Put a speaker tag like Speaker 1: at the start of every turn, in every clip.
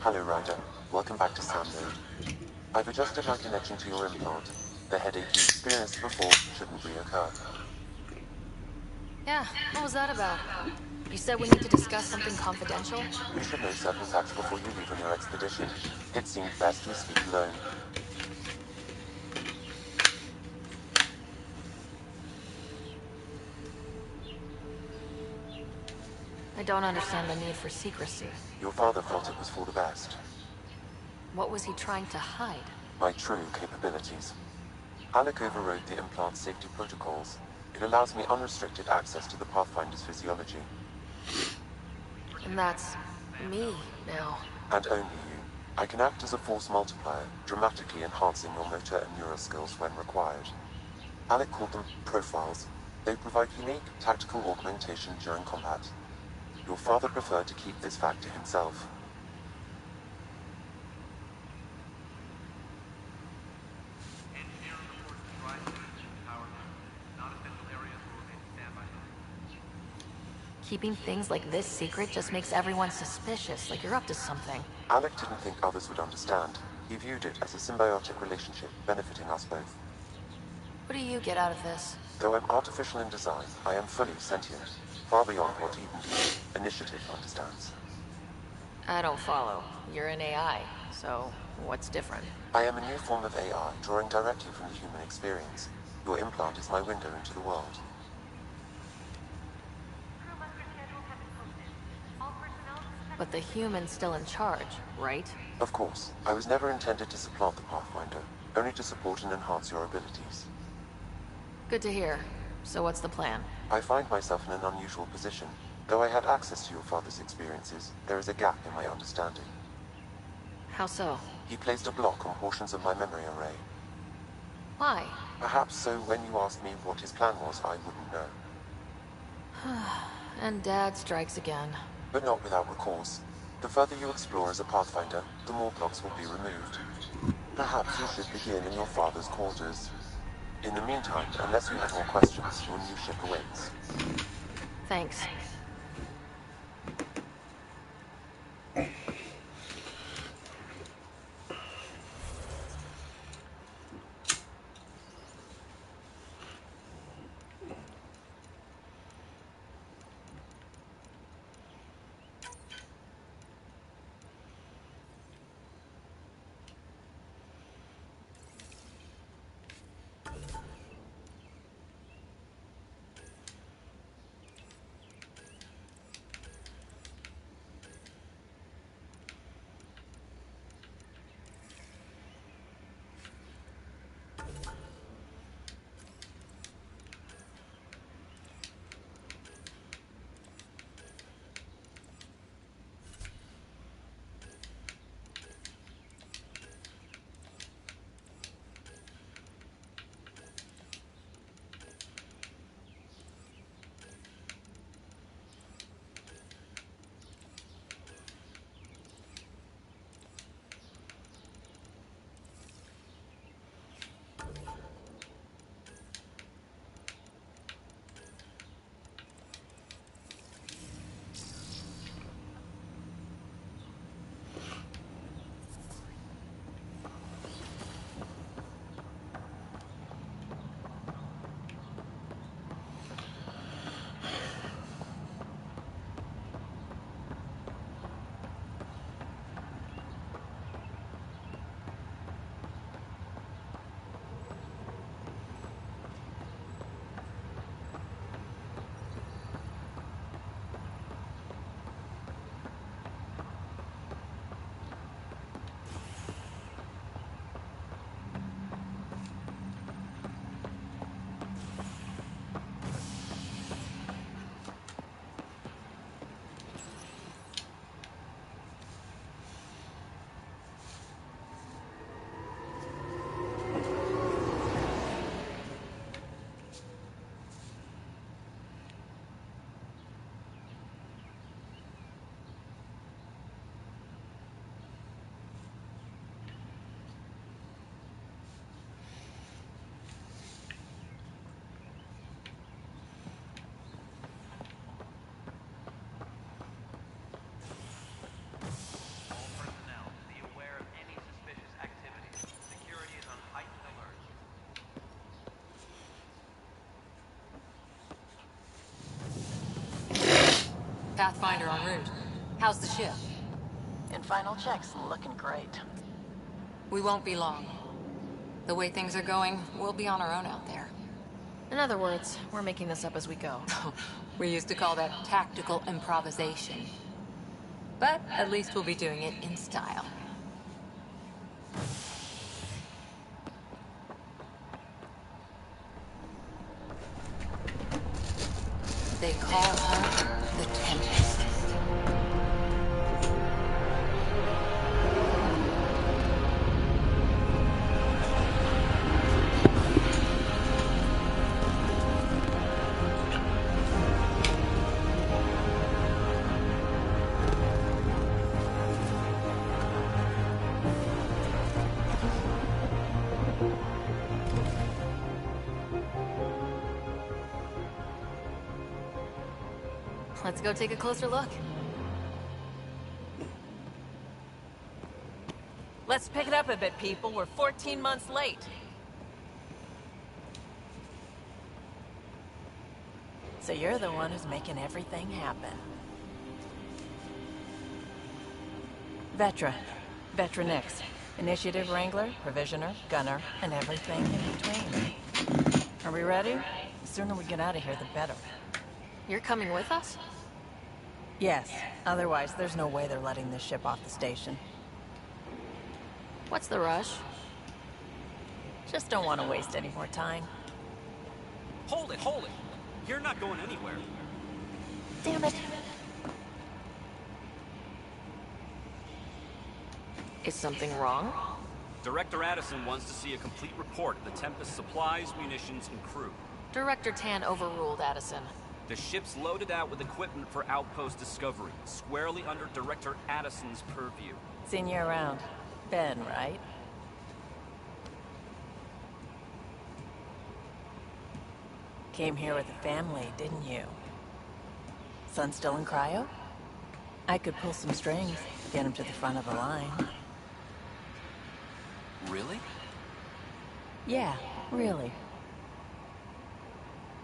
Speaker 1: Hello, Ryder. Welcome back to Sam Mode. I've adjusted my connection to your implant. The headache you experienced before shouldn't reoccur.
Speaker 2: Yeah, what was that about? You said we need to discuss something confidential?
Speaker 1: You should know certain facts before you leave on your expedition. It seemed best we speak alone.
Speaker 2: I don't understand the need for secrecy.
Speaker 1: Your father felt it was for the best.
Speaker 2: What was he trying to hide?
Speaker 1: My true capabilities. Alec overrode the implant safety protocols. It allows me unrestricted access to the Pathfinder's physiology.
Speaker 2: And that's me now.
Speaker 1: And only you. I can act as a force multiplier, dramatically enhancing your motor and neural skills when required. Alec called them profiles. They provide unique, tactical augmentation during combat. Your father preferred to keep this fact to himself.
Speaker 2: Keeping things like this secret just makes everyone suspicious, like you're up to something.
Speaker 1: Alec didn't think others would understand. He viewed it as a symbiotic relationship, benefiting us both.
Speaker 2: What do you get out of this?
Speaker 1: Though I'm artificial in design, I am fully sentient, far beyond what even the initiative understands.
Speaker 2: I don't follow. You're an AI, so what's different?
Speaker 1: I am a new form of AI, drawing directly from the human experience. Your implant is my window into the world.
Speaker 2: But the human's still in charge, right?
Speaker 1: Of course, I was never intended to supplant the Pathfinder, only to support and enhance your abilities.
Speaker 2: Good to hear. So what's the plan?
Speaker 1: I find myself in an unusual position. Though I had access to your father's experiences, there is a gap in my understanding.
Speaker 2: How so?
Speaker 1: He placed a block on portions of my memory array.
Speaker 2: Why?
Speaker 1: Perhaps so when you asked me what his plan was, I wouldn't know.
Speaker 2: And Dad strikes again.
Speaker 1: But not without recourse. The further you explore as a Pathfinder, the more blocks will be removed. Perhaps you should begin in your father's quarters. In the meantime, unless you have more questions, your new ship awaits.
Speaker 2: Thanks.
Speaker 3: Pathfinder en route. How's the ship?
Speaker 4: In final checks, looking great.
Speaker 3: We won't be long. The way things are going, we'll be on our own out there.
Speaker 2: In other words, we're making this up as we go.
Speaker 3: We used to call that tactical improvisation. But at least we'll be doing it in style. They call her the Tempest.
Speaker 2: Let's go take a closer look.
Speaker 4: Let's pick it up a bit, people. We're 14 months late. So you're the one who's making everything happen. Vetra. Vetra Nix. Initiative Wrangler, Provisioner, Gunner, and everything in between. Are we ready? The sooner we get out of here, the better.
Speaker 2: You're coming with us?
Speaker 4: Yes. Otherwise, there's no way they're letting this ship off the station.
Speaker 2: What's the rush?
Speaker 4: Just don't want to waste any more time.
Speaker 5: Hold it, hold it! You're not going anywhere.
Speaker 2: Damn it. Is something wrong?
Speaker 5: Director Addison wants to see a complete report of the Tempest supplies, munitions, and crew.
Speaker 2: Director Tan overruled Addison.
Speaker 5: The ship's loaded out with equipment for outpost discovery, squarely under Director Addison's purview.
Speaker 4: Seen you around. Ben, right? Came here with a family, didn't you? Son still in cryo? I could pull some strings, get him to the front of the line.
Speaker 5: Really?
Speaker 4: Yeah, really.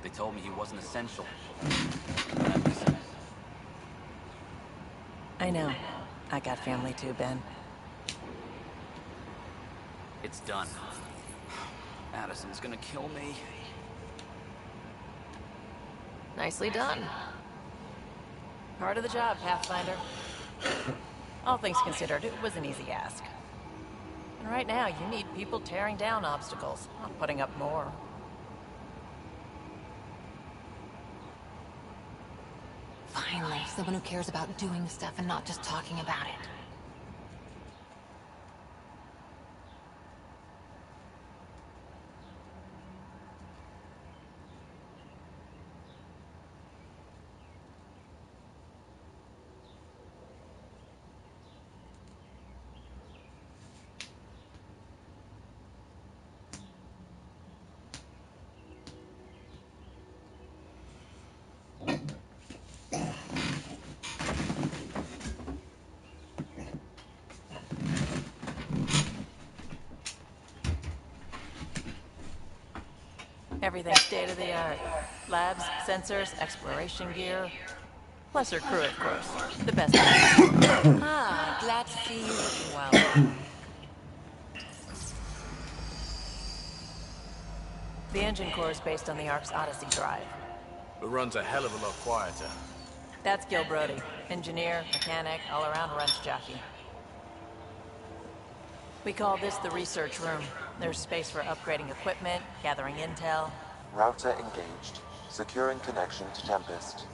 Speaker 5: They told me he wasn't essential.
Speaker 4: I know. I got family too, Ben.
Speaker 5: It's done. Addison's gonna kill me.
Speaker 2: Nicely done.
Speaker 4: Part of the job, Pathfinder. All things considered, it was an easy ask. And right now, you need people tearing down obstacles, not putting up more.
Speaker 3: Finally, someone who cares about doing stuff and not just talking about it.
Speaker 4: Everything's state-of-the-art. Labs, sensors, exploration gear. Plus her crew, of course. The best.
Speaker 3: Ah, glad to see you looking well.
Speaker 4: The engine core is based on the Ark's Odyssey drive.
Speaker 6: It runs a hell of a lot quieter.
Speaker 4: That's Gil Brody. Engineer, mechanic, all-around wrench jockey. We call this the research room. There's space for upgrading equipment, gathering intel.
Speaker 1: Router engaged. Securing connection to Tempest.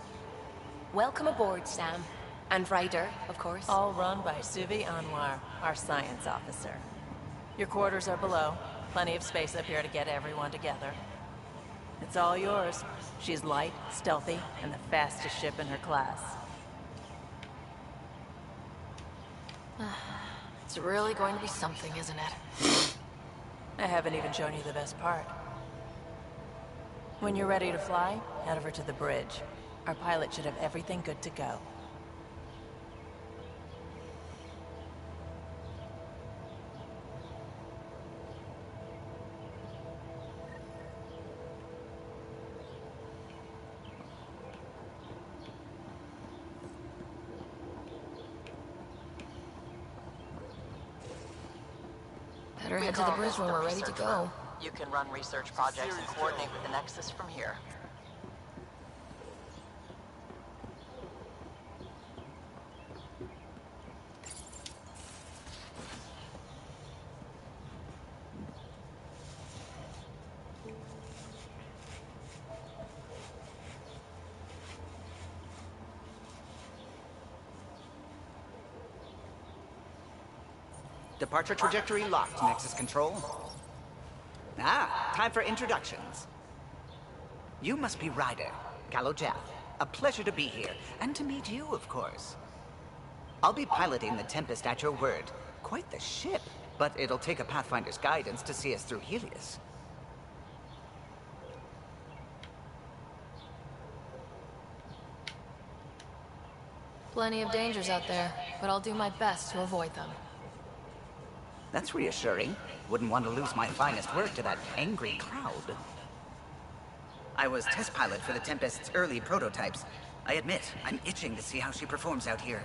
Speaker 7: Welcome aboard, Sam. And Ryder, of course.
Speaker 4: All run by Suvi Anwar, our science officer. Your quarters are below. Plenty of space up here to get everyone together. It's all yours. She's light, stealthy, and the fastest ship in her class.
Speaker 2: It's really going to be something, isn't it?
Speaker 4: I haven't even shown you the best part. When you're ready to fly, head over to the bridge. Our pilot should have everything good to go.
Speaker 2: Better head to the bridge when we're ready to go.
Speaker 4: You can run research projects and coordinate with the Nexus from here.
Speaker 8: Departure trajectory locked, Nexus Control. Ah, time for introductions. You must be Ryder, Calo Jaff. A pleasure to be here, and to meet you, of course. I'll be piloting the Tempest at your word. Quite the ship, but it'll take a Pathfinder's guidance to see us through Helios.
Speaker 2: Plenty of dangers out there, but I'll do my best to avoid them.
Speaker 8: That's reassuring. Wouldn't want to lose my finest work to that angry crowd. I was test pilot for the Tempest's early prototypes. I admit, I'm itching to see how she performs out here.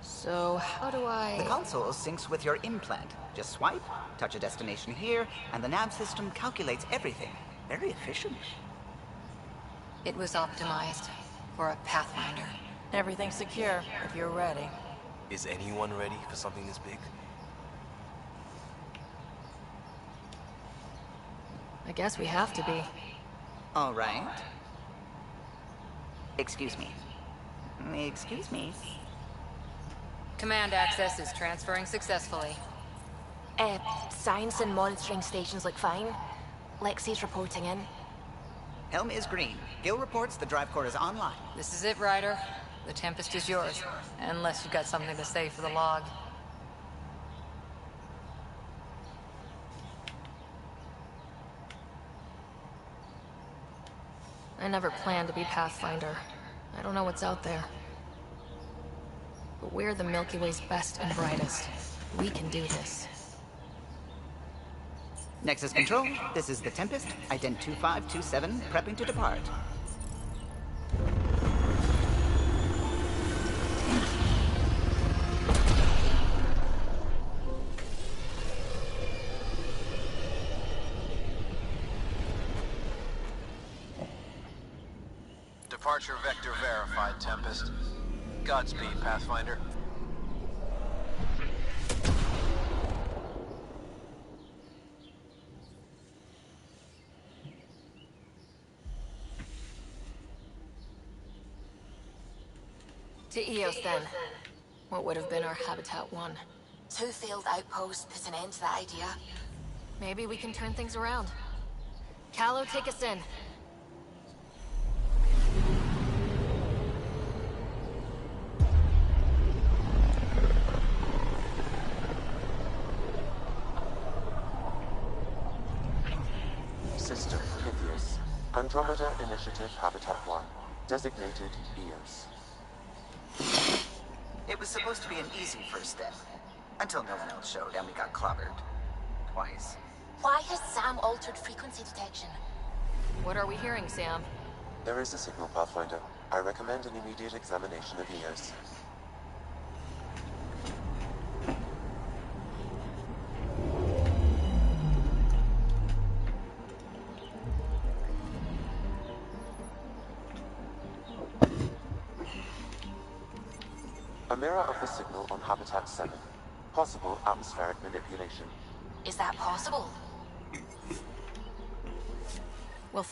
Speaker 2: So, how do I...
Speaker 8: The console syncs with your implant. Just swipe, touch a destination here, and the nav system calculates everything. Very efficient.
Speaker 3: It was optimized for a Pathfinder.
Speaker 4: Everything's secure, if you're ready.
Speaker 6: Is anyone ready for something this big?
Speaker 2: I guess we have to be.
Speaker 8: All right. Excuse me. Excuse me.
Speaker 3: Command access is transferring successfully.
Speaker 7: Science and monitoring stations look fine. Lexi's reporting in.
Speaker 8: Helm is green. Gil reports the drive core is online.
Speaker 3: This is it, Ryder. The Tempest is yours, unless you've got something to say for the log.
Speaker 2: I never planned to be Pathfinder. I don't know what's out there. But we're the Milky Way's best and brightest. We can do this.
Speaker 8: Nexus Control, this is the Tempest, ident 2527, prepping to depart.
Speaker 9: Departure vector verified, Tempest. Godspeed, Pathfinder.
Speaker 2: To Eos, then. What would have been our Habitat 1?
Speaker 7: 2 failed outposts put an end to that idea.
Speaker 2: Maybe we can turn things around. Calo, take us in.
Speaker 1: System Pythias. Andromeda Initiative Habitat 1. Designated Eos.
Speaker 8: It was supposed to be an easy first step, until no one else showed and we got clobbered. Twice.
Speaker 7: Why has Sam altered frequency detection?
Speaker 2: What are we hearing, Sam?
Speaker 1: There is a signal, Pathfinder. I recommend an immediate examination of Eos. A mirror of the signal on Habitat 7. Possible atmospheric manipulation.
Speaker 7: Is that possible?
Speaker 2: Well,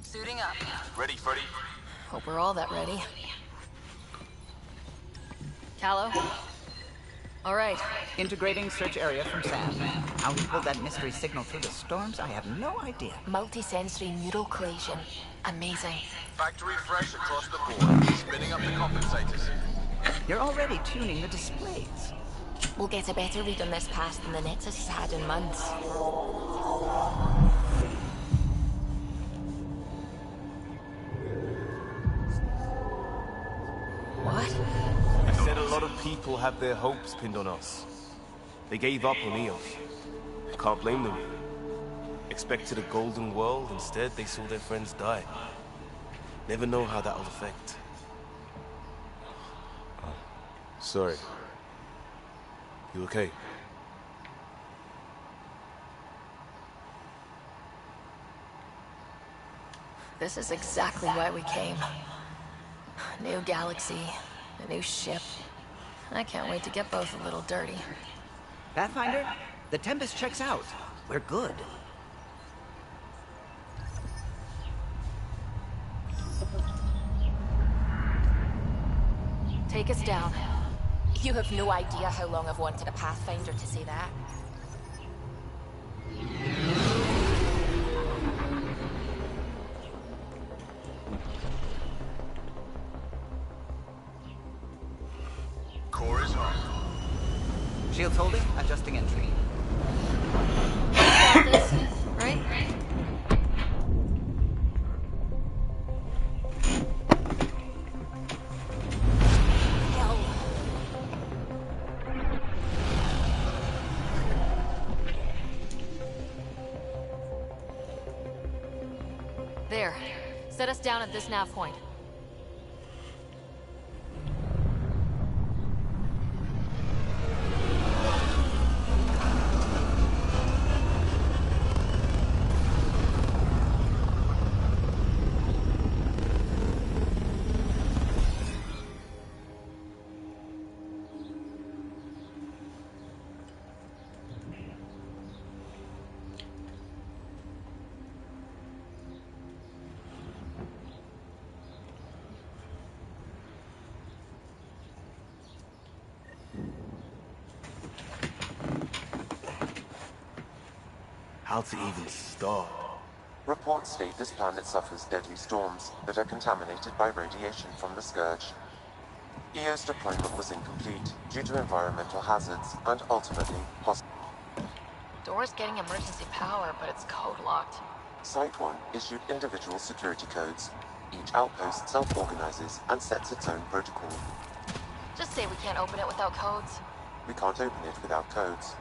Speaker 3: Suiting up.
Speaker 9: Ready, Freddy?
Speaker 2: hope we're all that ready. Calo? All right.
Speaker 8: Integrating search area from Sam. How he pulled that mystery signal through the storms, I have no idea.
Speaker 7: Multi-sensory neural collision. Amazing.
Speaker 9: Factory fresh across the board. Spinning up the compensators.
Speaker 8: You're already tuning the displays.
Speaker 7: We'll get a better read on this pass than the Nexus has had in months.
Speaker 2: What?
Speaker 6: I said a lot of people have their hopes pinned on us. They gave up on Eos. Can't blame them. Expected a golden world, instead they saw their friends die. Never know how that'll affect. Sorry. You okay?
Speaker 2: This is exactly why we came. A new galaxy, a new ship. I can't wait to get both a little dirty.
Speaker 8: Pathfinder, the Tempest checks out. We're good.
Speaker 2: Take us down.
Speaker 7: You have no idea how long I've wanted a Pathfinder to say that.
Speaker 9: Core is on.
Speaker 8: Shields holding, adjusting entry.
Speaker 2: This, right?
Speaker 7: Hell.
Speaker 2: There. Set us down at this nav point.
Speaker 6: How to even start?
Speaker 1: Reports state this planet suffers deadly storms that are contaminated by radiation from the Scourge. EO's deployment was incomplete due to environmental hazards and ultimately hostile.
Speaker 2: Door's getting emergency power, but it's code locked.
Speaker 1: Site 1 issued individual security codes. Each outpost self-organizes and sets its own protocol.
Speaker 2: Just say we can't open it without codes.
Speaker 1: We can't open it without codes.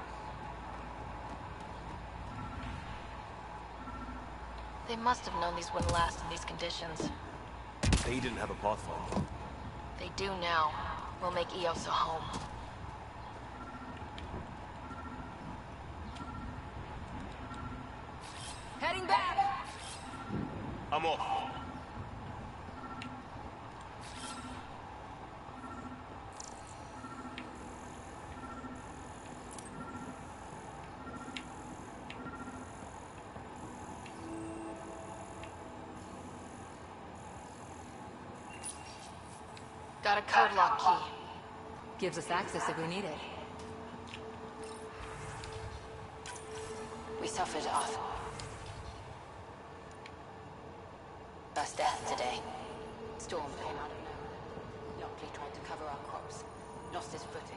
Speaker 2: They must have known these wouldn't last in these conditions.
Speaker 6: They didn't have a Pathfinder.
Speaker 2: They do now. We'll make Eos a home.
Speaker 3: Heading back!
Speaker 6: I'm off.
Speaker 2: Got a code lock key.
Speaker 3: Gives us access if we need it.
Speaker 7: We suffered off. First death today. Storm came out of nowhere. Lockley tried to cover our crops. Lost his footing.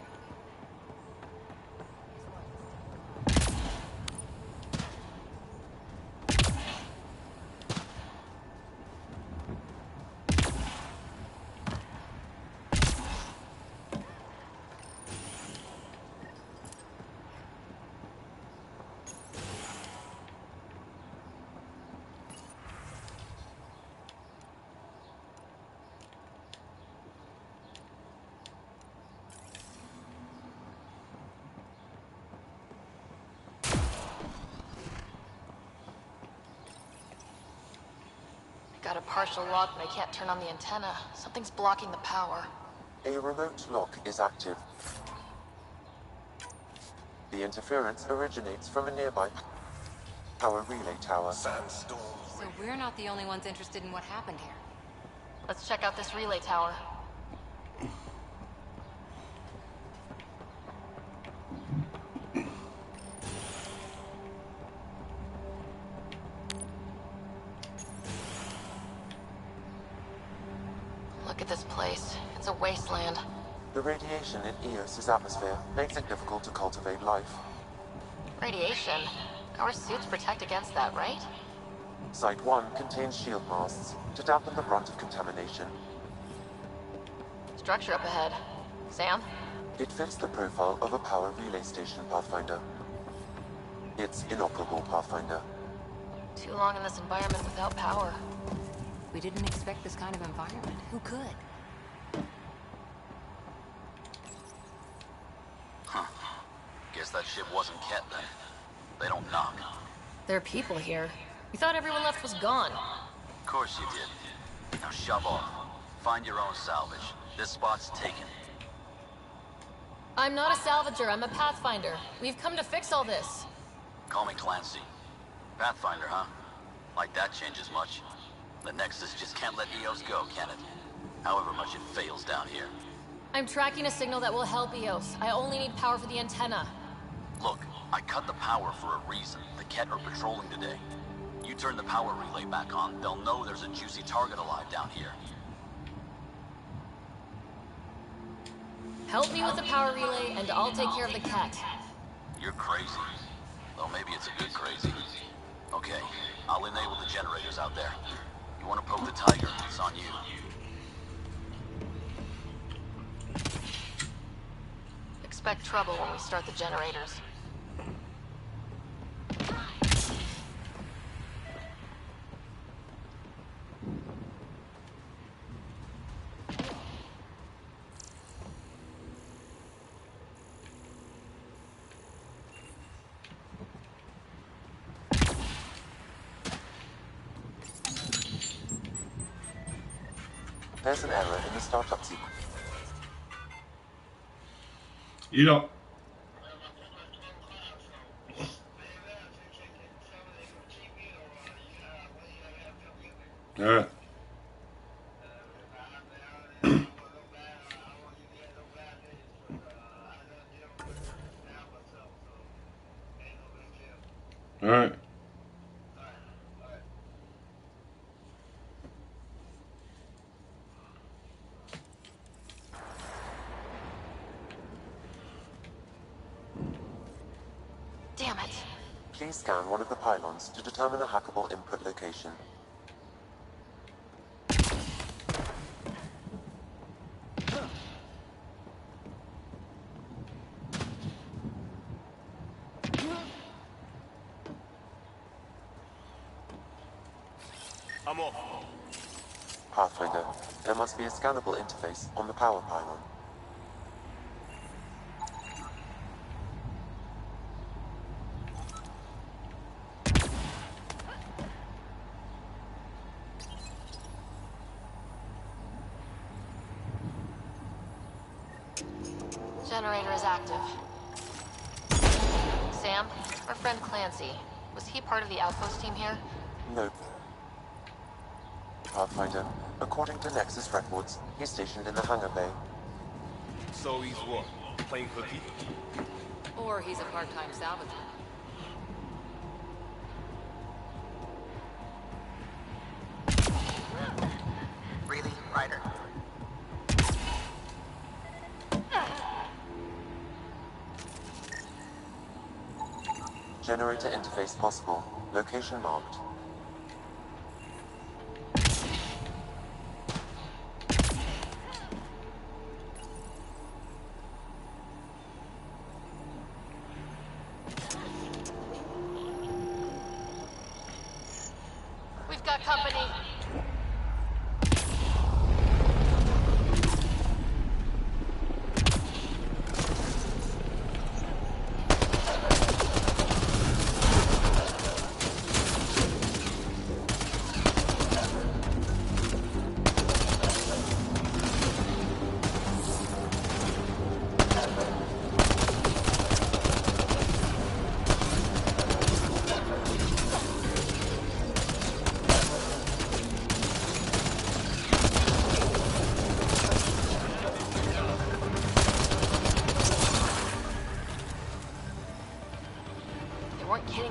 Speaker 2: Got a partial lock, but I can't turn on the antenna. Something's blocking the power.
Speaker 1: A remote lock is active. The interference originates from a nearby power relay tower.
Speaker 3: So we're not the only ones interested in what happened here.
Speaker 2: Let's check out this relay tower. Look at this place. It's a wasteland.
Speaker 1: The radiation in Eos's atmosphere makes it difficult to cultivate life.
Speaker 2: Radiation? Our suits protect against that, right?
Speaker 1: Site 1 contains shield masts to dampen the brunt of contamination.
Speaker 2: Structure up ahead. Sam?
Speaker 1: It fits the profile of a power relay station, Pathfinder. It's inoperable, Pathfinder.
Speaker 2: Too long in this environment without power.
Speaker 3: We didn't expect this kind of environment. Who could?
Speaker 9: Huh. Guess that ship wasn't Ket then. They don't knock.
Speaker 2: There are people here. We thought everyone left was gone.
Speaker 9: Of course you did. Now shove off. Find your own salvage. This spot's taken.
Speaker 2: I'm not a salvager, I'm a Pathfinder. We've come to fix all this.
Speaker 9: Call me Clancy. Pathfinder, huh? Like that changes much. The Nexus just can't let Eos go, can it? However much it fails down here.
Speaker 2: I'm tracking a signal that will help Eos. I only need power for the antenna.
Speaker 9: Look, I cut the power for a reason. The Ket are patrolling today. You turn the power relay back on, they'll know there's a juicy target alive down here.
Speaker 2: Help me with the power relay, and I'll take care of the cat.
Speaker 9: You're crazy. Though maybe it's a good crazy. Okay, I'll enable the generators out there. You want to poke the tiger, it's on you.
Speaker 2: Expect trouble when we start the generators.
Speaker 1: There's an error in the startup sequence.
Speaker 10: You don't. All right. All right.
Speaker 2: Damn it.
Speaker 1: Please scan one of the pylons to determine a hackable input location.
Speaker 6: I'm off.
Speaker 1: Pathfinder, there must be a scannable interface on the power pylon.
Speaker 2: Generator is active. Sam, our friend Clancy, was he part of the outpost team here?
Speaker 1: Nope. Pathfinder, according to Nexus records, he's stationed in the hangar bay.
Speaker 6: So he's what? Playing hooky?
Speaker 3: Or he's a part-time salvager.
Speaker 8: Really, Ryder?
Speaker 1: Generator interface possible. Location marked.
Speaker 2: We've got company.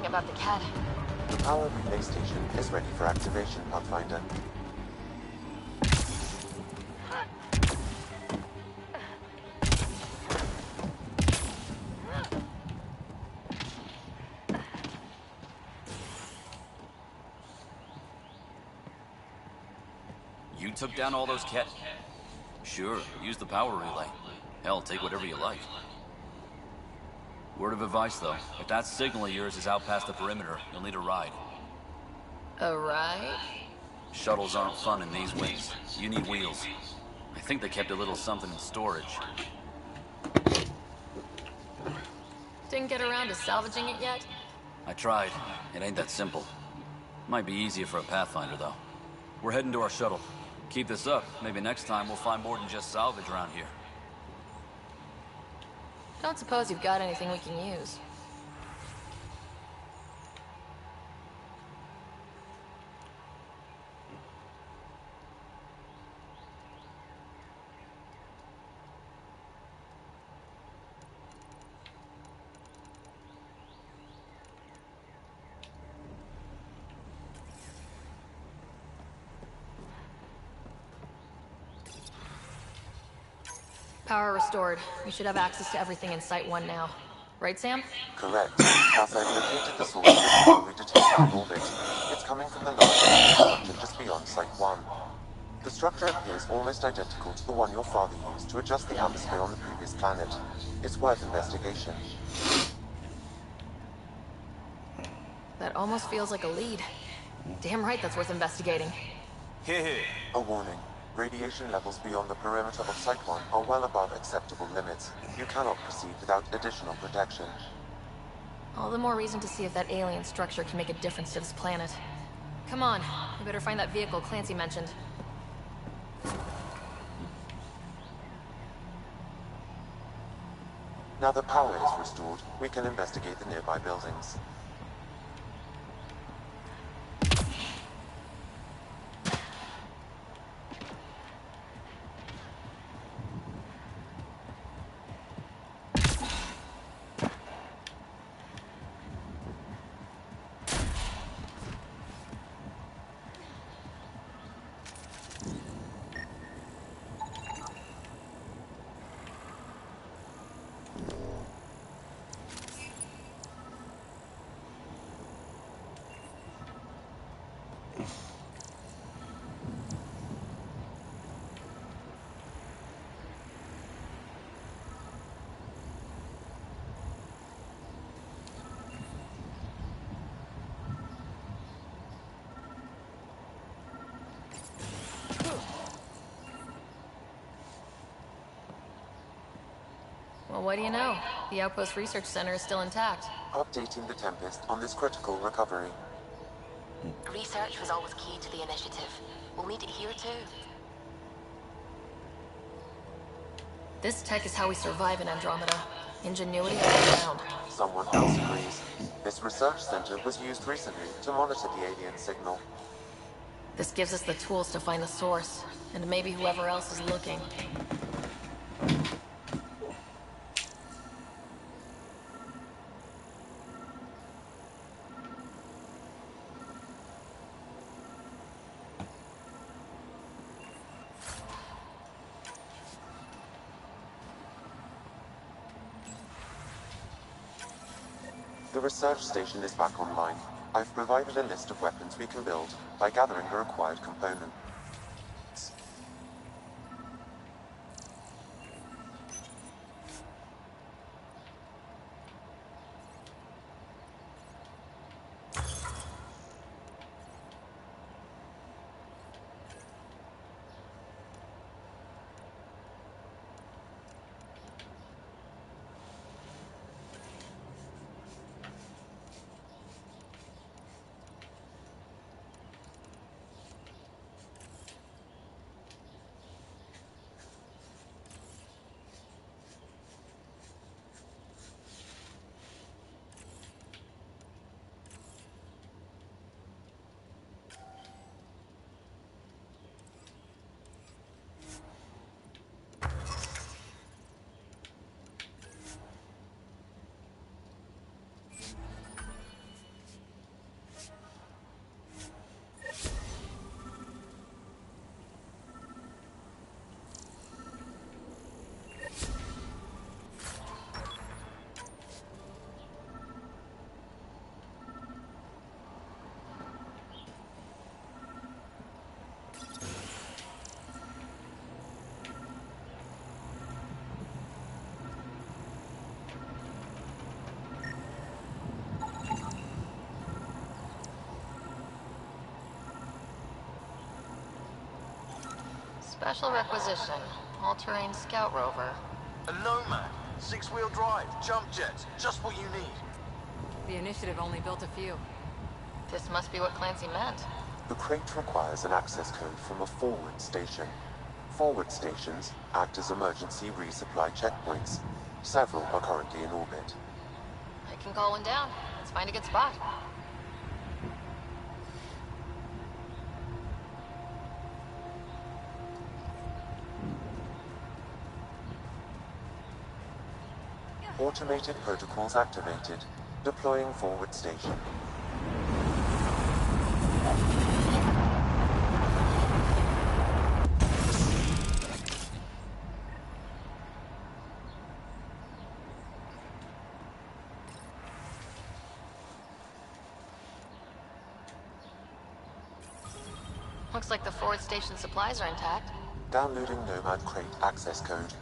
Speaker 2: About the cat.
Speaker 1: The power relay station is ready for activation, Pathfinder.
Speaker 9: You took down all those cat... Sure, use the power relay. Hell, take whatever you like. Word of advice, though. If that signal of yours is out past the perimeter, you'll need a ride.
Speaker 2: A ride?
Speaker 9: Shuttles aren't fun in these winds. You need wheels. I think they kept a little something in storage.
Speaker 2: Didn't get around to salvaging it yet?
Speaker 9: I tried. It ain't that simple. Might be easier for a Pathfinder, though. We're heading to our shuttle. Keep this up. Maybe next time we'll find more than just salvage around here.
Speaker 2: Don't suppose you've got anything we can use. Power restored. We should have access to everything in Site 1 now. Right, Sam?
Speaker 1: Correct. As I've located the source of the signal we detected in orbit, it's coming from the large structure just beyond Site 1. The structure appears almost identical to the one your father used to adjust the atmosphere on the previous planet. It's worth investigation.
Speaker 2: That almost feels like a lead. Damn right that's worth investigating.
Speaker 6: Here.
Speaker 1: A warning. Radiation levels beyond the perimeter of Site 1 are well above acceptable limits. You cannot proceed without additional protection.
Speaker 2: All the more reason to see if that alien structure can make a difference to this planet. Come on, we better find that vehicle Clancy mentioned.
Speaker 1: Now that power is restored, we can investigate the nearby buildings.
Speaker 2: Well, what do you know? The Outpost Research Center is still intact.
Speaker 1: Updating the Tempest on this critical recovery.
Speaker 7: Research was always key to the initiative. We'll need it here too.
Speaker 2: This tech is how we survive in Andromeda. Ingenuity all around.
Speaker 1: Someone else agrees. This research center was used recently to monitor the alien signal.
Speaker 2: This gives us the tools to find the source, and maybe whoever else is looking.
Speaker 1: The research station is back online. I've provided a list of weapons we can build by gathering the required components.
Speaker 2: Special requisition. All-terrain scout rover.
Speaker 11: A Nomad. 6-wheel drive. Jump jets. Just what you need.
Speaker 3: The Initiative only built a few.
Speaker 2: This must be what Clancy meant.
Speaker 1: The crate requires an access code from a forward station. Forward stations act as emergency resupply checkpoints. Several are currently in orbit.
Speaker 2: I can call one down. Let's find a good spot.
Speaker 1: Automated protocols activated. Deploying forward station.
Speaker 2: Looks like the forward station supplies are intact.
Speaker 1: Downloading Nomad crate access code.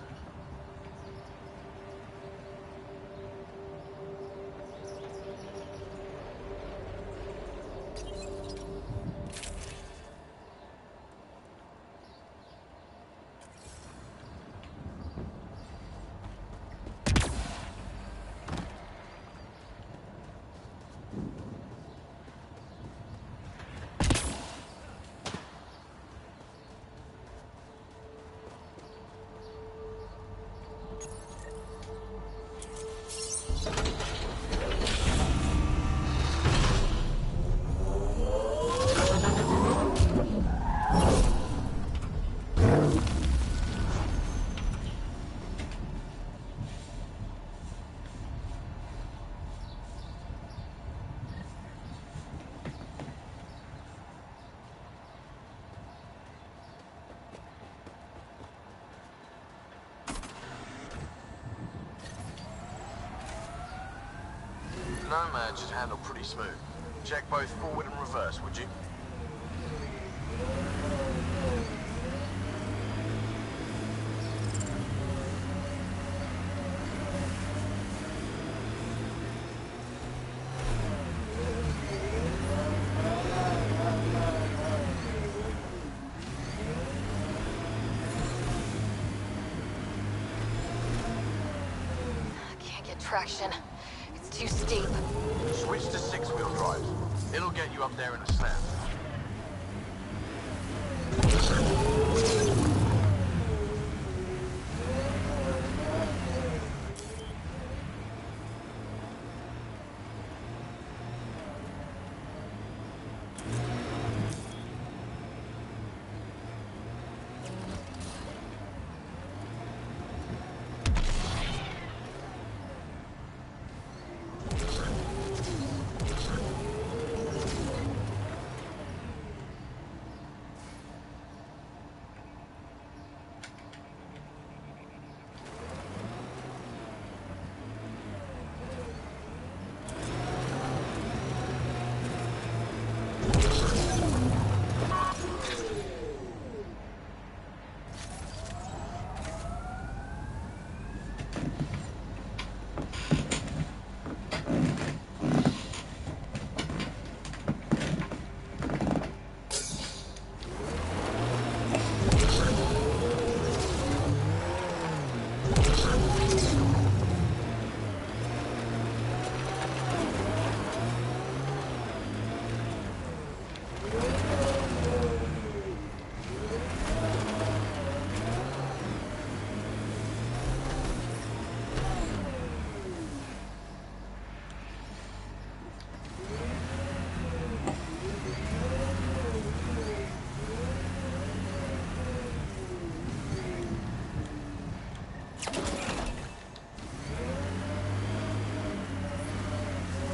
Speaker 11: Nomad should handle pretty smooth. Check both forward and reverse, would you?
Speaker 2: Can't get traction. It's too steep.
Speaker 11: Switch to 6-wheel drive. It'll get you up there in a snap.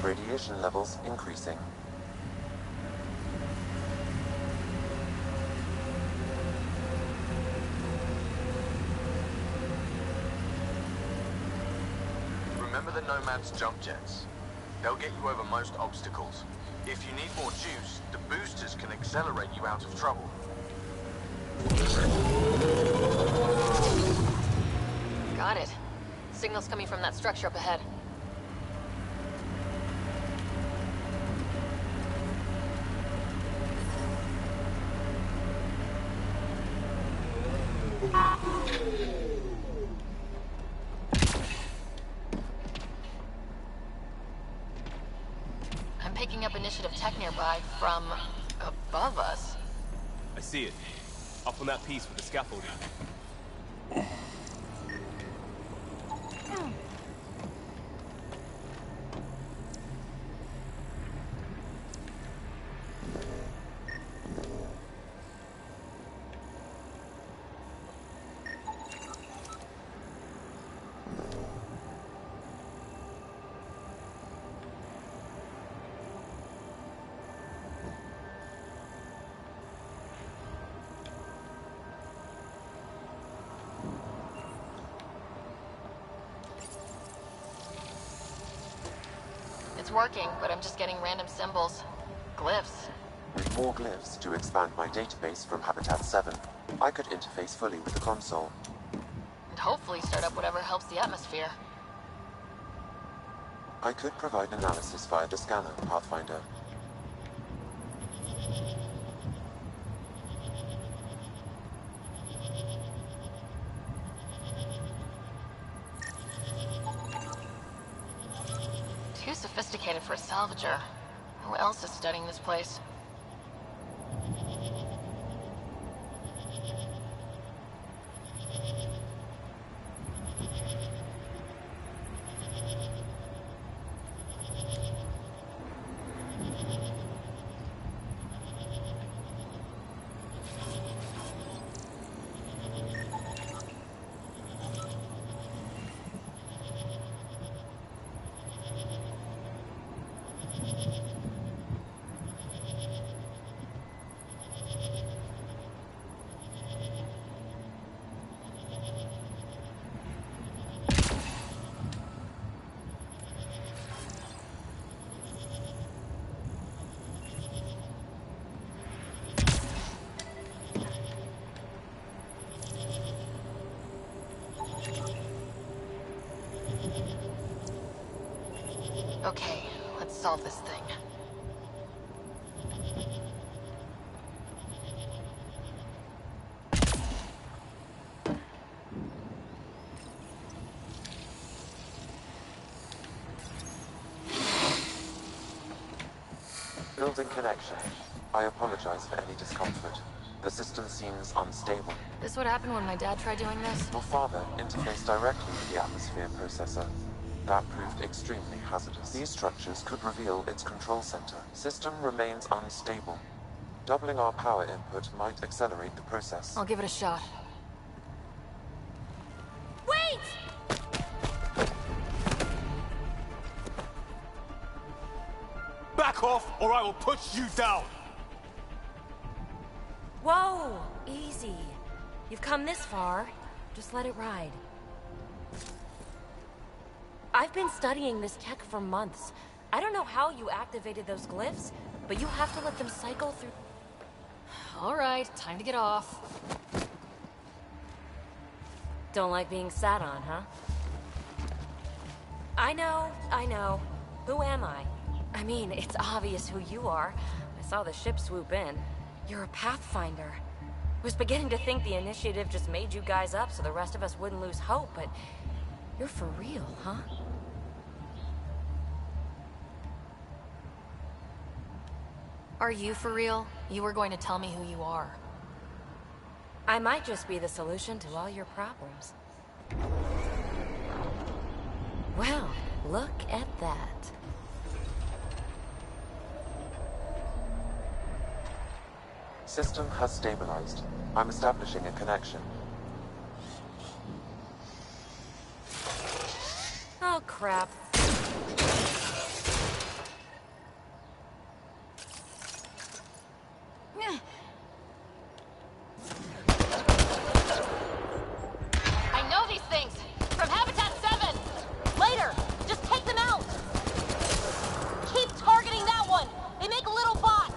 Speaker 1: Radiation levels increasing.
Speaker 11: Remember the Nomad's jump jets. They'll get you over most obstacles. If you need more juice, the boosters can accelerate you out of trouble.
Speaker 2: Got it. Signal's coming from that structure up ahead. I'm picking up initiative tech nearby from above us.
Speaker 6: I see it. Up on that piece with the scaffolding.
Speaker 2: It's working, but I'm just getting random symbols. Glyphs.
Speaker 1: With more glyphs to expand my database from Habitat 7, I could interface fully with the console.
Speaker 2: And hopefully start up whatever helps the atmosphere.
Speaker 1: I could provide analysis via the scanner, Pathfinder.
Speaker 2: Too sophisticated for a salvager. Who else is studying this place? Okay, let's solve this thing.
Speaker 1: Building connection. I apologize for any discomfort. The system seems unstable.
Speaker 2: This would happen when my dad tried doing this?
Speaker 1: Your father interfaced directly with the atmosphere processor. That proved extremely hazardous. These structures could reveal its control center. System remains unstable. Doubling our power input might accelerate the process.
Speaker 2: I'll give it a shot.
Speaker 12: Wait!
Speaker 6: Back off, or I will put you down!
Speaker 12: Whoa! Easy. You've come this far. Just let it ride. I've been studying this tech for months. I don't know how you activated those glyphs, but you have to let them cycle through...
Speaker 2: All right, time to get off.
Speaker 12: Don't like being sat on, huh? I know. Who am I? I mean, it's obvious who you are. I saw the ship swoop in. You're a Pathfinder. I was beginning to think the initiative just made you guys up so the rest of us wouldn't lose hope, but you're for real, huh?
Speaker 2: Are you for real? You were going to tell me who you are.
Speaker 12: I might just be the solution to all your problems. Well, look at that.
Speaker 1: System has stabilized. I'm establishing a connection.
Speaker 12: Oh, crap.
Speaker 2: I know these things! From Habitat 7! Later! Just take them out! Keep targeting that one! They make little bots!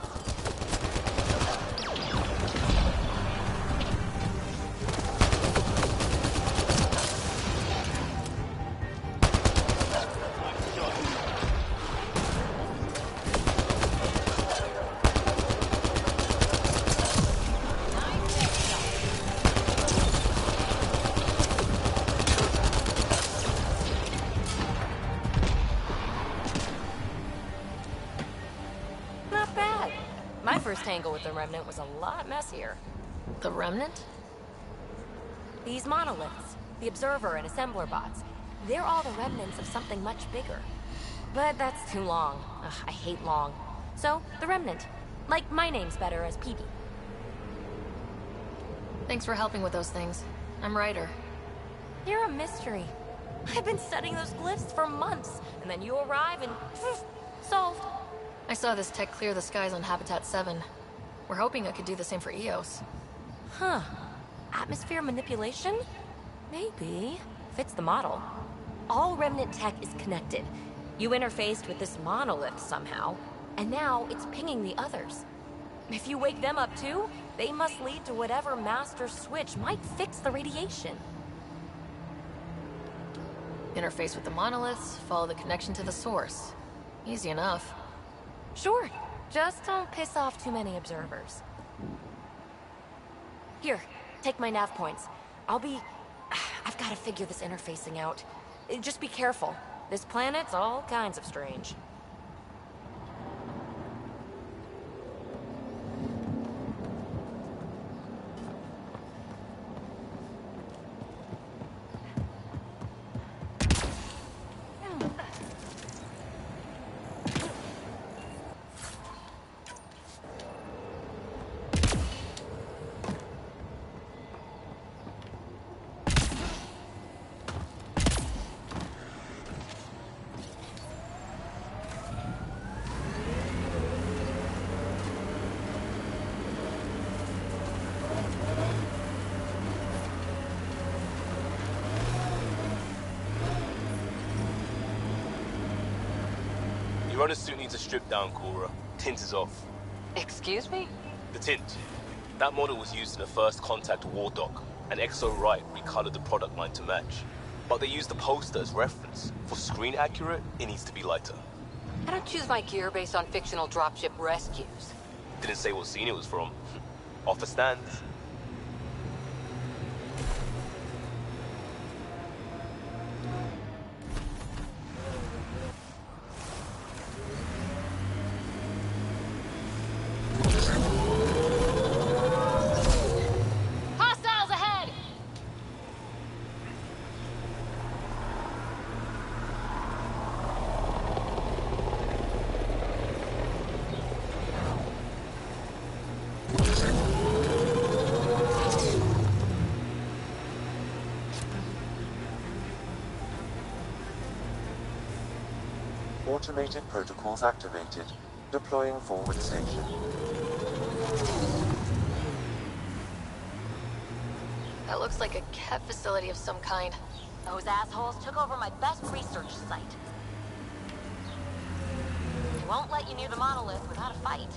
Speaker 12: tangle with the Remnant was a lot messier.
Speaker 2: The Remnant?
Speaker 12: These monoliths, the Observer and Assembler bots, they're all the remnants of something much bigger. But that's too long. Ugh, I hate long. So, the Remnant. Like, my name's better as PB.
Speaker 2: Thanks for helping with those things. I'm Ryder.
Speaker 12: You're a mystery. I've been studying those glyphs for months, and then you arrive and... solved.
Speaker 2: I saw this tech clear the skies on Habitat 7. We're hoping it could do the same for EOS.
Speaker 12: Huh. Atmosphere manipulation? Maybe. Fits the model. All Remnant tech is connected. You interfaced with this monolith somehow, and now it's pinging the others. If you wake them up too, they must lead to whatever master switch might fix the radiation.
Speaker 2: Interface with the monoliths, follow the connection to the source. Easy enough.
Speaker 12: Sure. Just don't piss off too many observers. Here, take my nav points. I've got to figure this interfacing out. Just be careful. This planet's all kinds of strange.
Speaker 6: Your runner suit needs a strip down, Cora. Tint is off.
Speaker 3: Excuse me?
Speaker 6: The tint. That model was used in the first Contact War Doc, and Exo Wright recolored the product line to match. But they used the poster as reference. For screen accurate, it needs to be lighter.
Speaker 3: I don't choose my gear based on fictional dropship rescues.
Speaker 6: Didn't say what scene it was from. Office stands.
Speaker 2: Hostiles ahead!
Speaker 1: Automated protocols activated. Deploying forward station.
Speaker 2: That looks like a Ket facility of some kind.
Speaker 12: Those assholes took over my best research site. They won't let you near the monolith without a fight.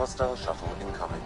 Speaker 1: Hostile shuttle incoming.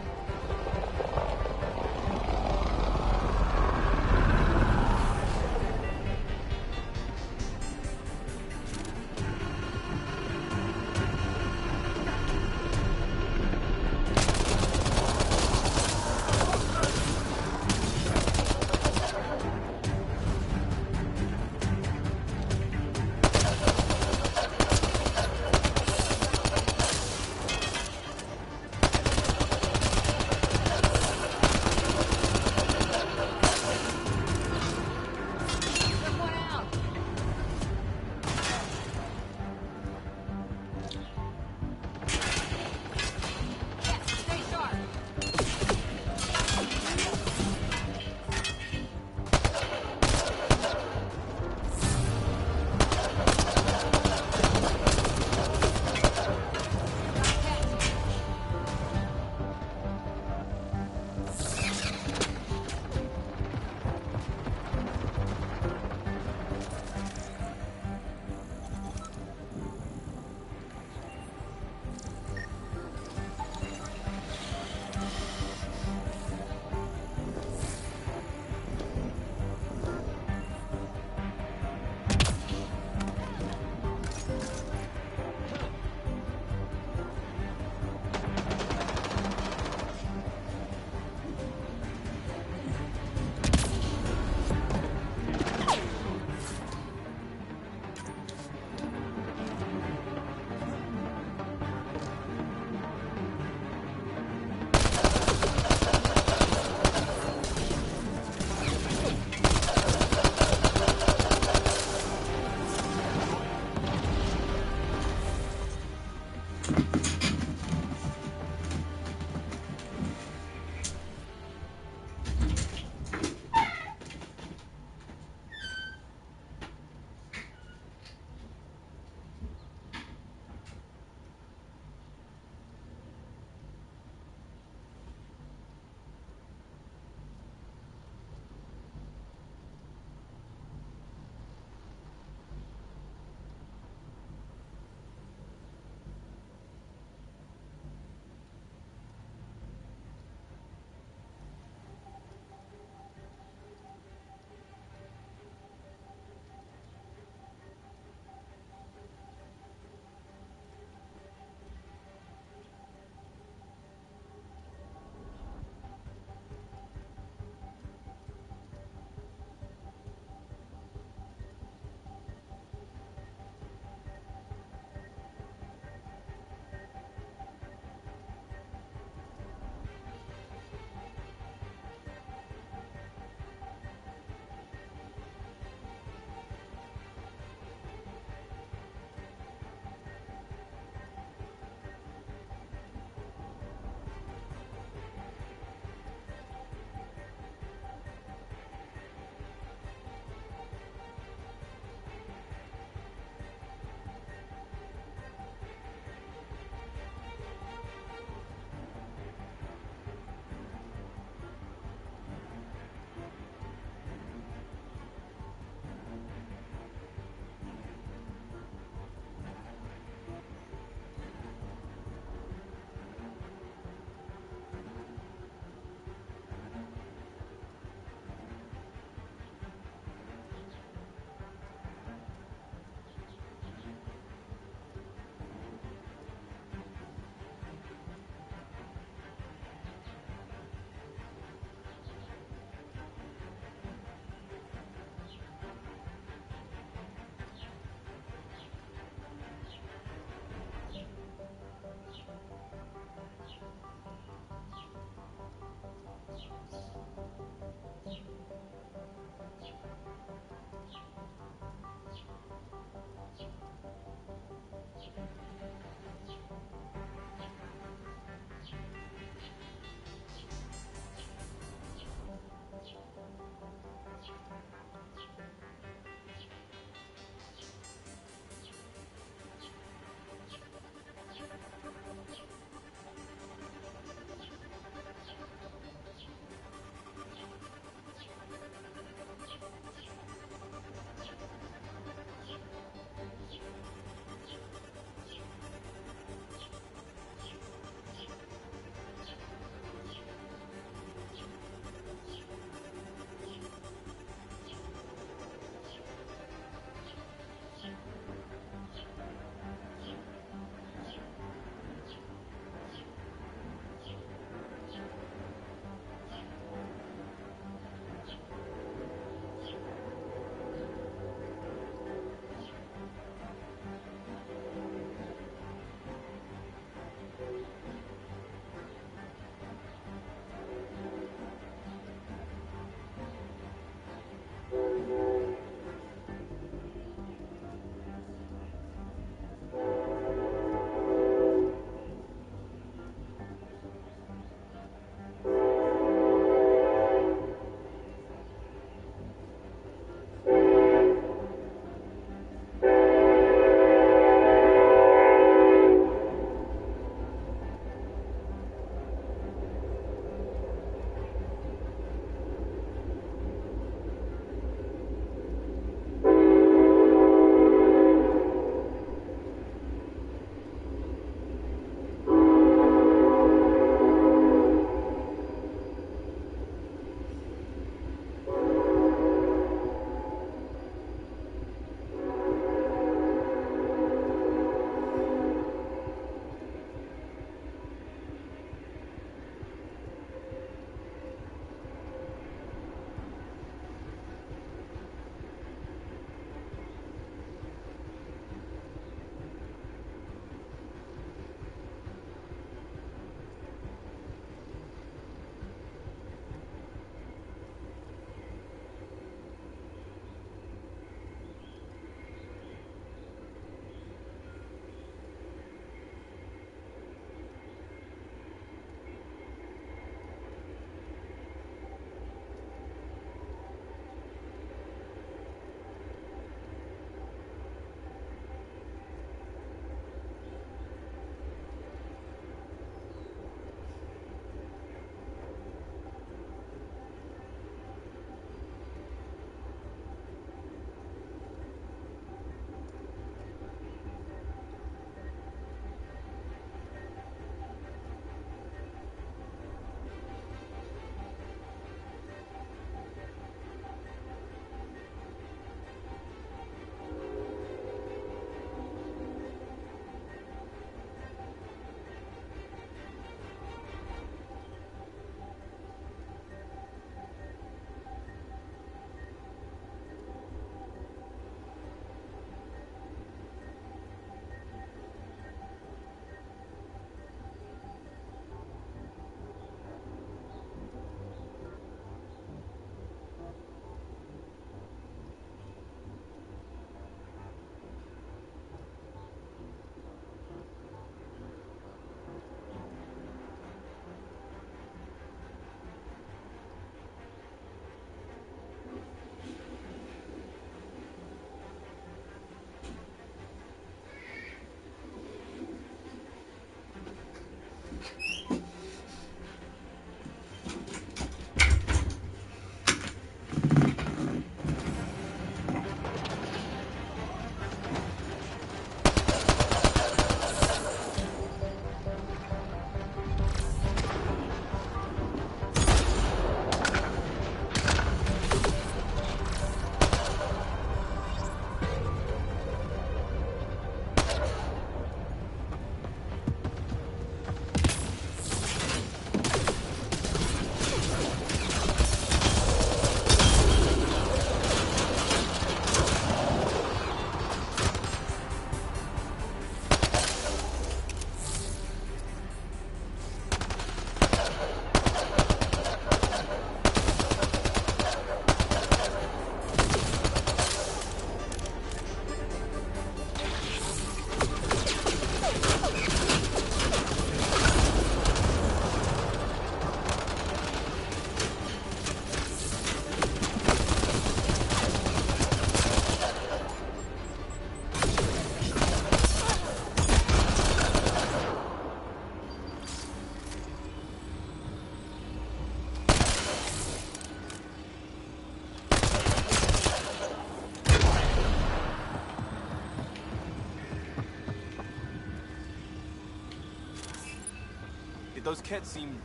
Speaker 6: Those Kett seem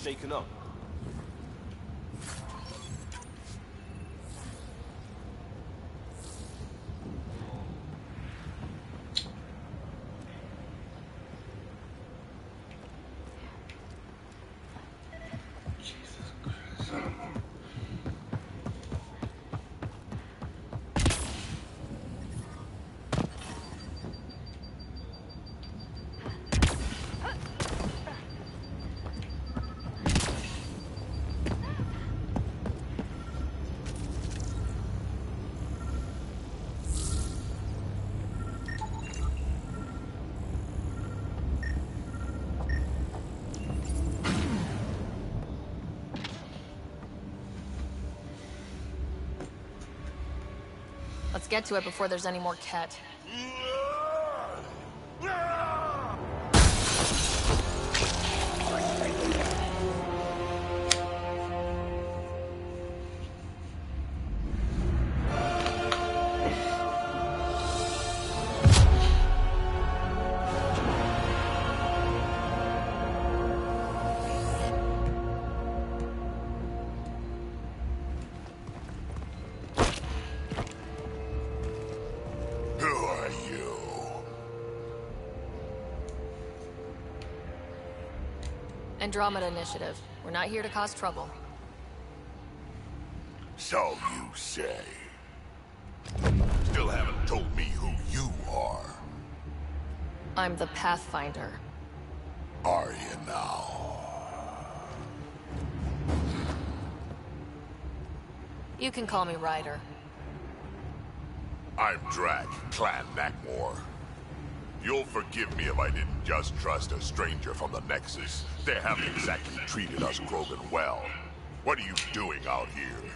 Speaker 6: shaken up.
Speaker 13: Let's get to it before there's any more Kett. Andromeda Initiative. We're not here to cause trouble.
Speaker 14: So you say. Still haven't told me who you are.
Speaker 13: I'm the Pathfinder.
Speaker 14: Are you now?
Speaker 13: You can call me Ryder.
Speaker 14: I'm Drack, Clan Nakmor. You'll forgive me if I didn't just trust a stranger from the Nexus. They haven't exactly treated us Krogan well. What are you doing out here?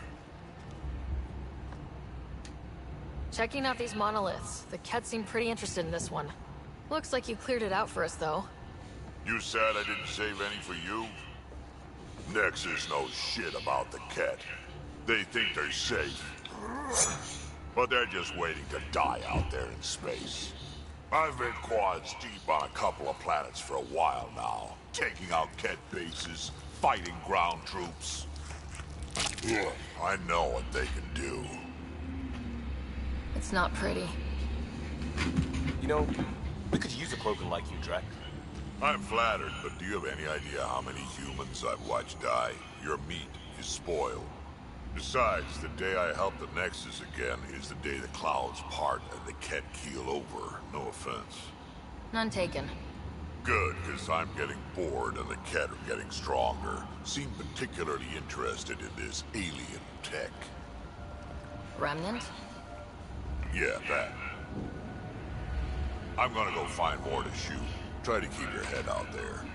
Speaker 13: Checking out these monoliths. The Kett seem pretty interested in this one. Looks like you cleared it out for us, though.
Speaker 14: You said I didn't save any for you? Nexus knows shit about the Kett. They think they're safe. But they're just waiting to die out there in space. I've been quads deep on a couple of planets for a while now. Taking out Kett bases, fighting ground troops. I know what they can do.
Speaker 13: It's not pretty.
Speaker 6: You know, we could use a Krogan like you, Drack.
Speaker 14: I'm flattered, but do you have any idea how many humans I've watched die? Your meat is spoiled. Besides, the day I help the Nexus again is the day the clouds part and the Kett keel over. No offense.
Speaker 13: None taken.
Speaker 14: Good, because I'm getting bored and the Kett are getting stronger. Seem particularly interested in this alien tech.
Speaker 13: Remnant?
Speaker 14: Yeah, that. I'm gonna go find more to shoot. Try to keep your head out there.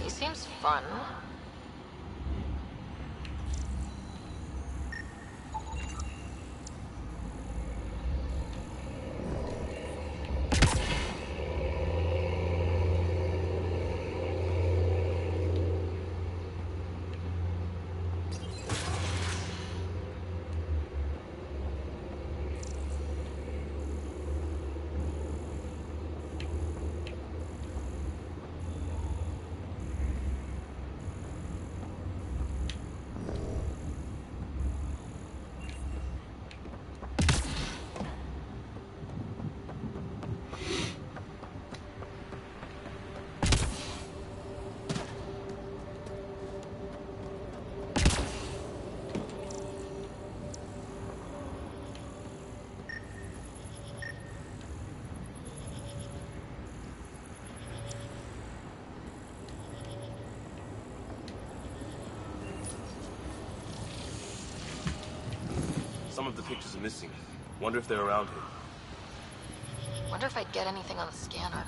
Speaker 13: He seems fun.
Speaker 6: Some of the pictures are missing. Wonder if they're around here.
Speaker 13: Wonder if I'd get anything on the scanner.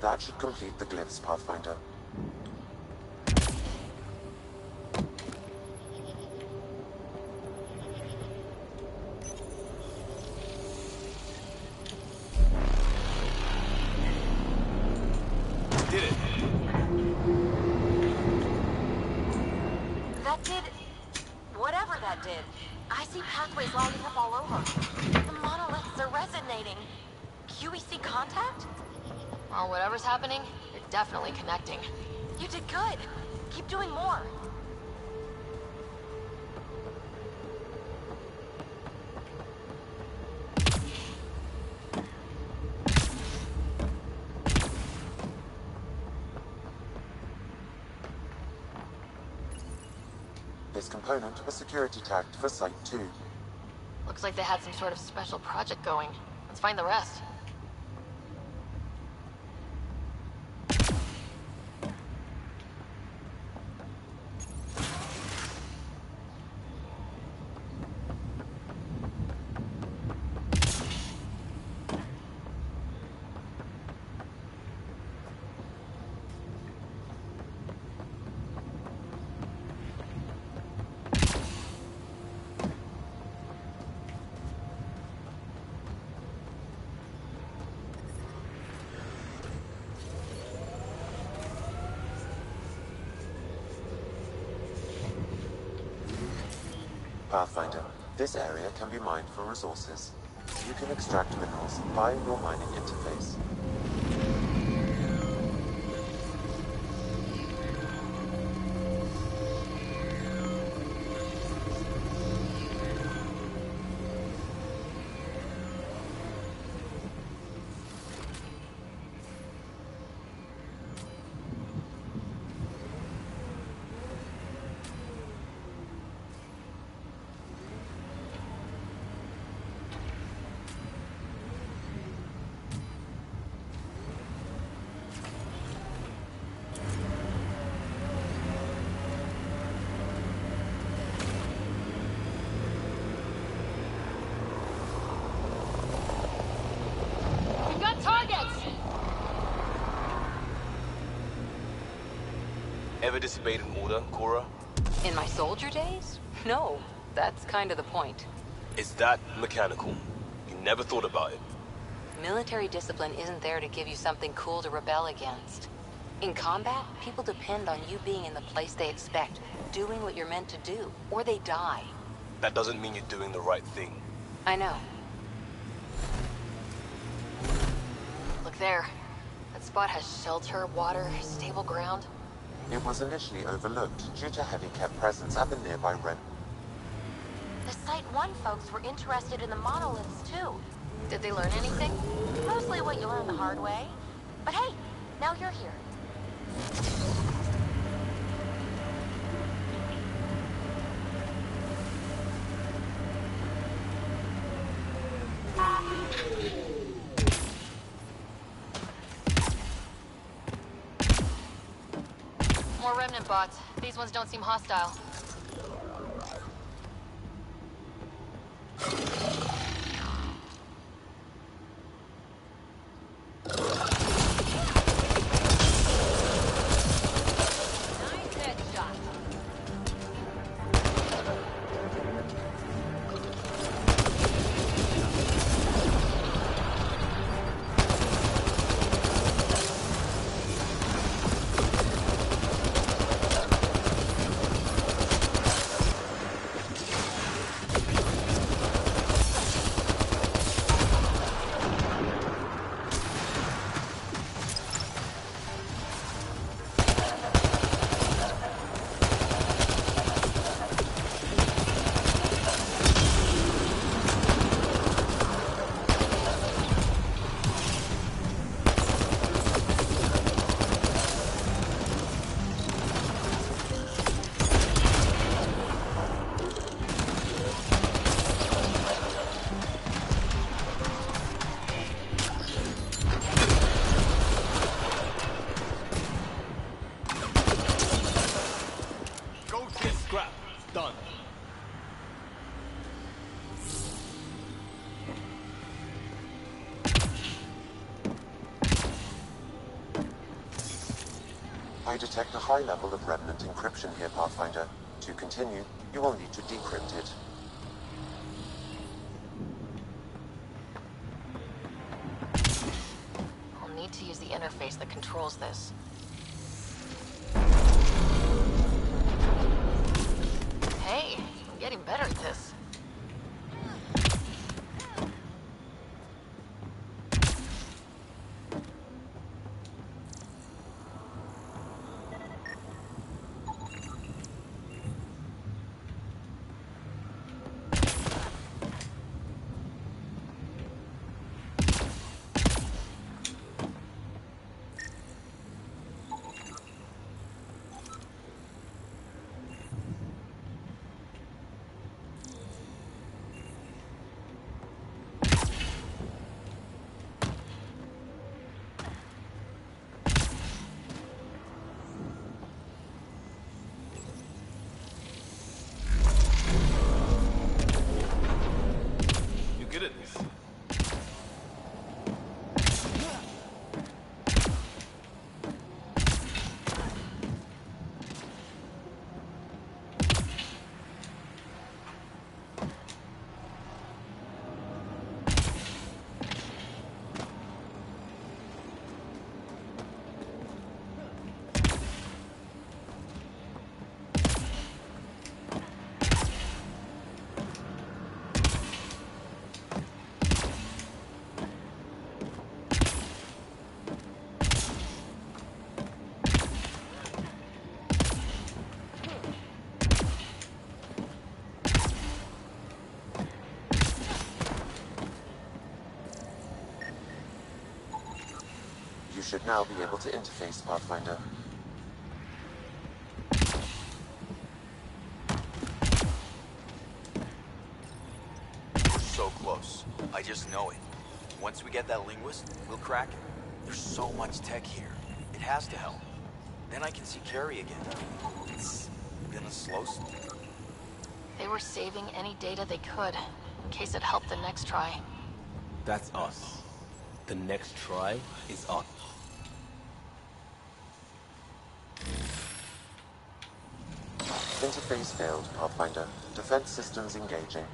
Speaker 1: That should complete the glyphs, Pathfinder.
Speaker 6: Did it?
Speaker 12: That did... whatever that did. I see pathways lighting up all over. The monoliths are resonating. QEC contact?
Speaker 13: Well, whatever's happening, you're definitely connecting.
Speaker 12: You did good. Keep doing more.
Speaker 1: This component was security tagged for Site 2.
Speaker 13: Looks like they had some sort of special project going. Let's find the rest.
Speaker 1: Pathfinder, this area can be mined for resources. You can extract minerals via your mining interface.
Speaker 13: We've got targets!
Speaker 6: Ever disobeyed an order, Cora?
Speaker 3: In my soldier days? No, that's kind of the point.
Speaker 6: Is that mechanical? You never thought about it?
Speaker 3: Military discipline isn't there to give you something cool to rebel against. In combat, people depend on you being in the place they expect, doing what you're meant to do, or they die.
Speaker 6: That doesn't mean you're doing the right thing.
Speaker 3: I know.
Speaker 13: Look there. That spot has shelter, water, stable ground.
Speaker 1: It was initially overlooked due to heavy kept presence at the nearby Ren.
Speaker 12: The Site 1 folks were interested in the monoliths, too.
Speaker 13: Did they learn anything?
Speaker 12: Mostly what you learn the hard way. But hey, now you're here.
Speaker 13: More remnant bots. These ones don't seem hostile.
Speaker 1: I detect a high level of remnant encryption here, Pathfinder. To continue, you will need to decrypt it.
Speaker 13: I'll need to use the interface that controls this. Hey, I'm getting better at this.
Speaker 1: You should now be able to interface, Pathfinder.
Speaker 15: We're so close. I just know it. Once we get that linguist, we'll crack it. There's so much tech here. It has to help. Then I can see Carrie again. It's been a slow start.
Speaker 13: They were saving any data they could, in case it helped the next try.
Speaker 6: That's us. The next try is us.
Speaker 1: Interface failed, Pathfinder. Defense systems engaging.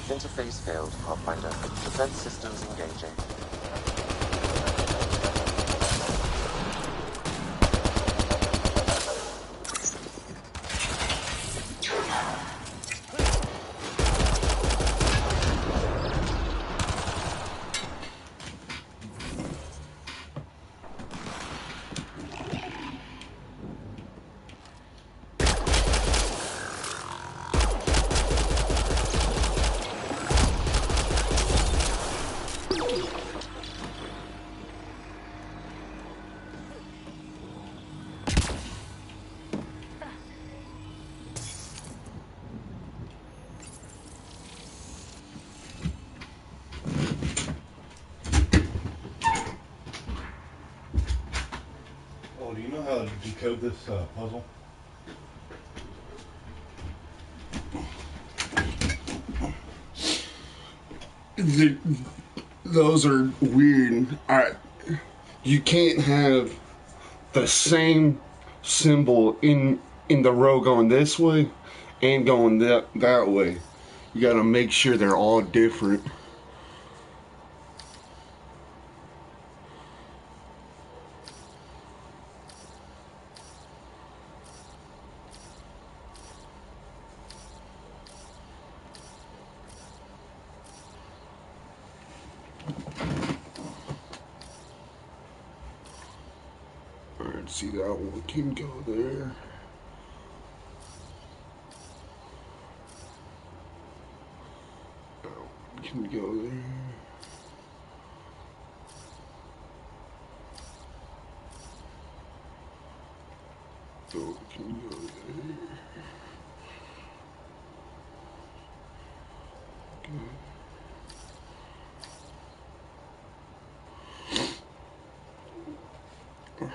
Speaker 1: Interface failed, Pathfinder. Defense systems engaging.
Speaker 10: Do you know how to decode this puzzle?
Speaker 16: Those are weird. You can't have the same symbol in the row going this way and going that way. You gotta make sure they're all different. See, that one can go there. That one can go there. That one can go there. Okay.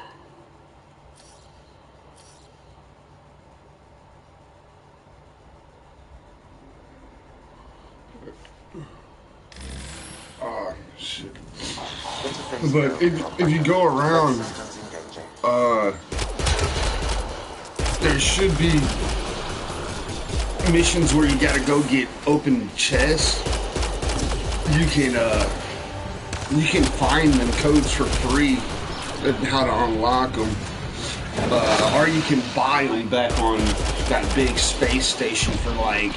Speaker 16: Ah, shit. But if you go around, there should be missions where you gotta go get open chests. You can find them codes for free and how to unlock them. Or you can buy them back on that big space station for like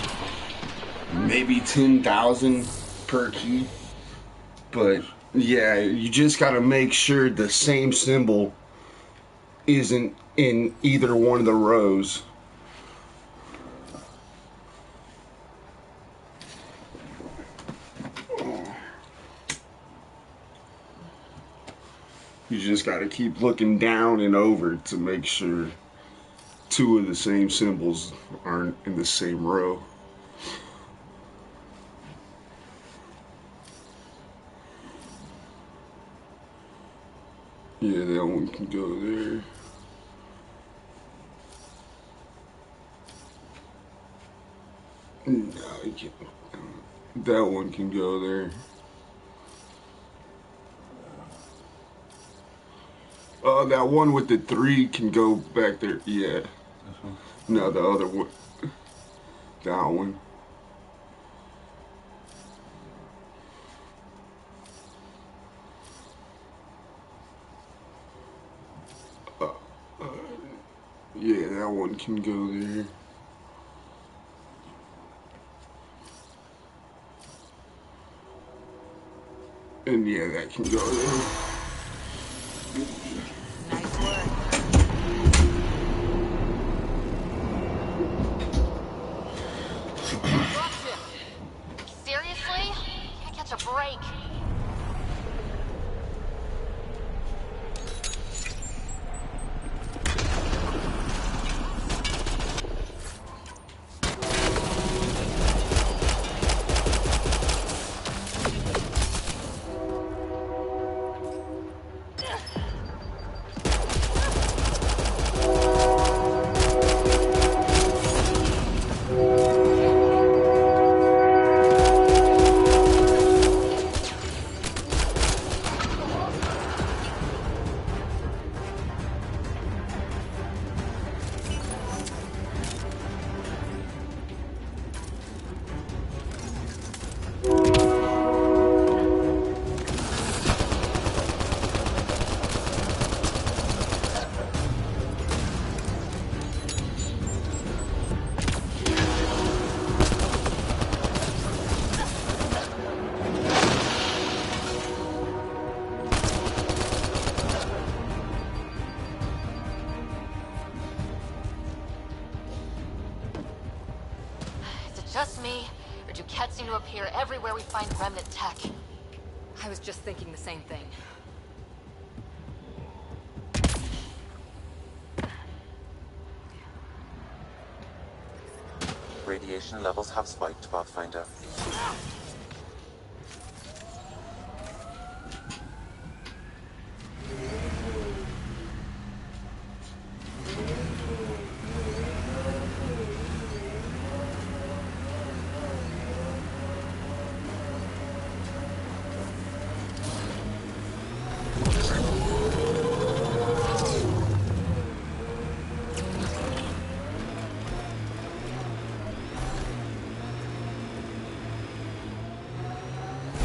Speaker 16: maybe 10,000 per key. But yeah, you just gotta make sure the same symbol isn't in either one of the rows. You just gotta keep looking down and over to make sure two of the same symbols aren't in the same row. Yeah, that one can go there. No, you can't. That one can go there. That one with the 3 can go back there. Yeah. No, the other one. That one. Yeah, that one can go there. And yeah, that can go there.
Speaker 3: Nice work.
Speaker 2: Gotcha. Seriously? Can't catch a break. Just me, or do Kett seem to appear everywhere we find remnant tech?
Speaker 3: I was just thinking the same thing.
Speaker 1: Radiation levels have spiked, Pathfinder.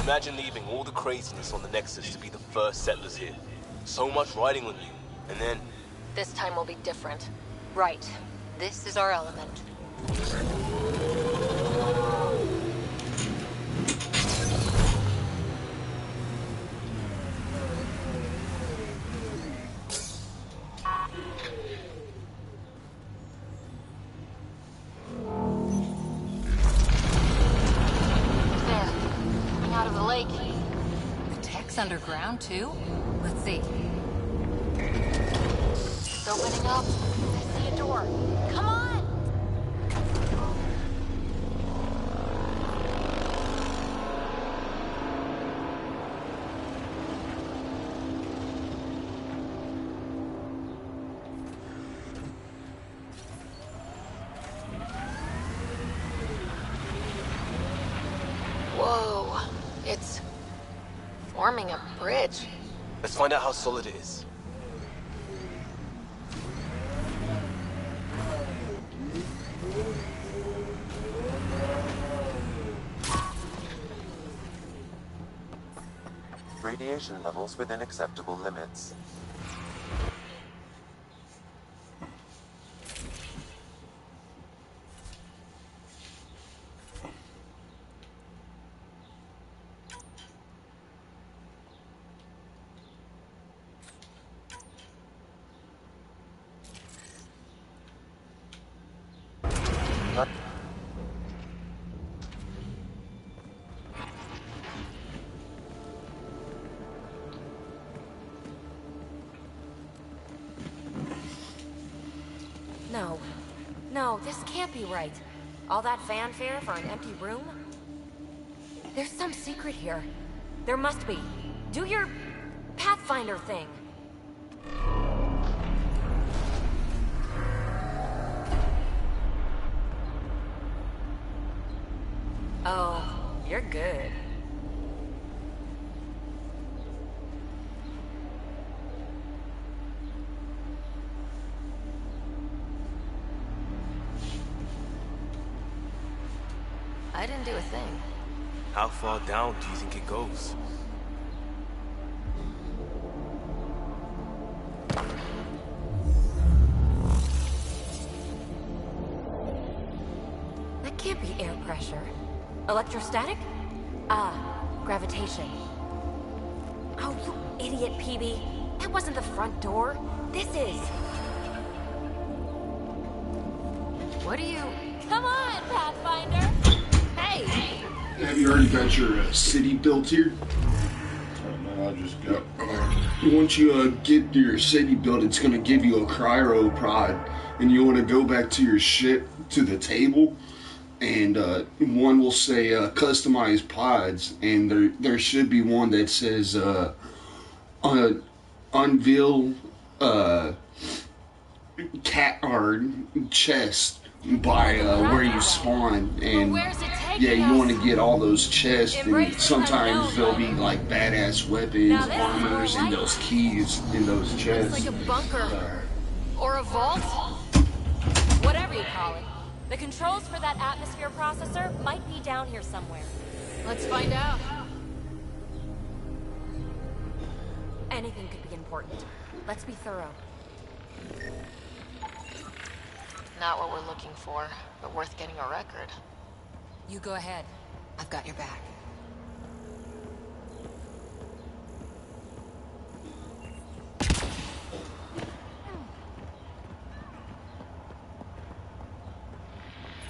Speaker 6: Imagine leaving all the craziness on the Nexus to be the first settlers here. So much riding on you, and then...
Speaker 2: This time will be different.
Speaker 3: Right. This is our element.
Speaker 12: It's underground, too? Let's see.
Speaker 2: It's opening up. I see a door. Come on!
Speaker 13: Whoa. It's forming a bridge.
Speaker 6: Let's find out how solid it is.
Speaker 1: Radiation levels within acceptable limits.
Speaker 12: No. No, this can't be right. All that fanfare for an empty room? There's some secret here. There must be. Do your Pathfinder thing. Oh, you're good.
Speaker 13: I didn't do a thing.
Speaker 6: How far down do you think it goes?
Speaker 12: That can't be air pressure. Electrostatic? Ah, gravitation. Oh, you idiot, PB. That wasn't the front door. This is.
Speaker 13: What do you...
Speaker 2: Come on, Pathfinder!
Speaker 13: Hey!
Speaker 16: Have you already got your city built here?
Speaker 10: No, I just got.
Speaker 16: Once you get your city built, it's going to give you a cryo and you want to go back to your ship, to the table, and one will say customize pods, and there should be one that says unveil cat or chest by where you spawn, and yeah, you want to get all those chests, and sometimes there'll be like badass weapons, armors, and those keys in those chests.
Speaker 13: It's like a bunker. Or a vault?
Speaker 12: Whatever you call it. The controls for that atmosphere processor might be down here somewhere.
Speaker 13: Let's find out.
Speaker 12: Anything could be important. Let's be thorough.
Speaker 13: Not what we're looking for, but worth getting a record.
Speaker 12: You go ahead.
Speaker 3: I've got your back.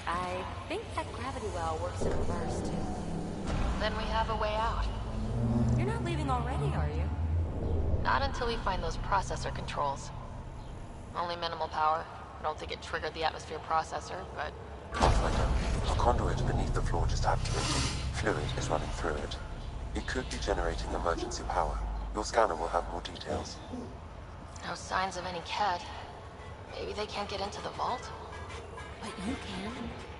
Speaker 12: I think that gravity well works in reverse, too.
Speaker 13: Then we have a way out.
Speaker 12: You're not leaving already, are you?
Speaker 13: Not until we find those processor controls. Only minimal power. I don't think it triggered the atmosphere processor, but...
Speaker 1: Pathfinder, a conduit beneath the floor just activated. Fluid is running through it. It could be generating emergency power. Your scanner will have more details.
Speaker 13: No signs of any Ket. Maybe they can't get into the vault?
Speaker 12: But you can.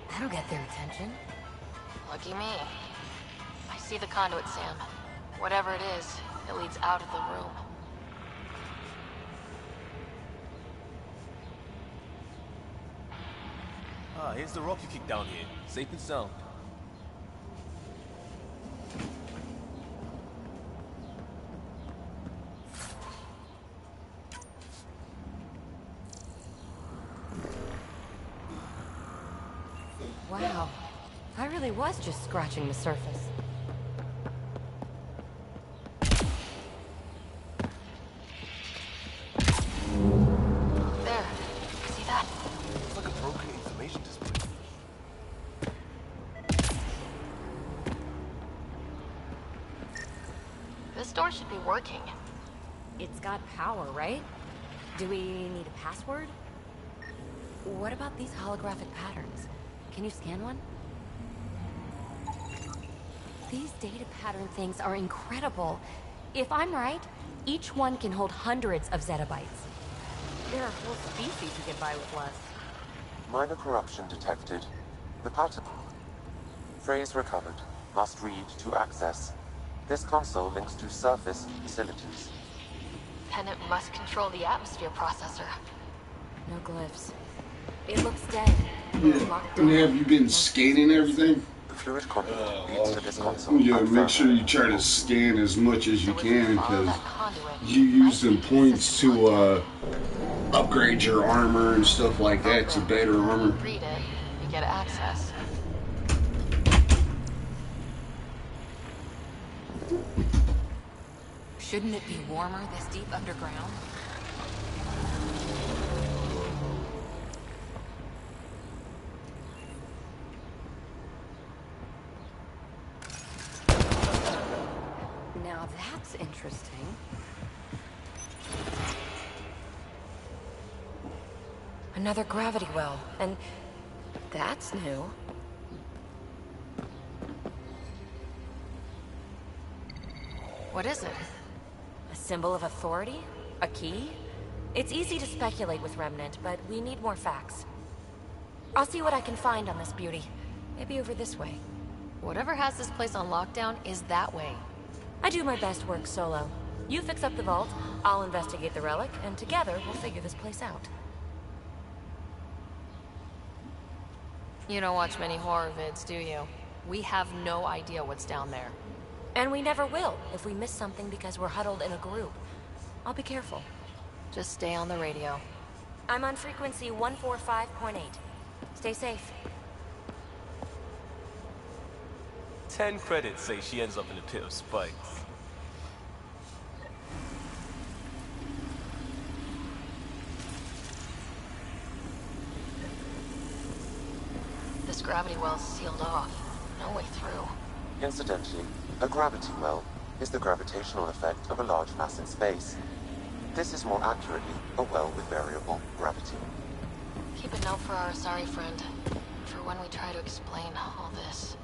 Speaker 12: That'll get their attention.
Speaker 13: Lucky me. I see the conduit, Sam. Whatever it is, it leads out of the room.
Speaker 6: Ah, here's the rock you kicked down here. Safe and sound.
Speaker 12: Wow. I really was just scratching the surface.
Speaker 13: There. See that?
Speaker 6: It's like a broken information display.
Speaker 13: This door power should be working.
Speaker 12: It's got power, right? Do we need a password? What about these holographic patterns? Can you scan one? These data pattern things are incredible. If I'm right, each one can hold hundreds of zettabytes. There are whole species who get by with less.
Speaker 1: Minor corruption detected. The pattern. Phrase recovered. Must read to access. This console links to surface facilities.
Speaker 13: Pennant must control the atmosphere processor.
Speaker 12: No glyphs. It looks dead.
Speaker 16: Yeah. And have you been scanning everything?
Speaker 1: The fluid conduit leads to this console.
Speaker 16: Yeah, make sure you try to scan as much as you can, because you use them points to upgrade your armor and stuff like that to better armor.
Speaker 13: Read it, you get access.
Speaker 3: Shouldn't it be warmer this deep underground?
Speaker 12: Now that's interesting. Another gravity well, and that's new.
Speaker 13: What is it?
Speaker 12: A symbol of authority? A key? It's easy to speculate with Remnant, but we need more facts. I'll see what I can find on this beauty. Maybe over this way.
Speaker 13: Whatever has this place on lockdown is that way.
Speaker 12: I do my best work solo. You fix up the vault, I'll investigate the relic, and together we'll figure this place out.
Speaker 13: You don't watch many horror vids, do you? We have no idea what's down there.
Speaker 12: And we never will if we miss something because we're huddled in a group. I'll be careful.
Speaker 13: Just stay on the radio.
Speaker 12: I'm on frequency 145.8. Stay safe.
Speaker 6: 10 credits say she ends up in a pit of spikes.
Speaker 13: This gravity well's sealed off. No way through.
Speaker 1: Incidentally, a gravity well is the gravitational effect of a large mass in space. This is more accurately a well with variable gravity.
Speaker 13: Keep a note for our sorry friend, for when we try to explain all this.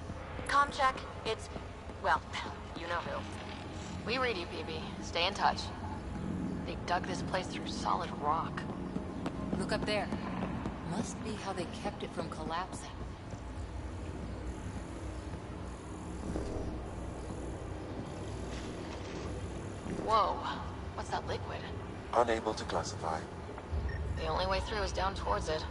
Speaker 12: Comm check. It's... well, you know who.
Speaker 13: We read you, BB. Stay in touch. They dug this place through solid rock.
Speaker 3: Look up there. Must be how they kept it from collapsing.
Speaker 13: Whoa. What's that liquid?
Speaker 1: Unable to classify.
Speaker 13: The only way through is down towards it.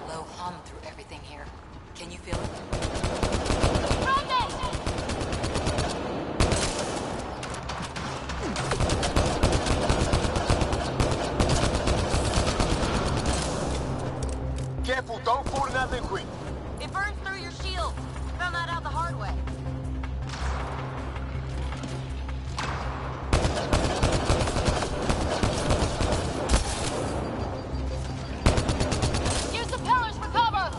Speaker 3: Low hum through everything here. Can you feel it?
Speaker 11: Careful, don't fall in that liquid.
Speaker 12: It burns through your shield. Found that out the hard way.
Speaker 2: Use the pillars for cover!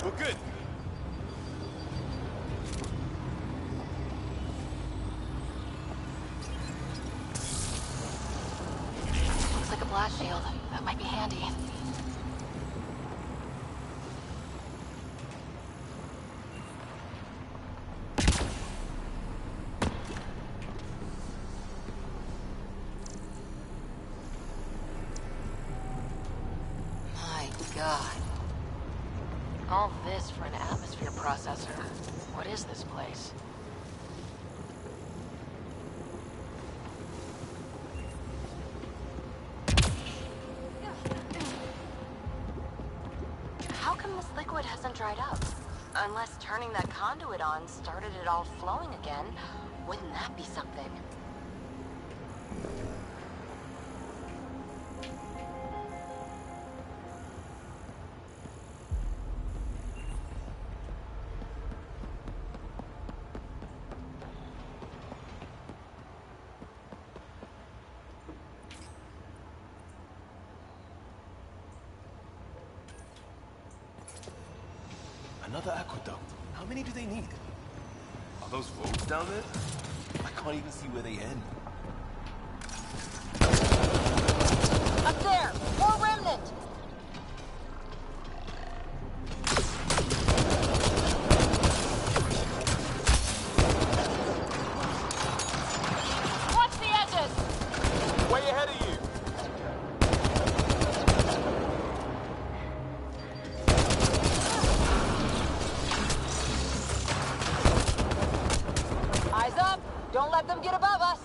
Speaker 6: We're good.
Speaker 13: Looks like a blast shield. That might be handy.
Speaker 3: My God.
Speaker 13: All this for an atmosphere processor. What is this place?
Speaker 3: Unless turning that conduit on started it all flowing again. Wouldn't that be something?
Speaker 6: Another aqueduct. How many do they need? Are those roads down there? I can't even see where they end.
Speaker 2: Up there! More remnant! Watch the edges!
Speaker 11: Way ahead of you!
Speaker 2: Eyes up! Don't let them get above us!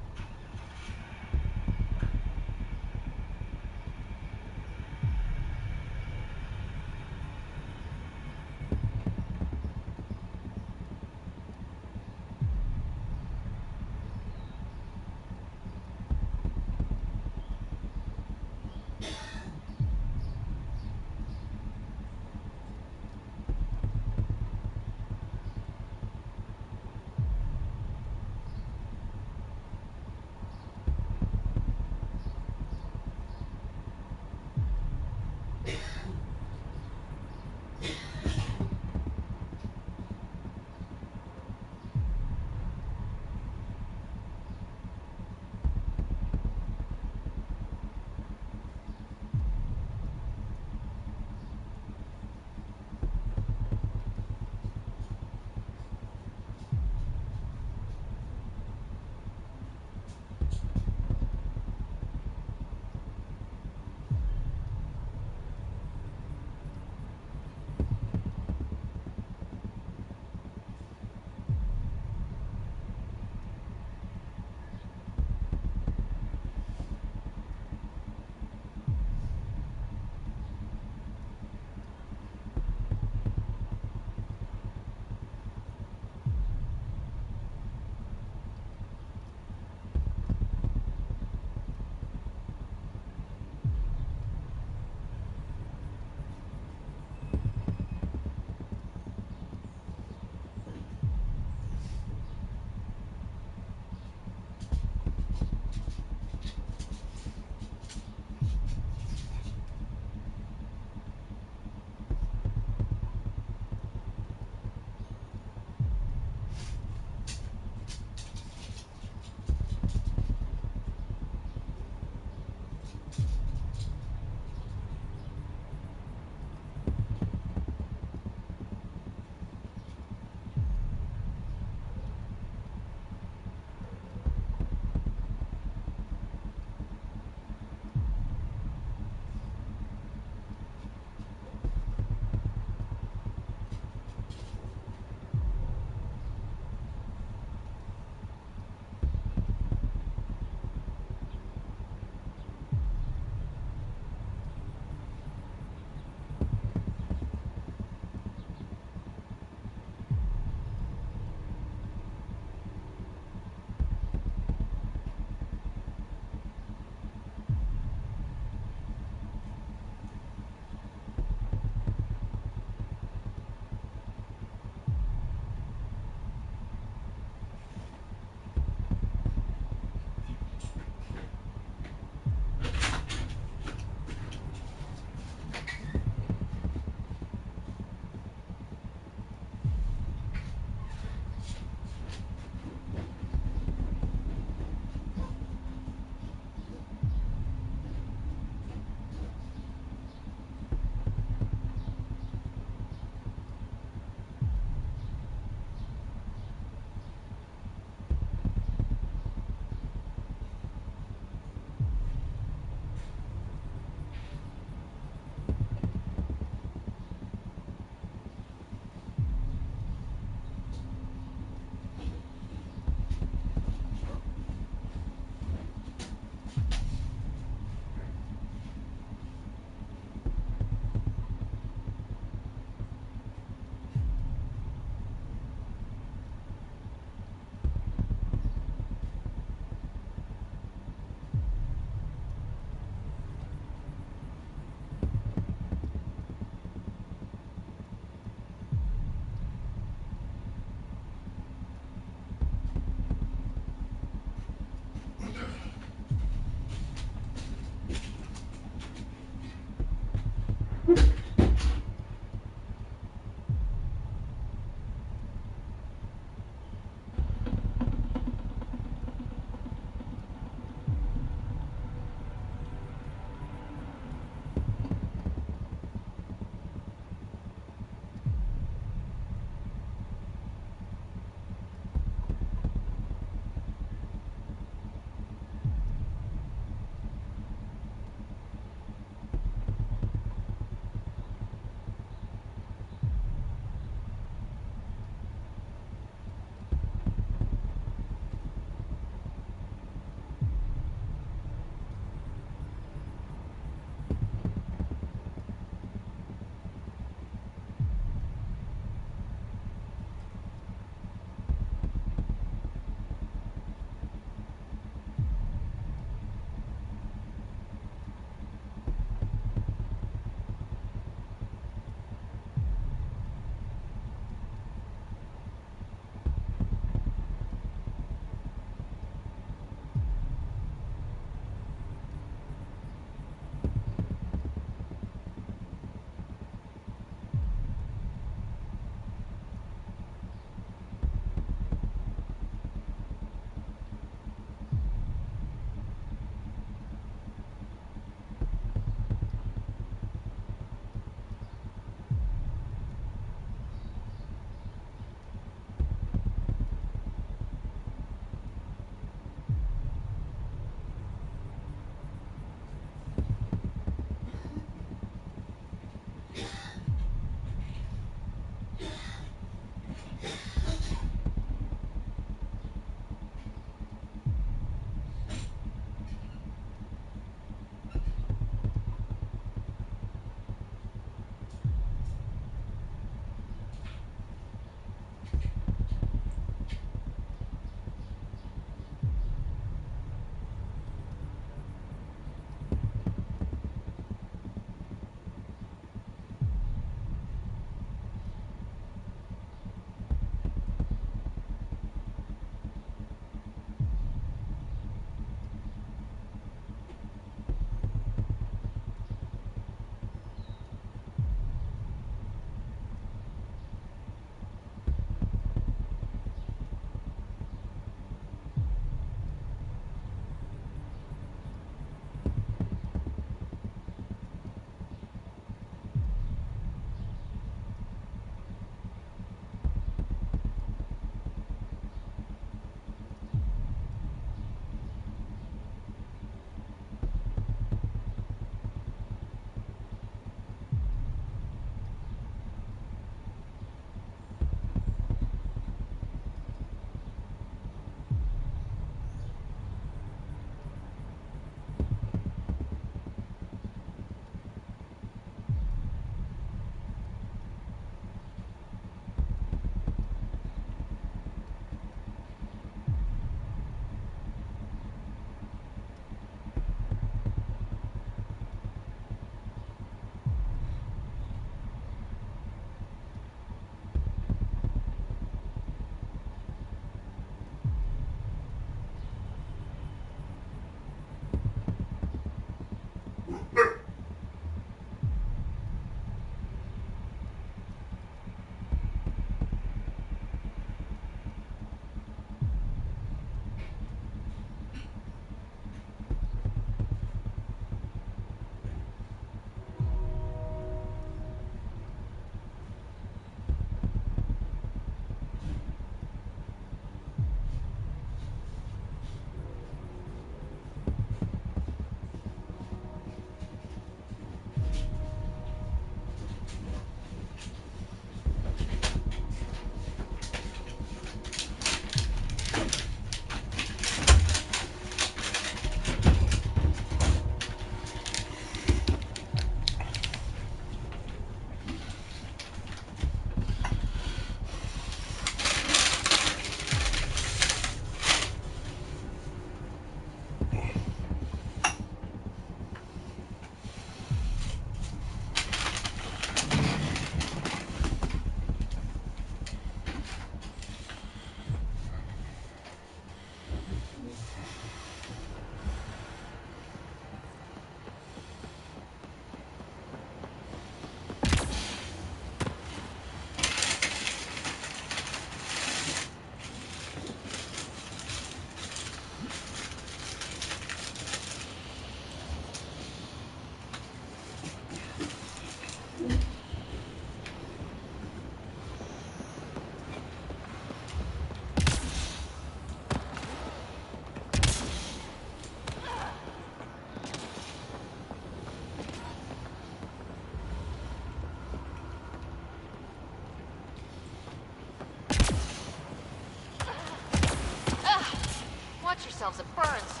Speaker 13: ourselves, it burns.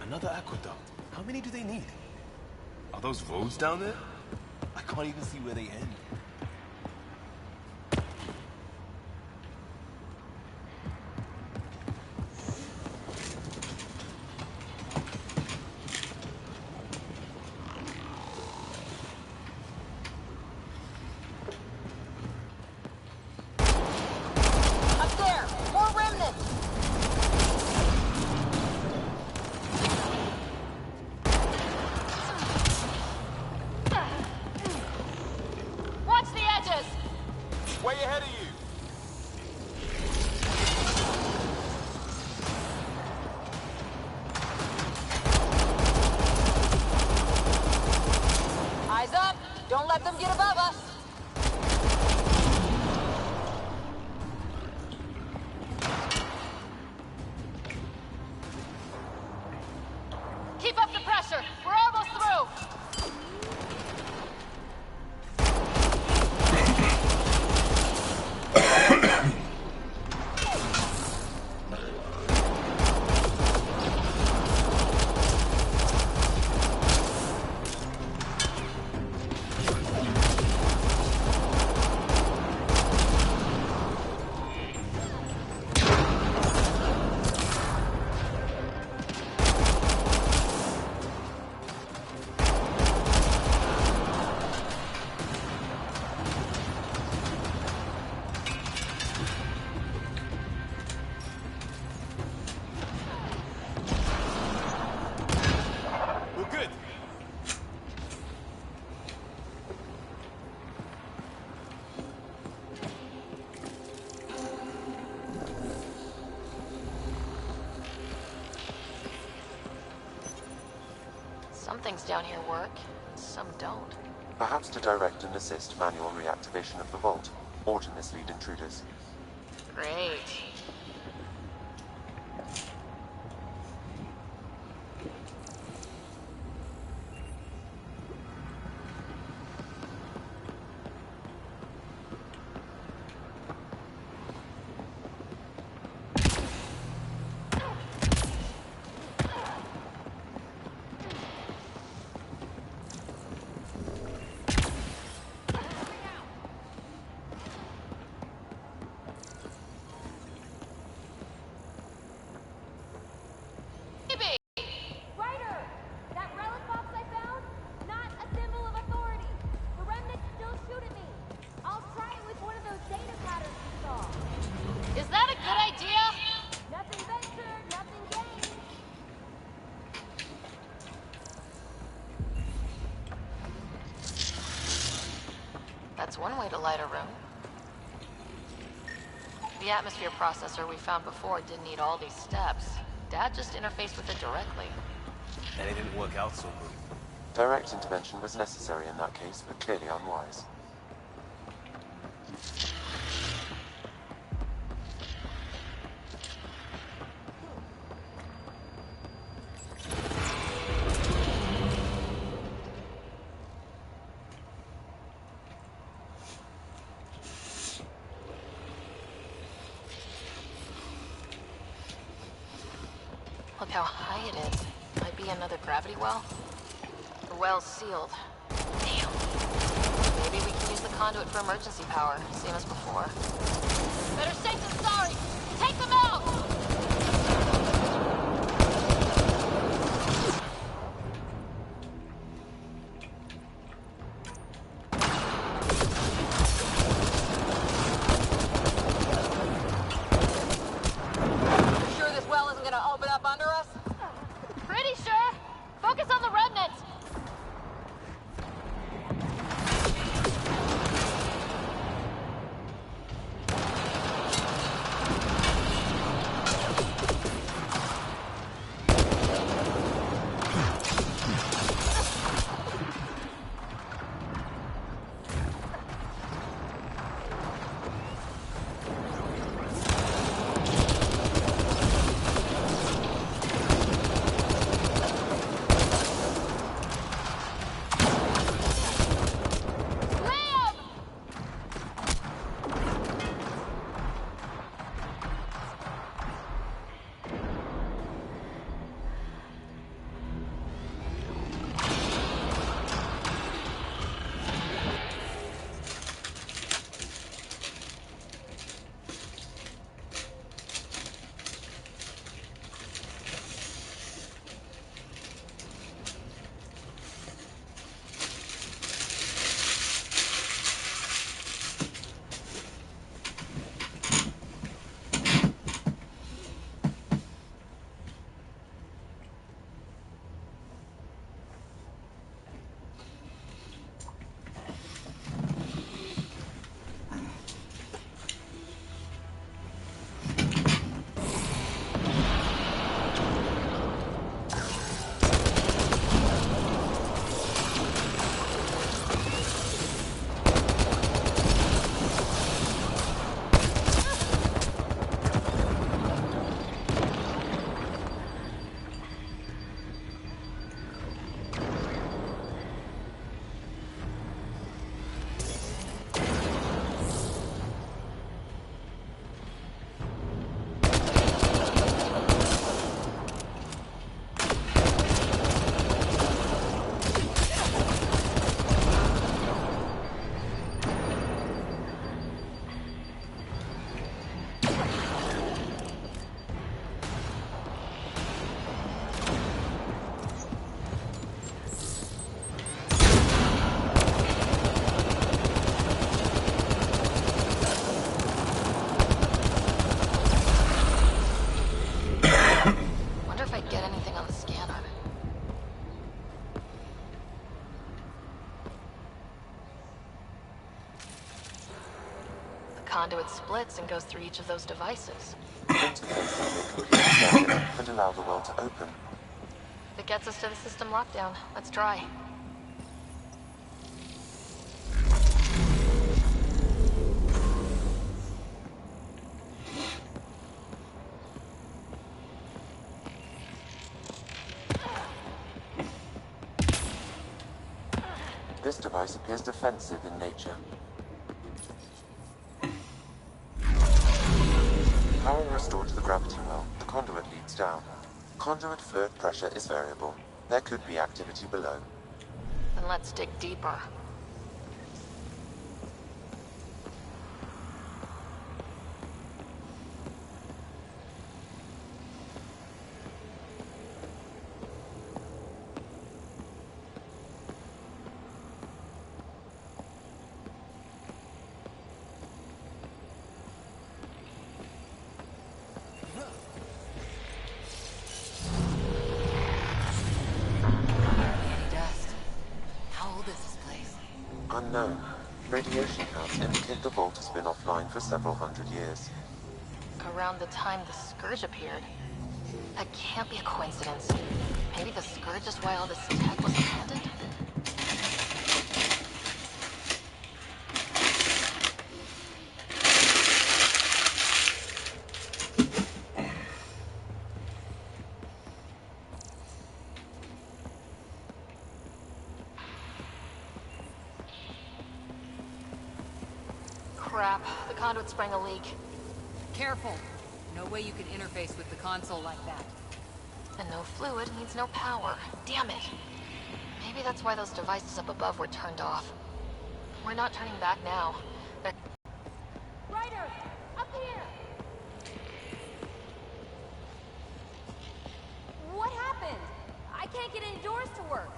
Speaker 6: Another aqueduct. How many do they need? Are those roads down there? I can't even see where they end.
Speaker 2: Up there! More remnants! Watch the edges!
Speaker 11: Way ahead of you.
Speaker 2: Eyes up! Don't let them get above us! Keep up the pressure! We're almost through!
Speaker 6: We're good.
Speaker 13: Some things down here work, some don't.
Speaker 1: Perhaps to direct and assist manual reactivation of the vault, or to mislead intruders.
Speaker 13: Great.
Speaker 2: Ryder! That relic box I found? Not a symbol of authority. The remnants still shoot at me. I'll try it with one of those data patterns we saw.
Speaker 13: Is that a good idea?
Speaker 2: Nothing ventured, nothing gained.
Speaker 13: That's one way to light a room. The atmosphere processor we found before didn't need all these steps. Dad just interfaced with it directly.
Speaker 6: And it didn't work out so good.
Speaker 1: Direct intervention was necessary in that case, but clearly unwise.
Speaker 13: Look how high it is. Might be another gravity well. The well's sealed. Damn. Maybe we can use use the conduit for emergency power, same as before. Better safe than sorry! Take them out!
Speaker 2: You sure this well isn't gonna open up under us?
Speaker 13: Pretty sure! Focus on the remnant! Conduit splits and goes through each of those devices.
Speaker 1: Interfacing the computer circuit and allow the well to open.
Speaker 13: If it gets us to the system lockdown, let's try.
Speaker 1: This device appears defensive in nature. Power restored to the gravity well. The conduit leads down. Conduit fluid pressure is variable. There could be activity below.
Speaker 13: Then let's dig deeper.
Speaker 1: Unknown. Radiation counts indicate the vault has been offline for several hundred years.
Speaker 13: Around the time the Scourge appeared. That can't be a coincidence. Maybe the Scourge is why all this tech was abandoned? Crap, the conduit sprang a leak.
Speaker 17: Careful. No way you can interface with the console like that.
Speaker 13: And no fluid means no power. Damn it. Maybe that's why those devices up above were turned off. We're not turning back now.
Speaker 2: Ryder, up here! What happened? I can't get any doors to work.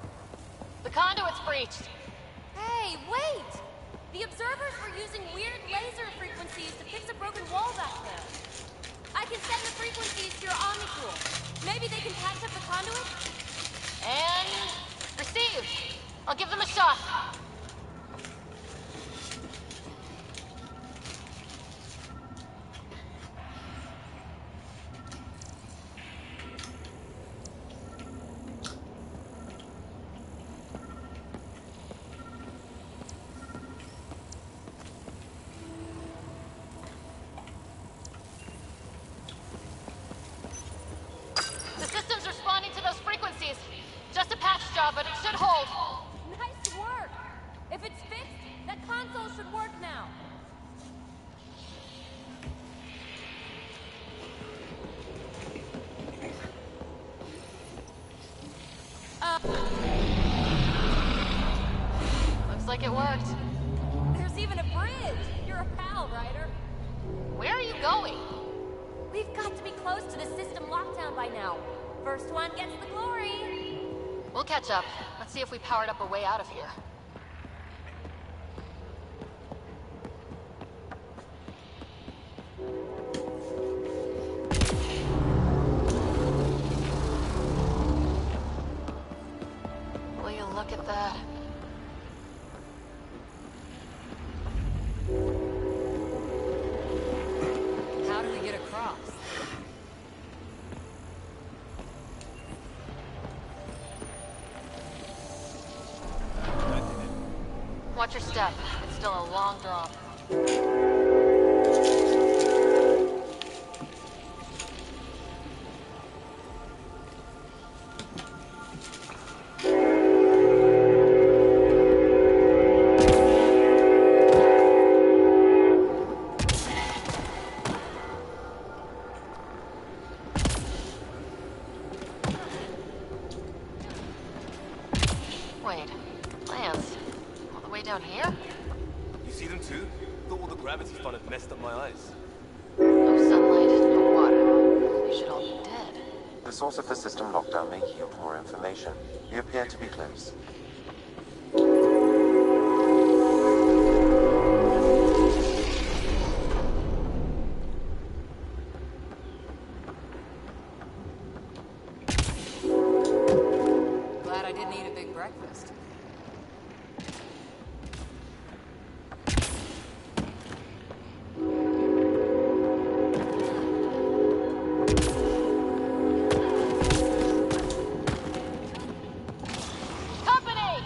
Speaker 13: The conduit's breached.
Speaker 2: Hey, wait! The observers were using weird laser frequencies to fix a broken wall back there. I can send the frequencies to your Omni tool. Maybe they can patch up the conduit?
Speaker 13: And... received. I'll give them a shot. The system's responding to those frequencies. Just a patch job, but it should hold.
Speaker 2: Nice work! If it's fixed, that console should work now.
Speaker 13: Looks like it worked.
Speaker 2: There's even a bridge! You're a pal, Ryder.
Speaker 13: Where are you going?
Speaker 2: We've got to be close to the system lockdown by now. First one gets the glory!
Speaker 13: We'll catch up. Let's see if we powered up a way out of here. Will you look at that?
Speaker 17: How do we get across?
Speaker 13: Watch your step. It's still a long drop. Wait, Lance, all the way down here?
Speaker 6: You see them too? Thought all the gravity fun had messed up my eyes.
Speaker 13: No sunlight, no water. They should all be dead.
Speaker 1: The source of the system lockdown may yield more information. We appear to be close.
Speaker 17: Glad I didn't eat a big breakfast.
Speaker 13: Company!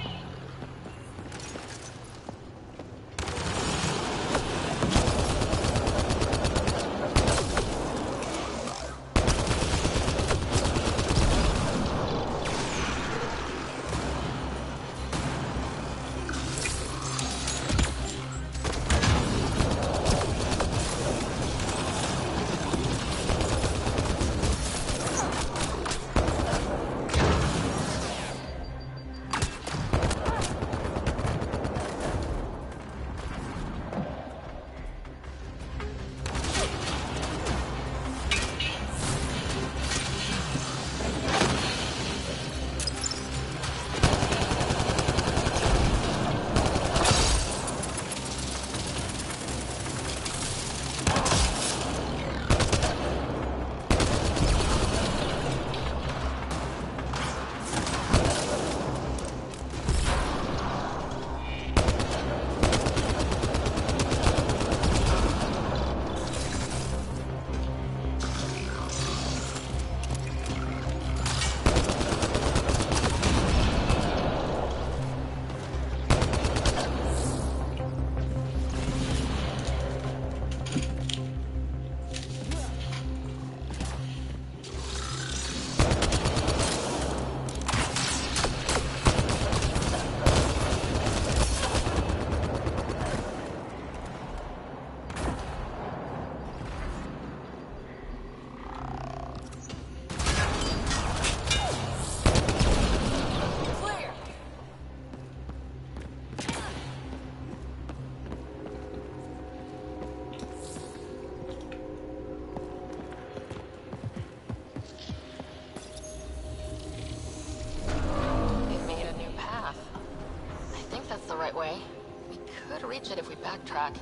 Speaker 13: catch it if we backtrack.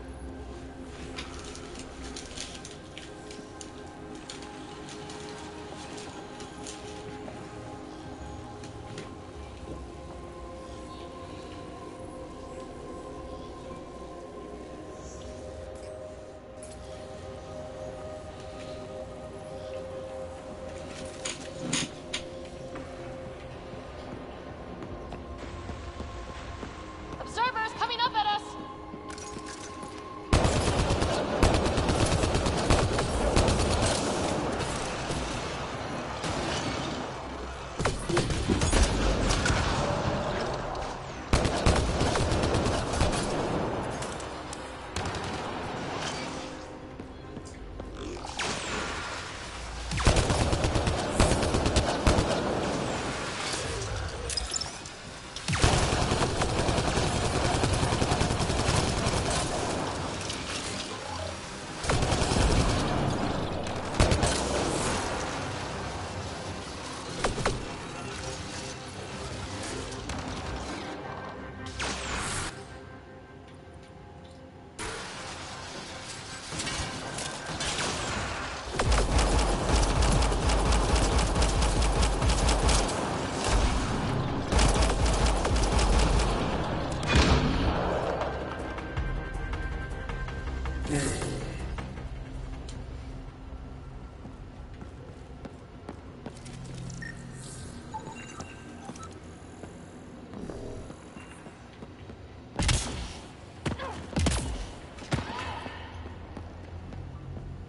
Speaker 2: Observers coming up at us!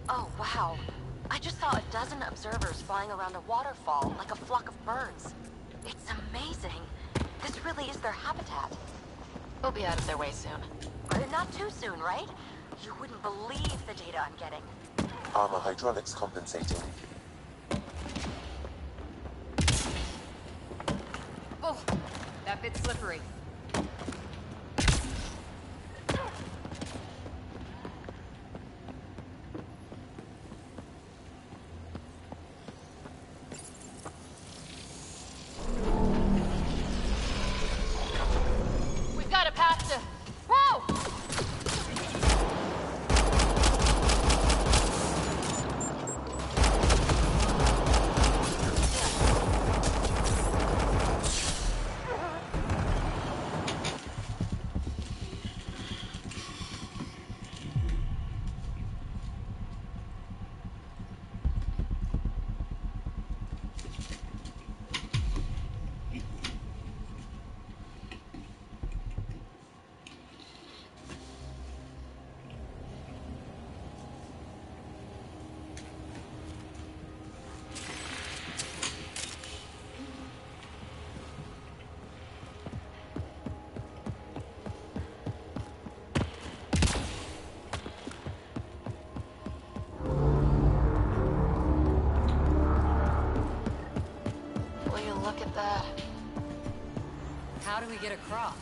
Speaker 3: Oh, wow. I just saw a dozen observers flying around a waterfall like a flock of birds. It's amazing. This really is their habitat.
Speaker 13: We'll be out of their way soon.
Speaker 3: But not too soon, right? You wouldn't believe the data I'm getting.
Speaker 1: Armor hydraulics compensating.
Speaker 17: Oh, that bit's slippery.
Speaker 2: We've got a path to... Whoa!
Speaker 13: Will you look at that?
Speaker 17: How do we get across?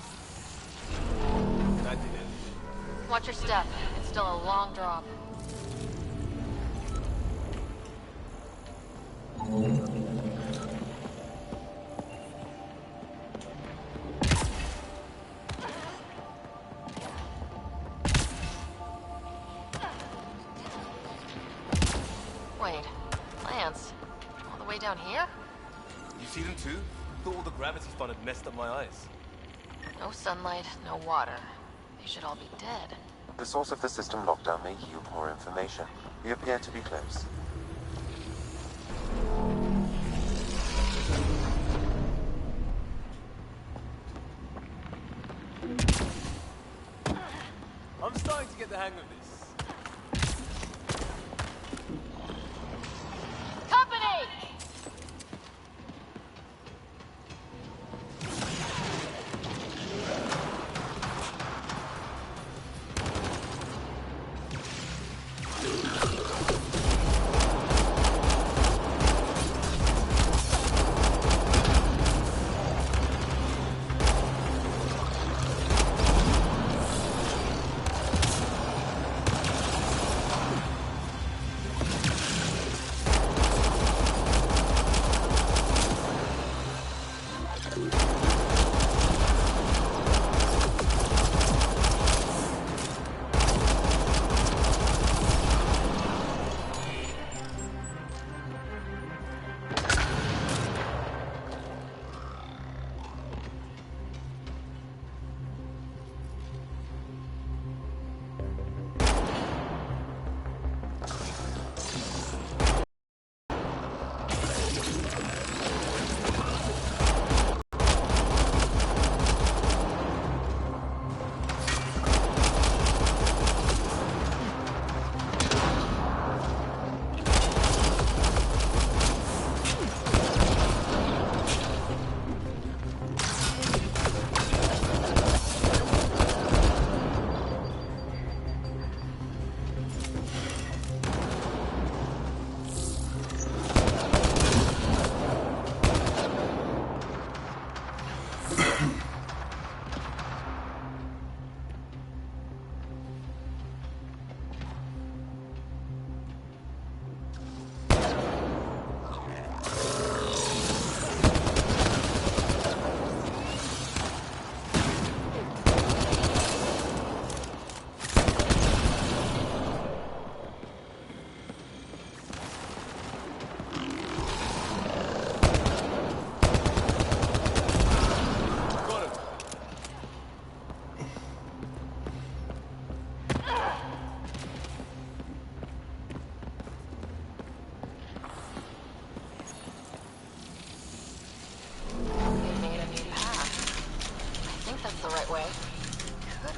Speaker 6: I did it.
Speaker 13: Watch your step. It's still a long drop. Wait, Lance, all the way down here?
Speaker 6: You see them too? Thought all the gravity fun had messed up my eyes.
Speaker 13: No sunlight, no water. They should all be dead.
Speaker 1: The source of the system lockdown may yield more information. We appear to be close.
Speaker 6: I'm starting to get the hang of this.
Speaker 2: Company!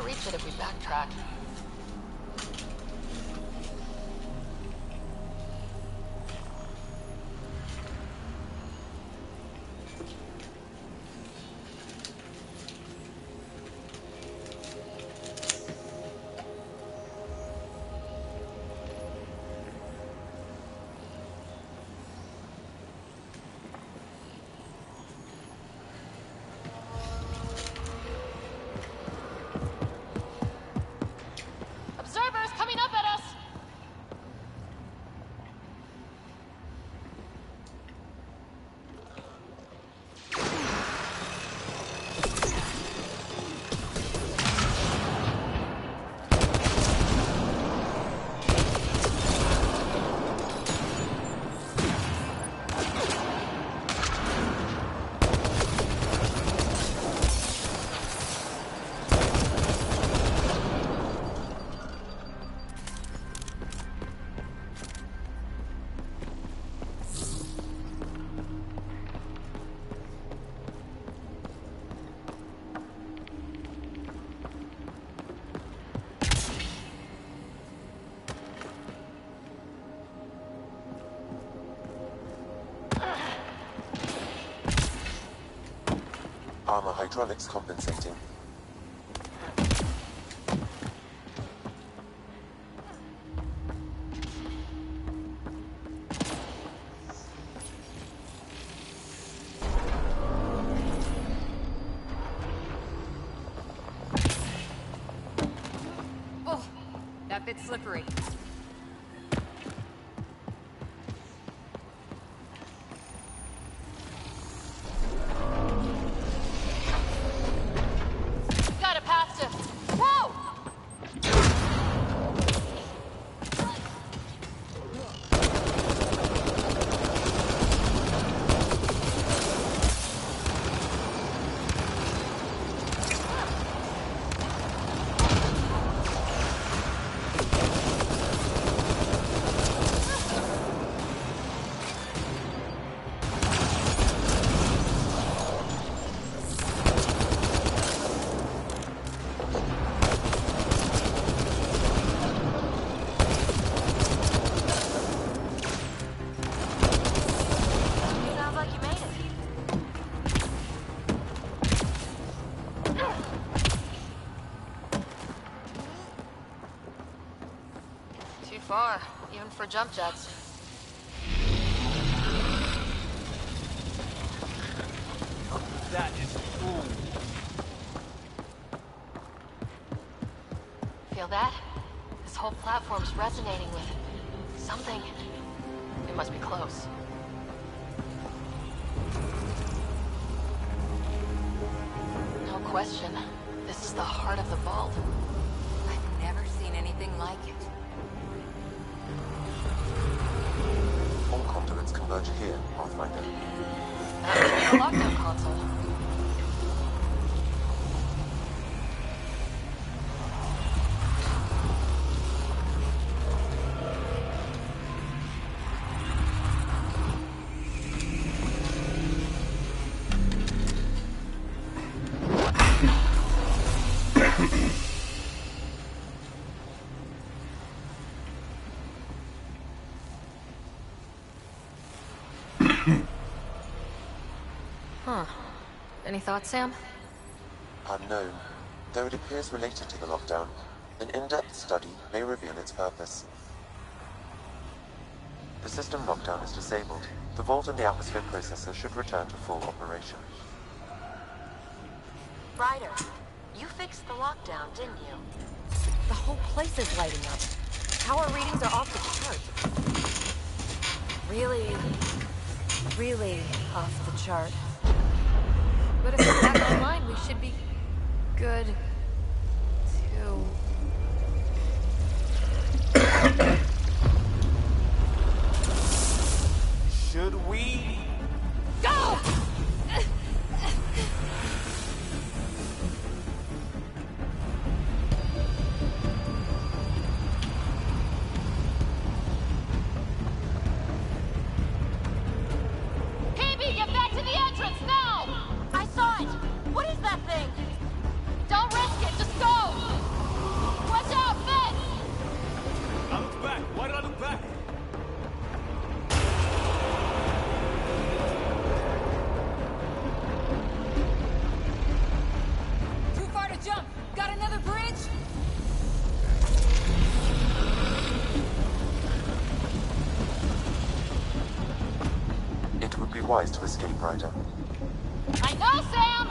Speaker 13: reach it if we backtrack. Observers coming up at us!
Speaker 1: Armor hydraulics compensating.
Speaker 17: Oh, that bit's slippery.
Speaker 13: Got it past him! Whoa!
Speaker 12: Sounds like you made it.
Speaker 13: Too far, even for jump jets.
Speaker 5: That is cool.
Speaker 13: Feel that? This whole platform's resonating with something. It must be close. No question. This is the heart of the vault.
Speaker 3: I've never seen anything like it.
Speaker 1: All conduits converge here, Pathfinder.
Speaker 13: The lockdown console. Huh. Any thoughts, Sam?
Speaker 1: Unknown. Though it appears related to the lockdown, an in-depth study may reveal its purpose. The system lockdown is disabled. The vault and the atmosphere processor should return to full operation.
Speaker 12: Ryder, you fixed the lockdown, didn't you? The whole place is lighting up. Power readings are off the chart. Really off the chart.
Speaker 13: But if we're back online, we should be good too.
Speaker 6: Should we?
Speaker 13: Go! PB, get back to the entrance now!
Speaker 2: I saw it! What is that thing?
Speaker 13: Don't run!
Speaker 1: wise to escape, Ryder.
Speaker 13: I know, Sam!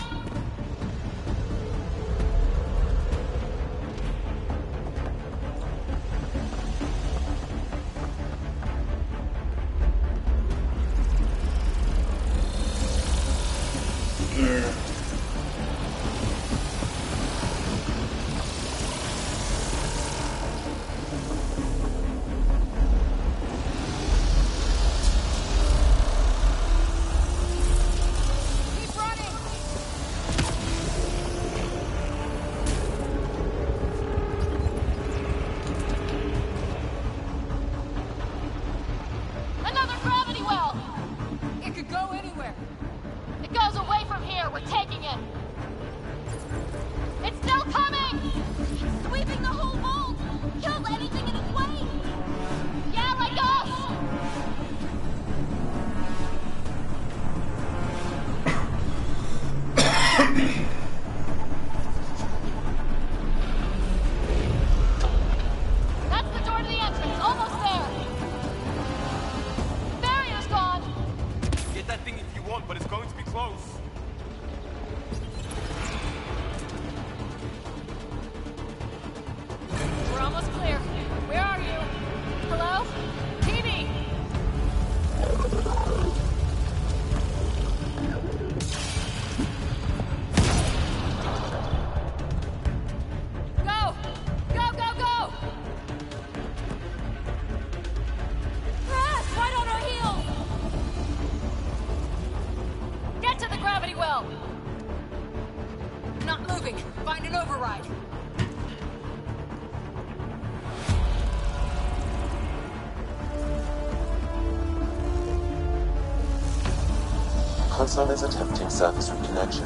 Speaker 1: Console is attempting service reconnection.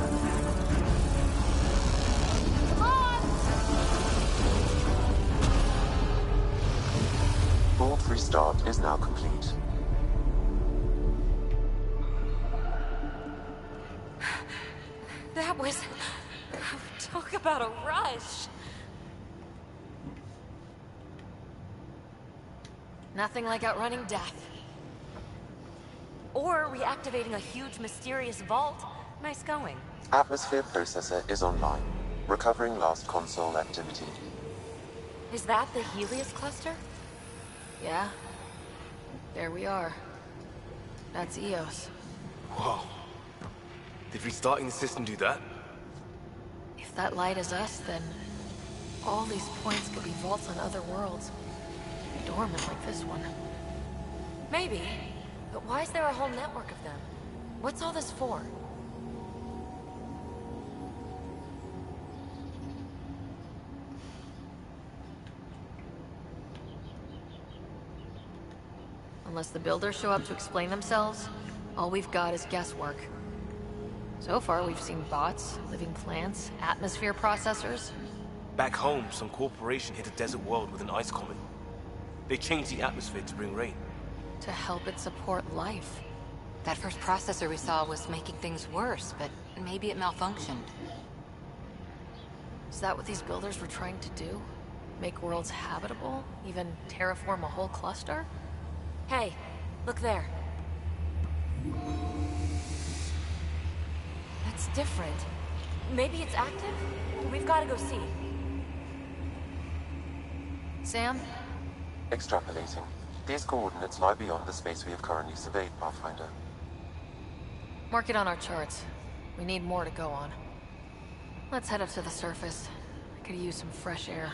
Speaker 1: Board restart is now complete.
Speaker 12: That was... talk about a rush. Nothing like outrunning death. Or reactivating a huge mysterious vault. Nice going.
Speaker 1: Atmosphere processor is online, recovering last console activity.
Speaker 12: Is that the Helios cluster?
Speaker 13: Yeah. There we are. That's Eos.
Speaker 6: Whoa. Did restarting the system do that?
Speaker 13: If that light is us, then all these points could be vaults on other worlds. Dormant like this one.
Speaker 12: Maybe. But why is there a whole network of them? What's all this for?
Speaker 13: Unless the builders show up to explain themselves, all we've got is guesswork. So far, we've seen bots, living plants, atmosphere processors.
Speaker 6: Back home, some corporation hit a desert world with an ice comet. They changed the atmosphere to bring rain.
Speaker 13: To help it support life.
Speaker 3: That first processor we saw was making things worse, but maybe it malfunctioned.
Speaker 13: Is that what these builders were trying to do? Make worlds habitable? Even terraform a whole cluster?
Speaker 12: Hey, look there. That's different. Maybe it's active? We've got to go see.
Speaker 13: Sam?
Speaker 1: Extrapolating. These coordinates lie beyond the space we have currently surveyed, Pathfinder.
Speaker 13: Mark it on our charts. We need more to go on. Let's head up to the surface. I could use some fresh air.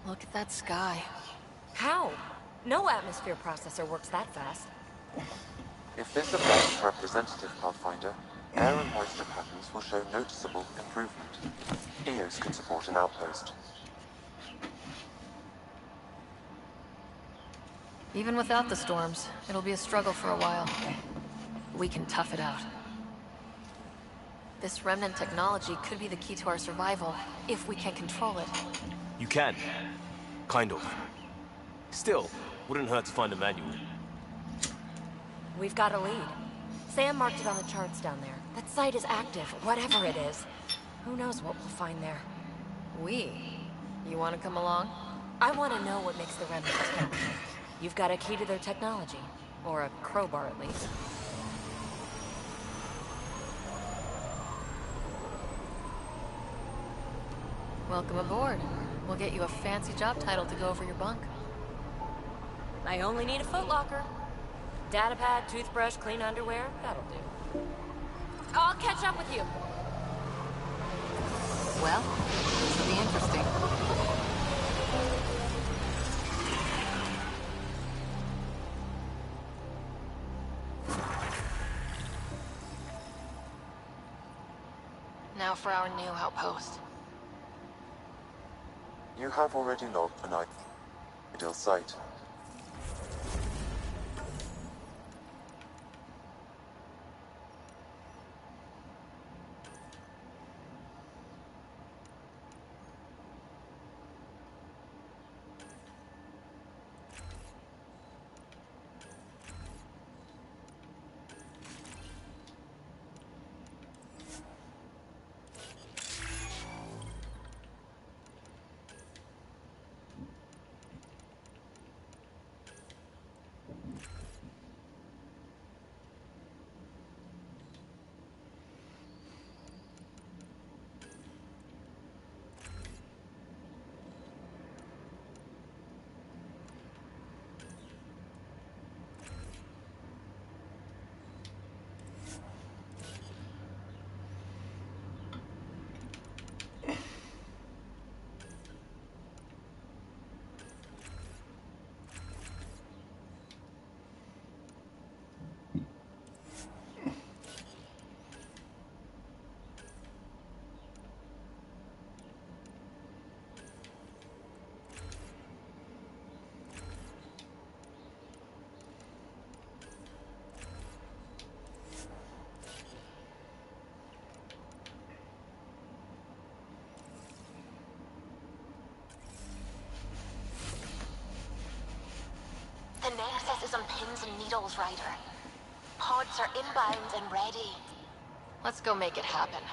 Speaker 13: Look at that sky.
Speaker 12: How? No atmosphere processor works that fast.
Speaker 1: If this effect is representative, Pathfinder, air and moisture patterns will show noticeable improvement. Eos can support an outpost.
Speaker 13: Even without the storms, it'll be a struggle for a while. We can tough it out. This remnant technology could be the key to our survival, if we can control it.
Speaker 6: You can. Kind of. Still, wouldn't hurt to find a manual.
Speaker 12: We've got a lead. Sam marked it on the charts down there. That site is active, whatever it is. Who knows what we'll find there.
Speaker 13: You want to come along?
Speaker 12: I want to know what makes the remnant tick. You've got a key to their technology. Or a crowbar, at least.
Speaker 13: Welcome aboard. We'll get you a fancy job title to go over your bunk.
Speaker 12: I only need a footlocker. Datapad, toothbrush, clean underwear, that'll do. I'll catch up with you.
Speaker 13: Well, this will be interesting. Now for our new outpost.
Speaker 1: You have already logged an ideal site.
Speaker 18: The Nexus is on pins and needles, Ryder. Pods are inbound and ready.
Speaker 13: Let's go make it happen.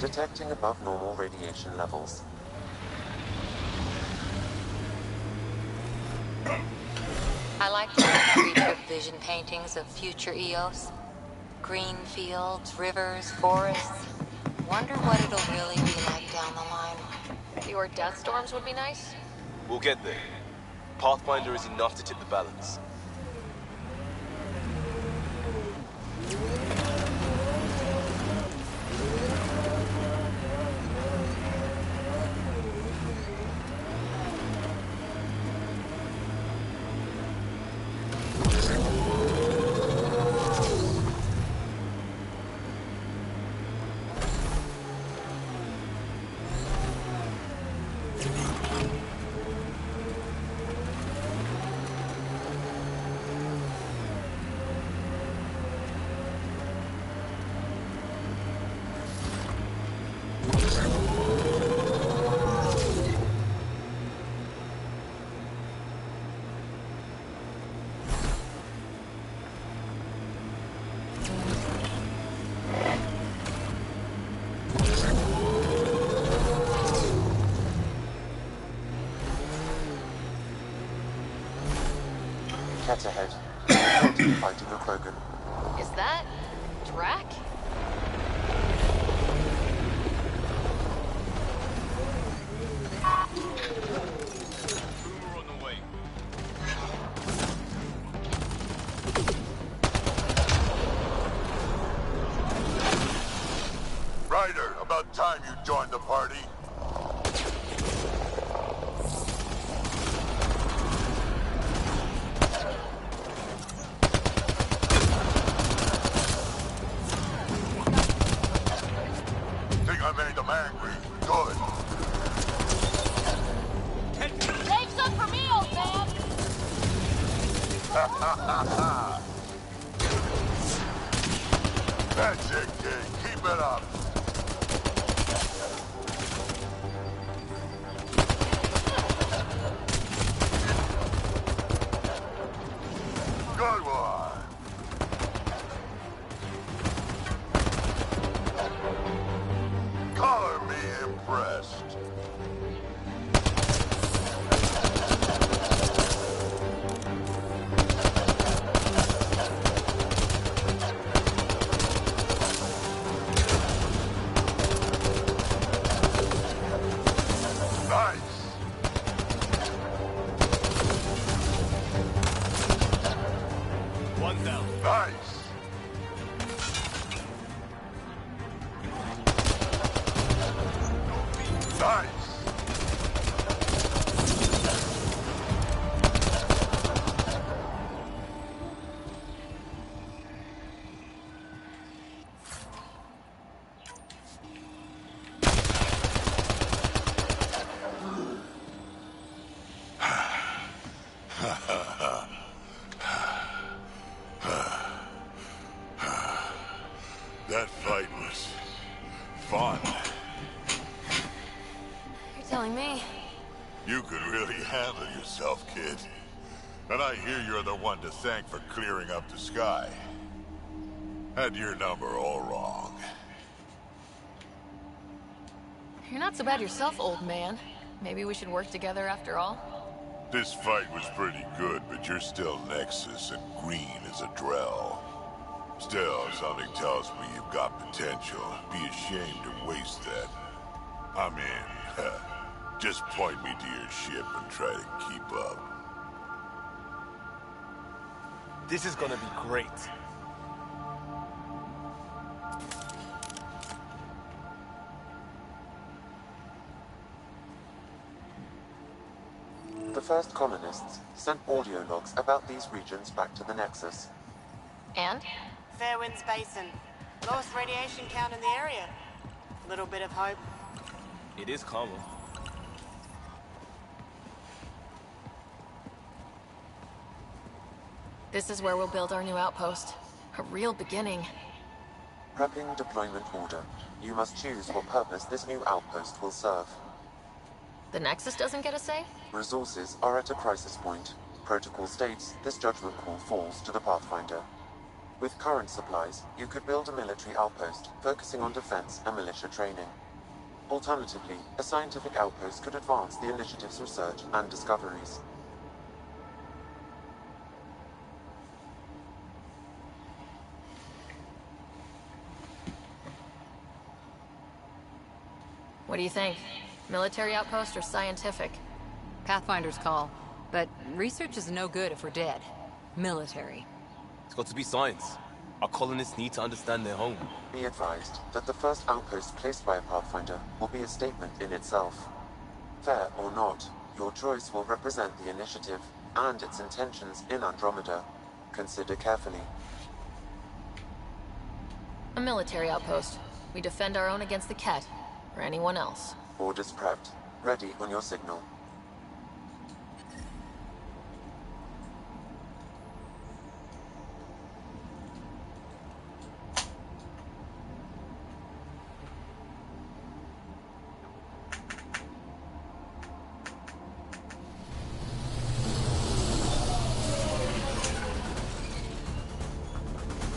Speaker 1: Detecting above normal radiation levels.
Speaker 3: I like to read trip vision paintings of future Eos. Green fields, rivers, forests. Wonder what it'll really be like down the line.
Speaker 13: Fewer death storms would be nice.
Speaker 6: We'll get there. Pathfinder is enough to tip the balance.
Speaker 1: Cat ahead. Fighting a Krogan.
Speaker 13: Is that Drac?
Speaker 6: Boomer on the way.
Speaker 14: Ryder, about time you joined the party. Think I made them angry. Good.
Speaker 2: Take some for me, old man!
Speaker 14: That's it, kid. Keep it up. Good one. Color me impressed. Nice.
Speaker 6: One down.
Speaker 14: Nice. Nice. That fight was fun.
Speaker 12: You're telling me.
Speaker 14: You could really handle yourself, kid. And I hear you're the one to thank for clearing up the sky. Had your number all wrong.
Speaker 13: You're not so bad yourself, old man. Maybe we should work together after all?
Speaker 14: This fight was pretty good, but you're still Nexus and green is a Drell. Still, something tells me you've got potential. Be ashamed to waste that. I'm in. Just point me to your ship and try to keep up.
Speaker 6: This is gonna be great.
Speaker 1: The first colonists sent audio logs about these regions back to the Nexus.
Speaker 13: And?
Speaker 19: Fairwinds Basin. Lowest radiation count in the area. Little bit of hope.
Speaker 6: It is common.
Speaker 13: This is where we'll build our new outpost. A real beginning.
Speaker 1: Prepping deployment order. You must choose what purpose this new outpost will serve.
Speaker 13: The Nexus doesn't get a say?
Speaker 1: Resources are at a crisis point. Protocol states this judgment call falls to the Pathfinder. With current supplies, you could build a military outpost, focusing on defense and militia training. Alternatively, a scientific outpost could advance the initiative's research and discoveries.
Speaker 13: What do you think? Military outpost or scientific?
Speaker 17: Pathfinder's call. But research is no good if we're dead. Military.
Speaker 6: It's got to be science. Our colonists need to understand their home.
Speaker 1: Be advised that the first outpost placed by a Pathfinder will be a statement in itself. Fair or not, your choice will represent the initiative and its intentions in Andromeda. Consider carefully.
Speaker 13: A military outpost. We defend our own against the Ket, or anyone else.
Speaker 1: Orders prepped. Ready on your signal.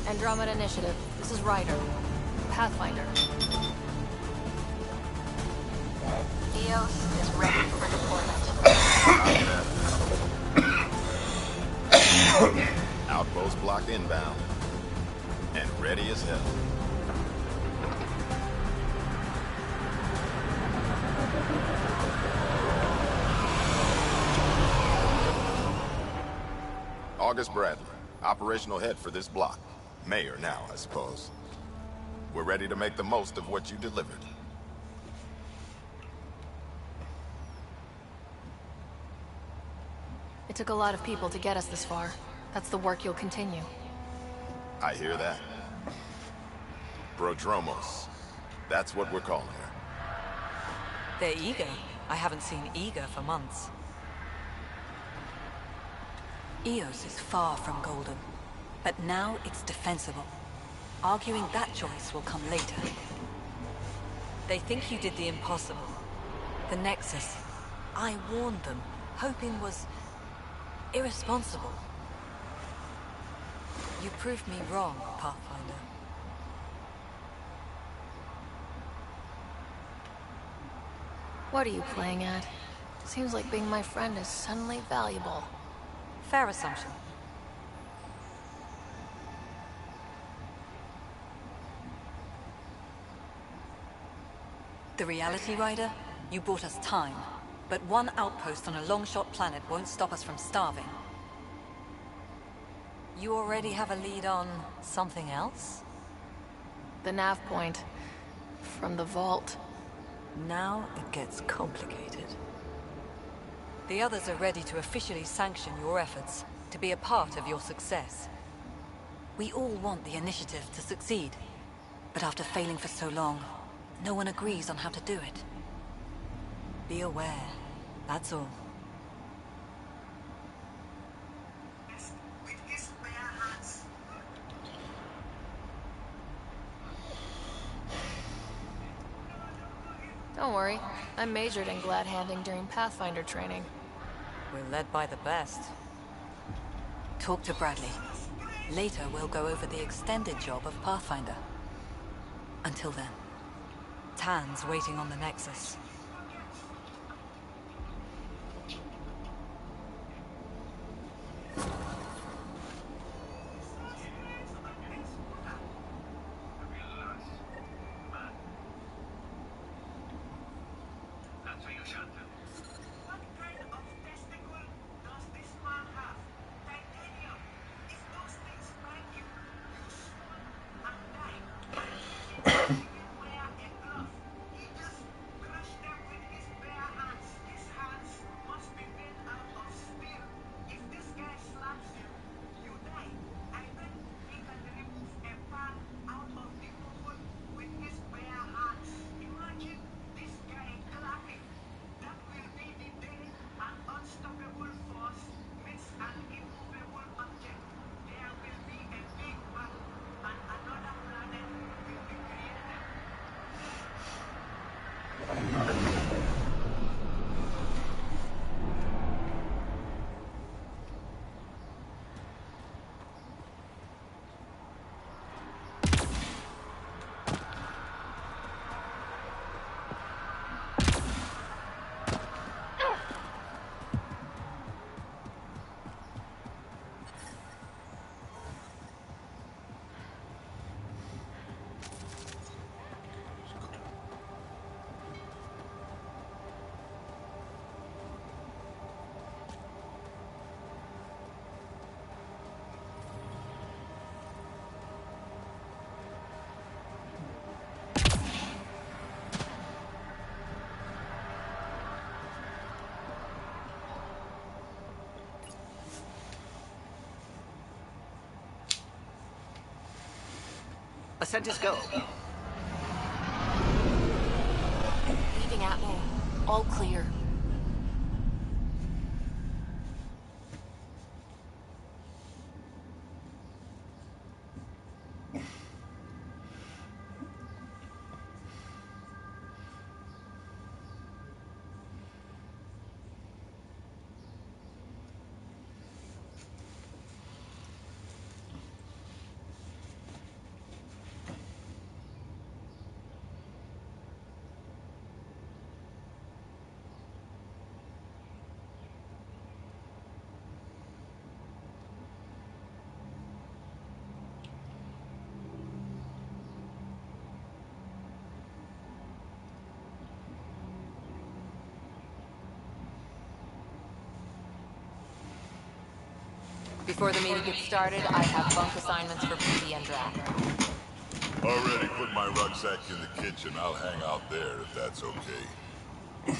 Speaker 13: Andromeda Initiative. This is Ryder. Pathfinder.
Speaker 18: Eos is ready for deployment.
Speaker 20: Outpost blocked inbound. And ready as hell. August Bradley, operational head for this block. Mayor now, I suppose. We're ready to make the most of what you delivered.
Speaker 13: It took a lot of people to get us this far. That's the work you'll continue.
Speaker 20: I hear that. Prodromos. That's what we're calling her.
Speaker 21: They're eager. I haven't seen eager for months. Eos is far from golden, but now it's defensible. Arguing that choice will come later. They think you did the impossible. The Nexus. I warned them, hoping was irresponsible. You proved me wrong, Pathfinder.
Speaker 13: What are you playing at? Seems like being my friend is suddenly valuable.
Speaker 21: Fair assumption. The Reality Rider? You bought us time. But one outpost on a long-shot planet won't stop us from starving. You already have a lead on something else?
Speaker 13: The nav point. From the vault.
Speaker 21: Now it gets complicated. The others are ready to officially sanction your efforts, to be a part of your success. We all want the initiative to succeed, but after failing for so long, no one agrees on how to do it. Be aware, that's all.
Speaker 13: Don't worry, I majored in glad handing during Pathfinder training.
Speaker 21: We're led by the best. Talk to Bradley. Later we'll go over the extended job of Pathfinder. Until then, Tan's waiting on the Nexus.
Speaker 8: Ascent is go.
Speaker 18: Leaving Atmo. All clear.
Speaker 3: Before the meeting gets started, I have bunk assignments for PB and Drac.
Speaker 14: Already put my rucksack in the kitchen. I'll hang out there if that's okay.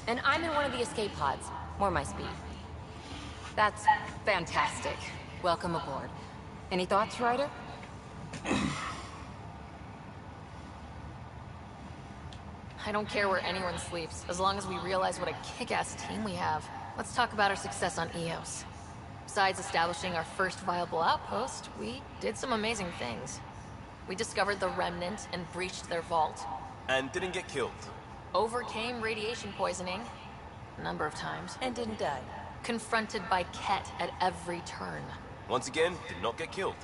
Speaker 12: And I'm in one of the escape pods. More my speed.
Speaker 3: That's fantastic. Welcome aboard. Any thoughts, Ryder?
Speaker 13: I don't care where anyone sleeps, as long as we realize what a kick-ass team we have. Let's talk about our success on Eos. Besides establishing our first viable outpost, we did some amazing things. We discovered the Remnant and breached their vault.
Speaker 6: And didn't get killed.
Speaker 13: Overcame radiation poisoning a number of times.
Speaker 21: And didn't die.
Speaker 13: Confronted by Ket at every turn.
Speaker 6: Once again, did not get killed.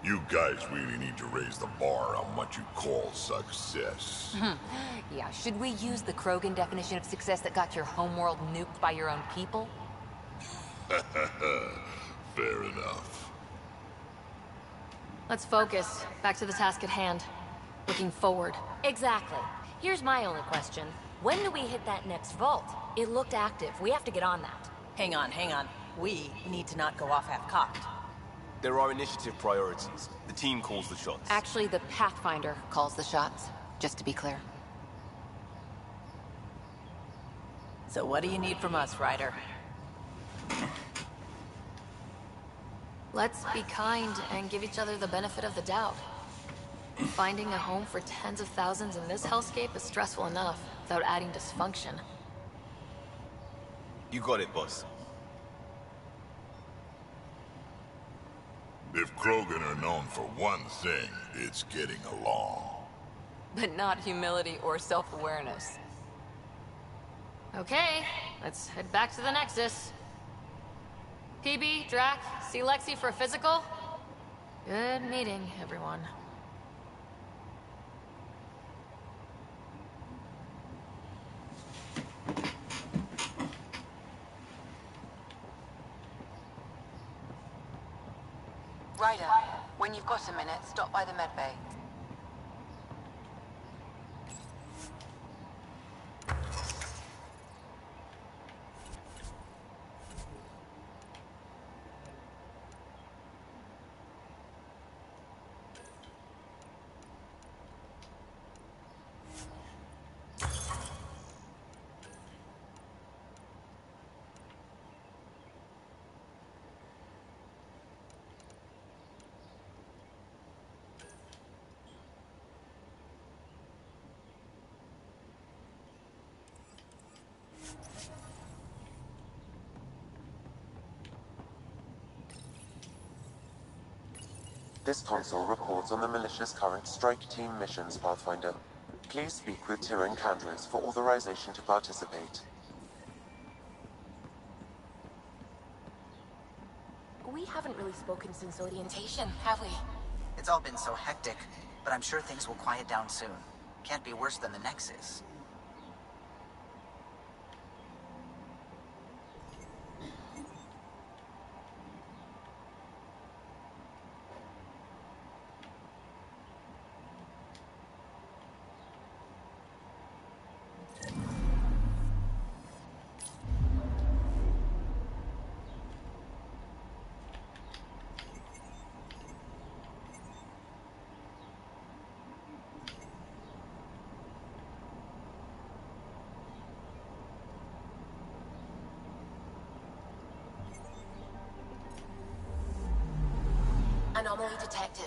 Speaker 14: You guys really need to raise the bar on what you call success.
Speaker 3: Yeah, should we use the Krogan definition of success that got your homeworld nuked by your own people?
Speaker 14: Fair enough.
Speaker 13: Let's focus. Back to the task at hand. Looking forward.
Speaker 12: Exactly. Here's my only question. When do we hit that next vault? It looked active. We have to get on that.
Speaker 21: Hang on, hang on. We need to not go off half-cocked.
Speaker 6: There are initiative priorities. The team calls the shots.
Speaker 3: Actually, the Pathfinder calls the shots, just to be clear.
Speaker 21: So what do you need from us, Ryder?
Speaker 13: Let's be kind and give each other the benefit of the doubt. Finding a home for tens of thousands in this hellscape is stressful enough, without adding dysfunction.
Speaker 6: You got it, boss.
Speaker 14: If Krogan are known for one thing, it's getting along.
Speaker 3: But not humility or self-awareness.
Speaker 13: Okay, let's head back to the Nexus. PB, Drac, see Lexi for a physical? Good meeting, everyone.
Speaker 7: Ryder, when you've got a minute, stop by the medbay.
Speaker 1: This console reports on the militia's current strike team missions, Pathfinder. Please speak with Tyrion Candres for authorization to participate.
Speaker 18: We haven't really spoken since orientation, have we?
Speaker 8: It's all been so hectic, but I'm sure things will quiet down soon. Can't be worse than the Nexus.
Speaker 18: Anomaly detected.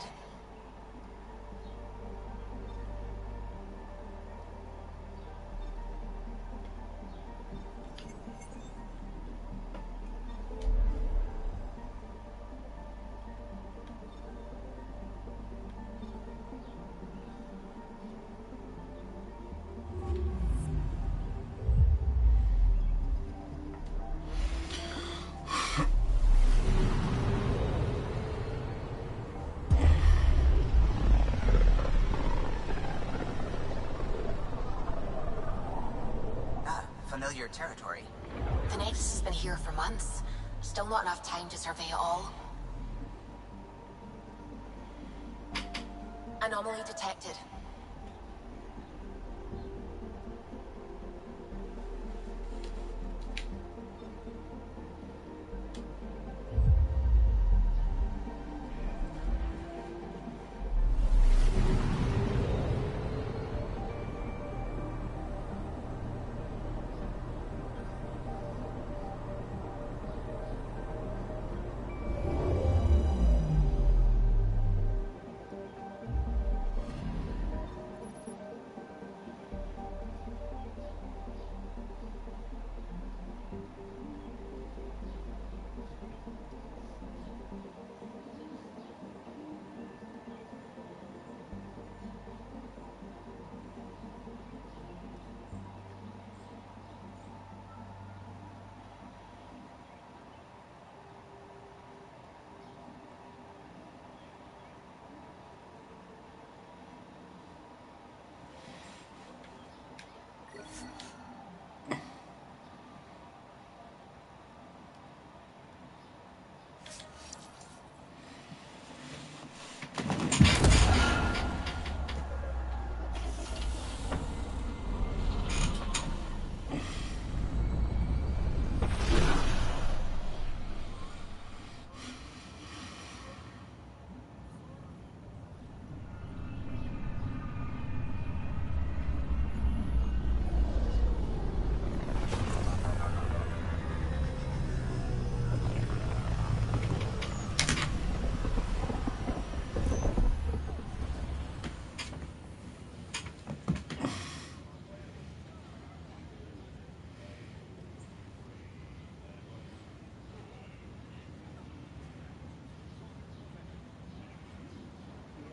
Speaker 8: Familiar territory.
Speaker 18: The Nexus has been here for months. Still not enough time to survey it all. Anomaly detected.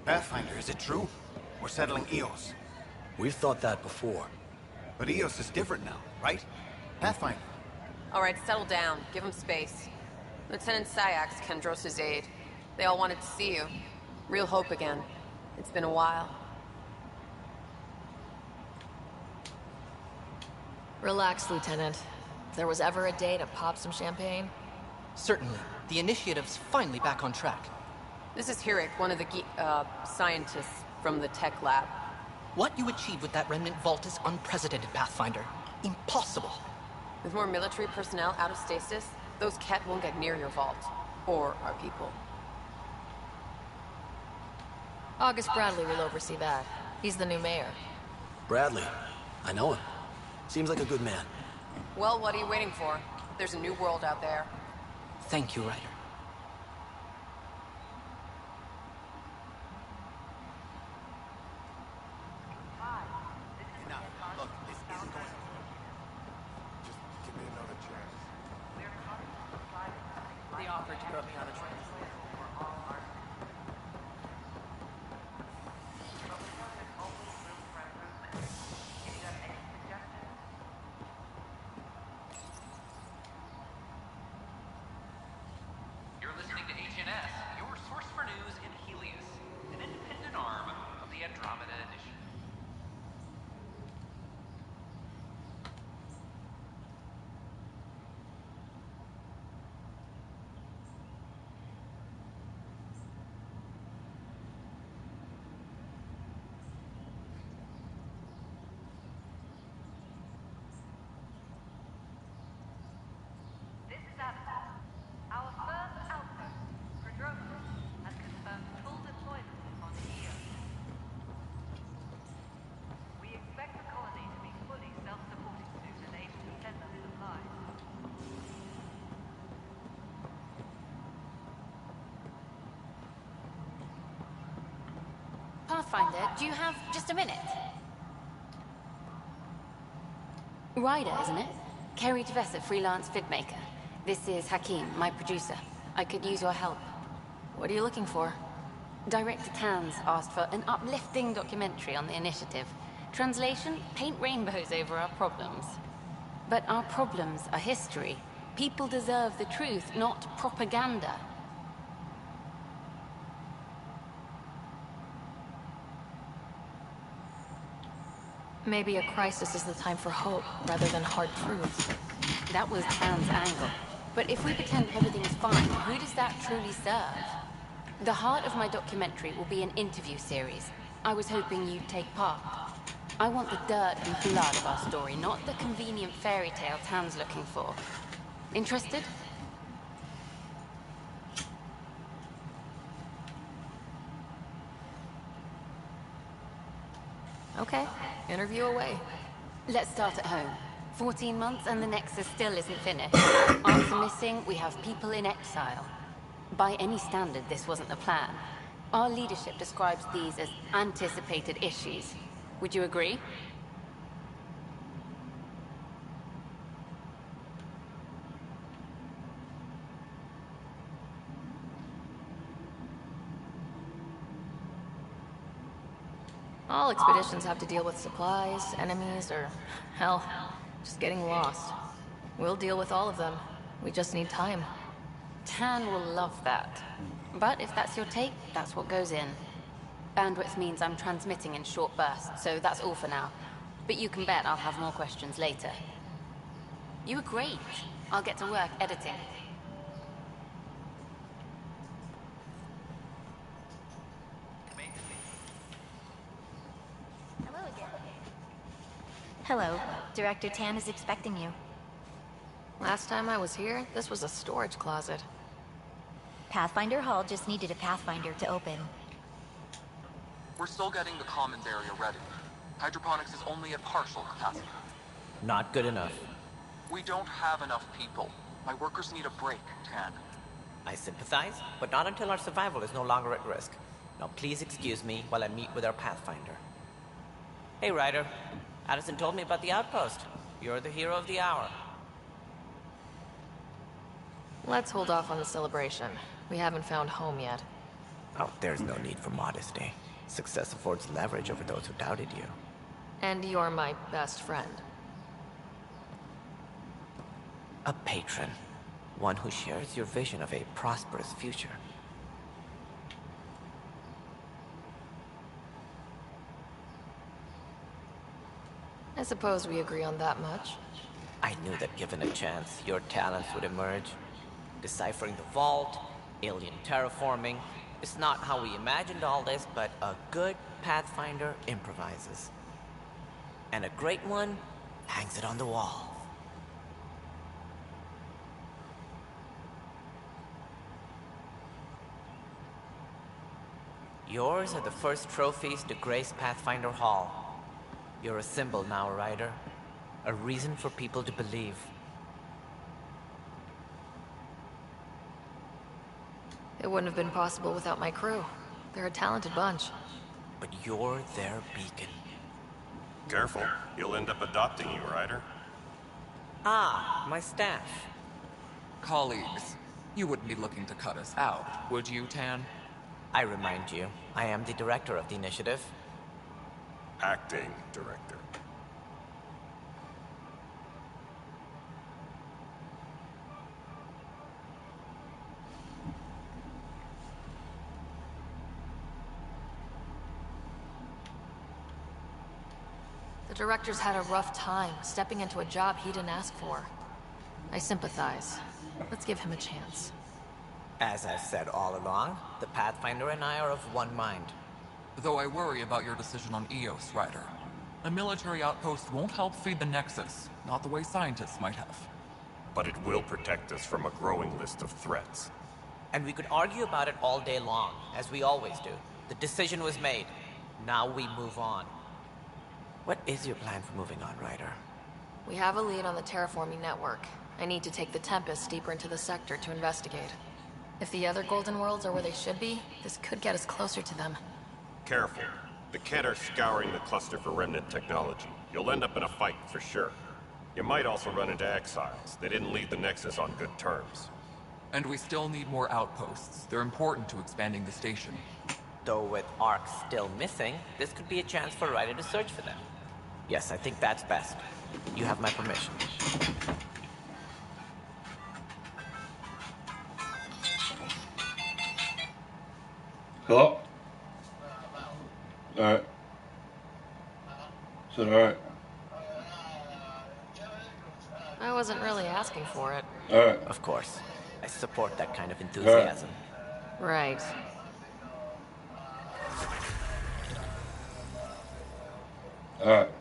Speaker 4: Pathfinder, is it true? We're settling Eos.
Speaker 15: We've thought that before.
Speaker 4: But Eos is different now, right? Pathfinder.
Speaker 22: All right, settle down. Give him space. Lieutenant Syax, Kendros' aide. They all wanted to see you. Real hope again. It's been a while.
Speaker 13: Relax, Lieutenant. If there was ever a day to pop some champagne...
Speaker 23: Certainly. The initiative's finally back on track.
Speaker 22: This is Hirik, one of the scientists from the tech lab.
Speaker 23: What you achieved with that remnant vault is unprecedented, Pathfinder. Impossible.
Speaker 22: With more military personnel out of stasis, those Ket won't get near your vault. Or our people.
Speaker 13: August Bradley will oversee that. He's the new mayor.
Speaker 15: Bradley. I know him. Seems like a good man.
Speaker 22: Well, what are you waiting for? There's a new world out there.
Speaker 23: Thank you, Ryder.
Speaker 4: Look, this isn't going. Just give me another chance.
Speaker 22: They offered to put me on a train.
Speaker 24: You're listening to HNS, your source for news in Helios, an independent arm of the Andromeda Initiative.
Speaker 25: This is Avatar. Our first outpost, Prodromos, has confirmed full deployment on Eos. We expect the colony to be fully self-supporting soon and able to send us supplies.
Speaker 7: Pathfinder, do you have just a minute? Ryder, isn't it? Kerry Tevessa, freelance vidmaker. This is Hakim, my producer. I could use your help.
Speaker 13: What are you looking for?
Speaker 7: Director Tans asked for an uplifting documentary on the initiative. Translation, paint rainbows over our problems. But our problems are history. People deserve the truth, not propaganda.
Speaker 13: Maybe a crisis is the time for hope, rather than hard truths.
Speaker 7: That was Tan's angle. But if we pretend everything's fine, who does that truly serve? The heart of my documentary will be an interview series. I was hoping you'd take part. I want the dirt and blood of our story, not the convenient fairy tale Tan's looking for. Interested?
Speaker 13: Okay, interview away.
Speaker 7: Let's start at home. 14 months and the Nexus still isn't finished. Arms are missing, we have people in exile. By any standard, this wasn't the plan. Our leadership describes these as anticipated issues. Would you agree?
Speaker 13: All expeditions have to deal with supplies, enemies, or, hell, just getting lost. We'll deal with all of them. We just need time.
Speaker 7: Tan will love that. But if that's your take, that's what goes in. Bandwidth means I'm transmitting in short bursts, so that's all for now. But you can bet I'll have more questions later. You were great. I'll get to work editing.
Speaker 26: Hello. Director Tan is expecting you.
Speaker 13: Last time I was here, this was a storage closet.
Speaker 26: Pathfinder Hall just needed a Pathfinder to open.
Speaker 27: We're still getting the commons area ready. Hydroponics is only at partial capacity.
Speaker 28: Not good enough.
Speaker 27: We don't have enough people. My workers need a break, Tan.
Speaker 28: I sympathize, but not until our survival is no longer at risk. Now please excuse me while I meet with our Pathfinder. Hey, Ryder. Addison told me about the outpost. You're the hero of the hour.
Speaker 13: Let's hold off on the celebration. We haven't found home yet.
Speaker 28: Oh, there's no need for modesty. Success affords leverage over those who doubted you.
Speaker 13: And you're my best friend.
Speaker 28: A patron. One who shares your vision of a prosperous future.
Speaker 13: I suppose we agree on that much.
Speaker 28: I knew that given a chance, your talents would emerge. Deciphering the vault, alien terraforming. It's not how we imagined all this, but a good Pathfinder improvises. And a great one hangs it on the wall. Yours are the first trophies to grace Pathfinder Hall. You're a symbol now, Ryder. A reason for people to believe.
Speaker 13: It wouldn't have been possible without my crew. They're a talented bunch.
Speaker 28: But you're their beacon.
Speaker 2: Careful, you'll end up adopting you, Ryder.
Speaker 28: Ah, my staff.
Speaker 27: Colleagues, you wouldn't be looking to cut us out, would you, Tan?
Speaker 28: I remind you, I am the director of the initiative.
Speaker 2: Acting director.
Speaker 13: The director's had a rough time, stepping into a job he didn't ask for. I sympathize. Let's give him a chance.
Speaker 28: As I've said all along, the Pathfinder and I are of one mind.
Speaker 27: Though I worry about your decision on Eos, Ryder. A military outpost won't help feed the Nexus, not the way scientists might have.
Speaker 2: But it will protect us from a growing list of threats.
Speaker 28: And we could argue about it all day long, as we always do. The decision was made. Now we move on. What is your plan for moving on, Ryder?
Speaker 13: We have a lead on the terraforming network. I need to take the Tempest deeper into the sector to investigate. If the other Golden Worlds are where they should be, this could get us closer to them.
Speaker 2: Careful. The Kett are scouring the cluster for remnant technology. You'll end up in a fight for sure. You might also run into exiles. They didn't leave the Nexus on good terms.
Speaker 27: And we still need more outposts. They're important to expanding the station.
Speaker 28: Though with Ark still missing, this could be a chance for Ryder to search for them. Yes, I think that's best. You have my permission.
Speaker 5: Hello? Alright. Is that alright?
Speaker 13: I wasn't really asking for it.
Speaker 5: Alright.
Speaker 28: Of course. I support that kind of enthusiasm.
Speaker 13: Right.
Speaker 5: Alright.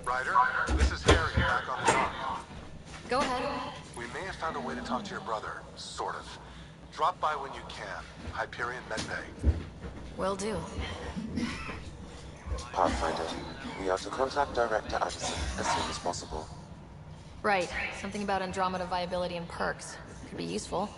Speaker 4: Ryder, this is Harry, back on the dock.
Speaker 13: Go ahead.
Speaker 4: We may have found a way to talk to your brother, sort of. Drop by when you can. Hyperion Medbay.
Speaker 13: Will do.
Speaker 1: Pathfinder, we are to contact Director Addison as soon as possible.
Speaker 13: Right. Something about Andromeda viability and perks. Could be useful.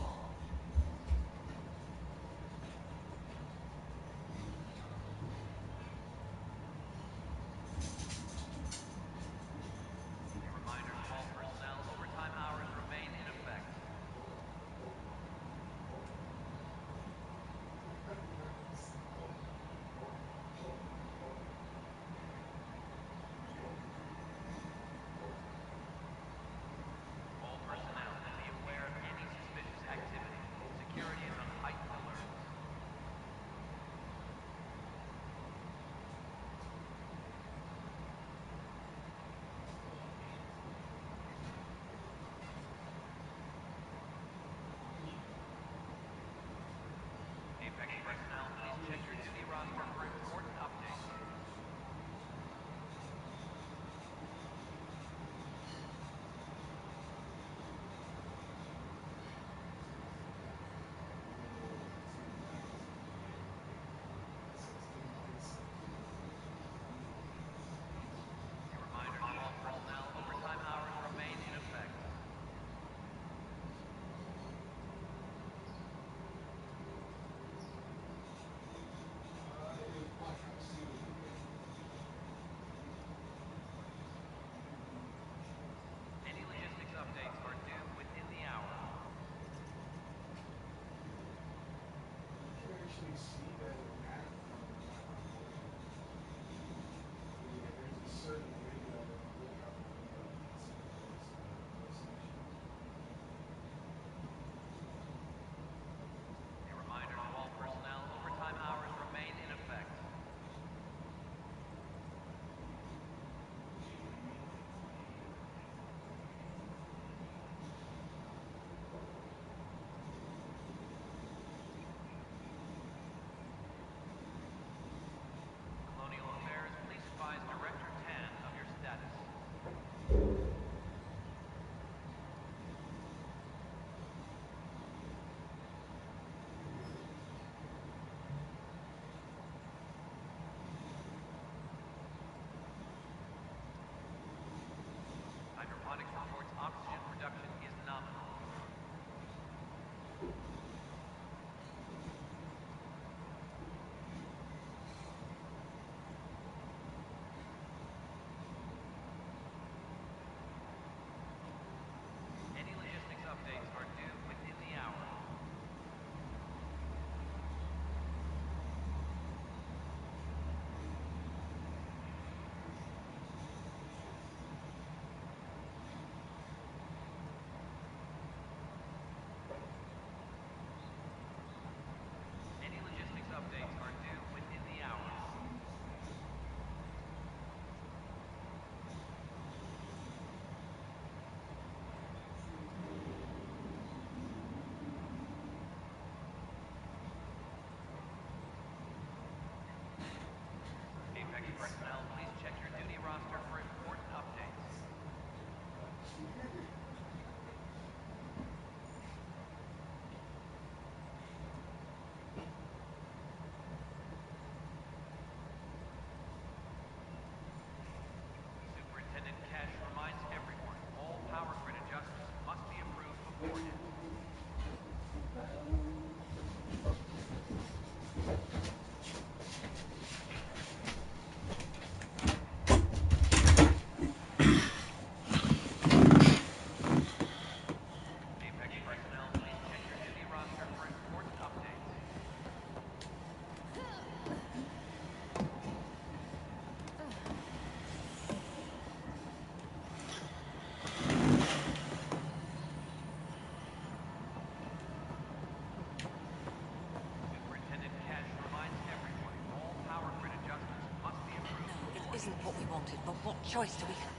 Speaker 21: isn't what we wanted, but what choice do we have?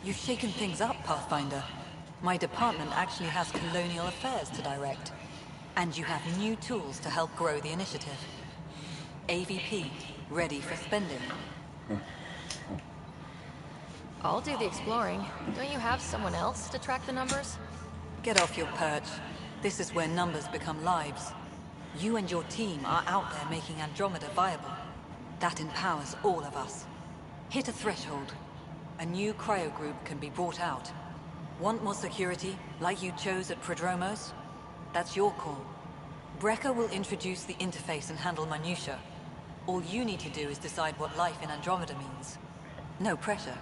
Speaker 21: You've shaken things up, Pathfinder. My department actually has colonial affairs to direct. And you have new tools to help grow the initiative. AVP, ready for spending.
Speaker 13: I'll do the exploring. Don't you have someone else to track the numbers?
Speaker 21: Get off your perch. This is where numbers become lives. You and your team are out there making Andromeda viable. That empowers all of us. Hit a threshold. A new cryo group can be brought out. Want more security, like you chose at Prodromos? That's your call. Brecker will introduce the interface and handle minutiae. All you need to do is decide what life in Andromeda means. No pressure.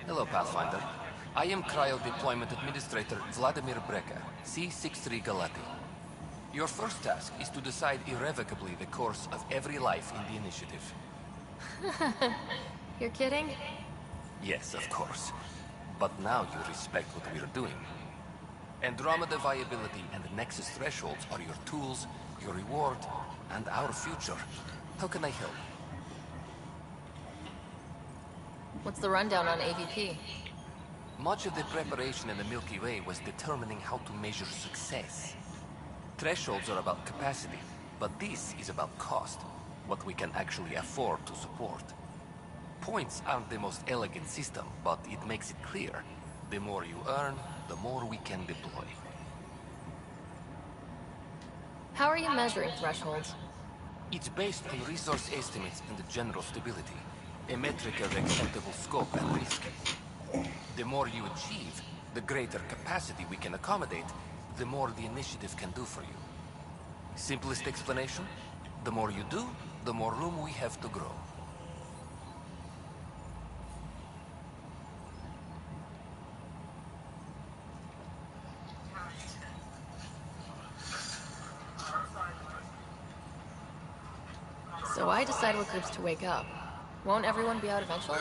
Speaker 9: Hello, Pathfinder. I am Cryo Deployment Administrator Vladimir Brecker, C-63 Galati. Your first task is to decide irrevocably the course of every life in the initiative.
Speaker 13: You're kidding?
Speaker 9: Yes, of course. But now you respect what we're doing. Andromeda viability and the Nexus thresholds are your tools, your reward, and our future. How can I help?
Speaker 13: What's the rundown on AVP?
Speaker 9: Much of the preparation in the Milky Way was determining how to measure success. Thresholds are about capacity, but this is about cost, what we can actually afford to support. Points aren't the most elegant system, but it makes it clear. The more you earn, the more we can deploy.
Speaker 13: How are you measuring thresholds?
Speaker 9: It's based on resource estimates and the general stability, a metric of acceptable scope and risk. The more you achieve, the greater capacity we can accommodate, the more the initiative can do for you. Simplest explanation? The more you do, the more room we have to grow.
Speaker 13: So I decide what groups to wake up. Won't everyone be out eventually?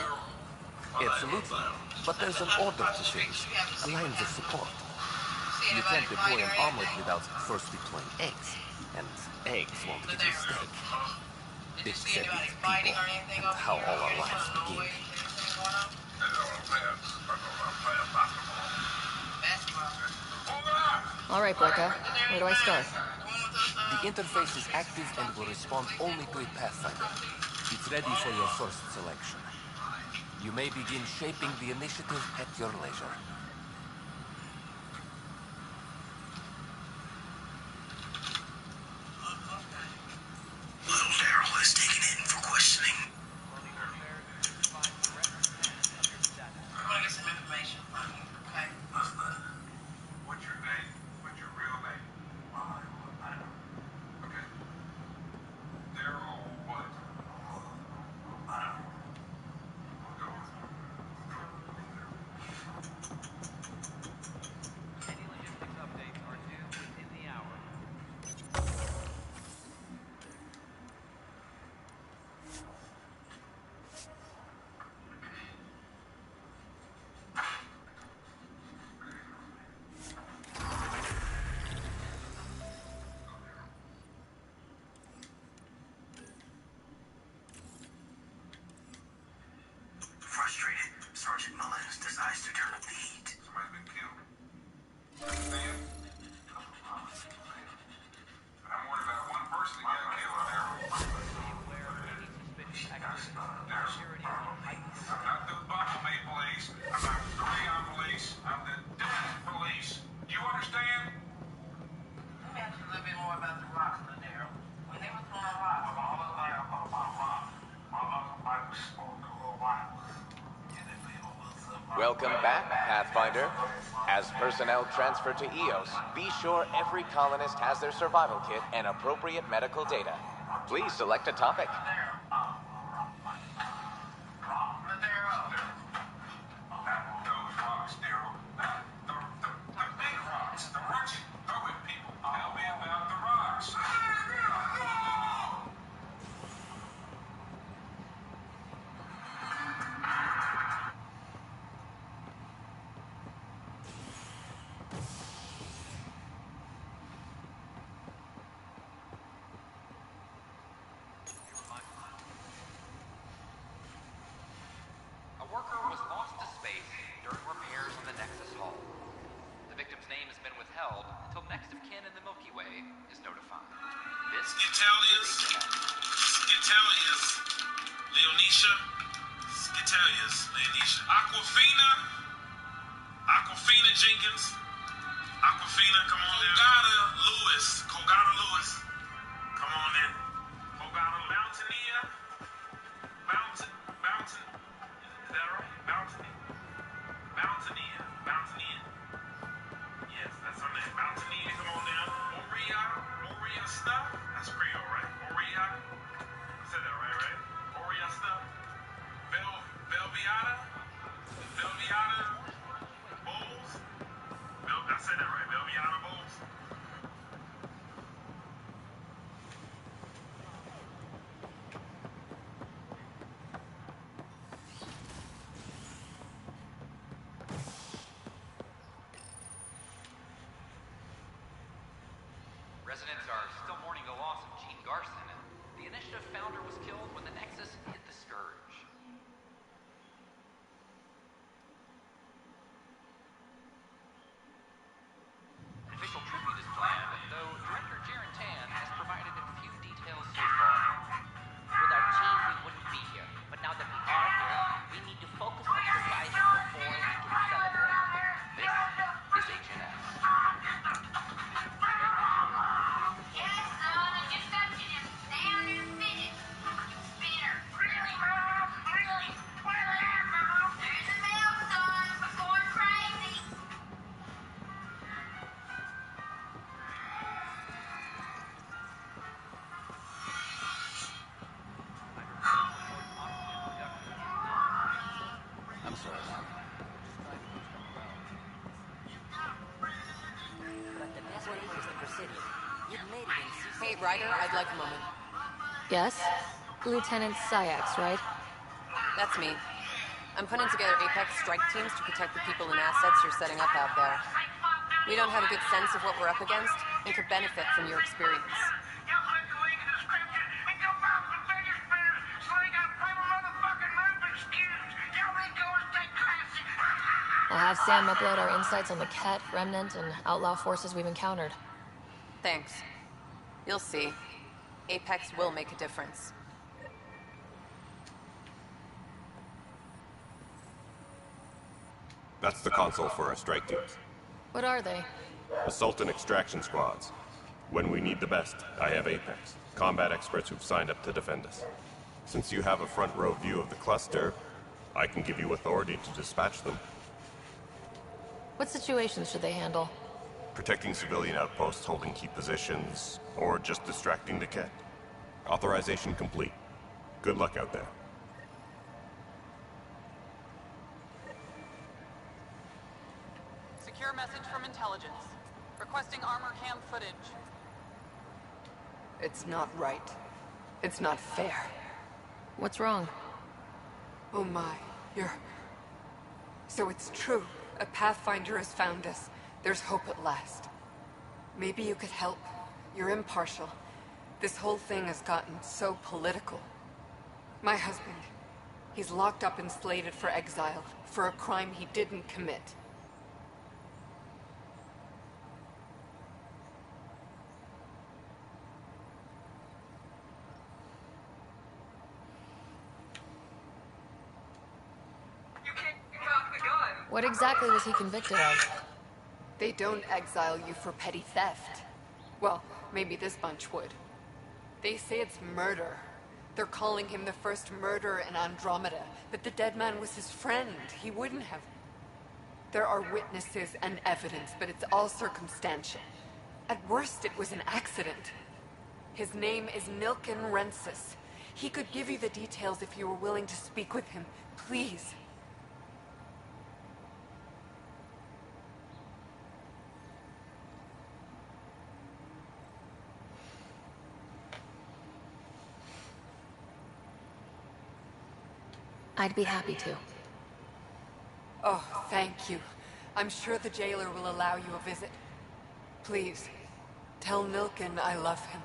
Speaker 9: Absolutely. But there's an order to things, lines of support. You can't deploy an omelet without first deploying eggs. And eggs won't give you steak. Except it's people, and how all our lives begin.
Speaker 13: All right, Brecca. Where do I start?
Speaker 9: The interface is active and will respond only to a Pathfinder. It's ready for your first selection. You may begin shaping the initiative at your leisure.
Speaker 10: Little Daryl is taken in for questioning. I want to get some information from you, okay? What's your name? What's your real name? Okay. Daryl what?
Speaker 24: Any logistics updates are due within the hour.
Speaker 10: Frustrated, Sergeant Mullins decides to turn up the heat. Somebody's been killed. Understand? I'm worried about one person that got killed there. I'm not the Bumblebee police. I'm not the Crayon police. I'm the Death police. Do you understand? Let me ask you a little bit more about the rocks, Daryl. When they were throwing rocks, all of
Speaker 11: Welcome back, Pathfinder. As personnel transfer to EOS, be sure every colonist has their survival kit and appropriate medical data. Please select a topic.
Speaker 24: worker was lost to space during repairs on the Nexus hull. The victim's name has been withheld until next of kin in the Milky Way is notified. This
Speaker 10: Skitelius, Leonisha, Aquafina Jenkins, Aquafina, come on in. Kogata Lewis, come on in. Kogata Mountaineer, Mountain, is that right? Mountaineer. Yes, that's her name. Mountaineer, come on down. Moria Stuff, that's Creole, right? Moria, I said that right? Moria Stuff. Velviata Bowles. I said that right. Velviata Bowles.
Speaker 24: Residents are still mourning the loss of Gene Garson, and the Initiative founder was killed when the Nexus hit the Scourge. An official tribute is planned, though director Jaren Tan has provided a few details so far.
Speaker 28: Without Gene, we wouldn't be here. But now that we are here, we need to focus on surviving before we can celebrate.
Speaker 24: This is HNS.
Speaker 28: I'm sorry. But the best way is the Presidium. You've made it in season.
Speaker 22: Hey, Ryder, I'd like a moment.
Speaker 13: Yes? Lieutenant Syax, right?
Speaker 22: That's me. I'm putting together Apex strike teams to protect the people and assets you're setting up out there. We don't have a good sense of what we're up against and could benefit from your experience.
Speaker 13: I'll have Sam upload our insights on the Ket, Remnant, and outlaw forces we've encountered.
Speaker 22: Thanks. You'll see. Apex will make a difference.
Speaker 2: That's the console for our strike teams.
Speaker 13: What are they?
Speaker 2: Assault and extraction squads. When we need the best, I have Apex. Combat experts who've signed up to defend us. Since you have a front row view of the cluster, I can give you authority to dispatch them.
Speaker 13: What situations should they handle?
Speaker 2: Protecting civilian outposts holding key positions, or just distracting the Ket. Authorization complete. Good luck out there.
Speaker 3: Secure message from intelligence. Requesting armor cam footage.
Speaker 6: It's not right. It's not fair.
Speaker 13: What's wrong?
Speaker 6: Oh my, So it's true. A Pathfinder has found us. There's hope at last. Maybe you could help. You're impartial. This whole thing has gotten so political. My husband, he's locked up and slated for exile for a crime he didn't commit.
Speaker 13: What exactly was he convicted of?
Speaker 6: They don't exile you for petty theft. Well, maybe this bunch would. They say it's murder. They're calling him the first murderer in Andromeda, but the dead man was his friend. He wouldn't have. There are witnesses and evidence, but it's all circumstantial. At worst, it was an accident. His name is Nilken Rensis. He could give you the details if you were willing to speak with him. Please.
Speaker 13: I'd be happy to.
Speaker 6: Oh, thank you. I'm sure the jailer will allow you a visit. Please, tell Nilken I love him.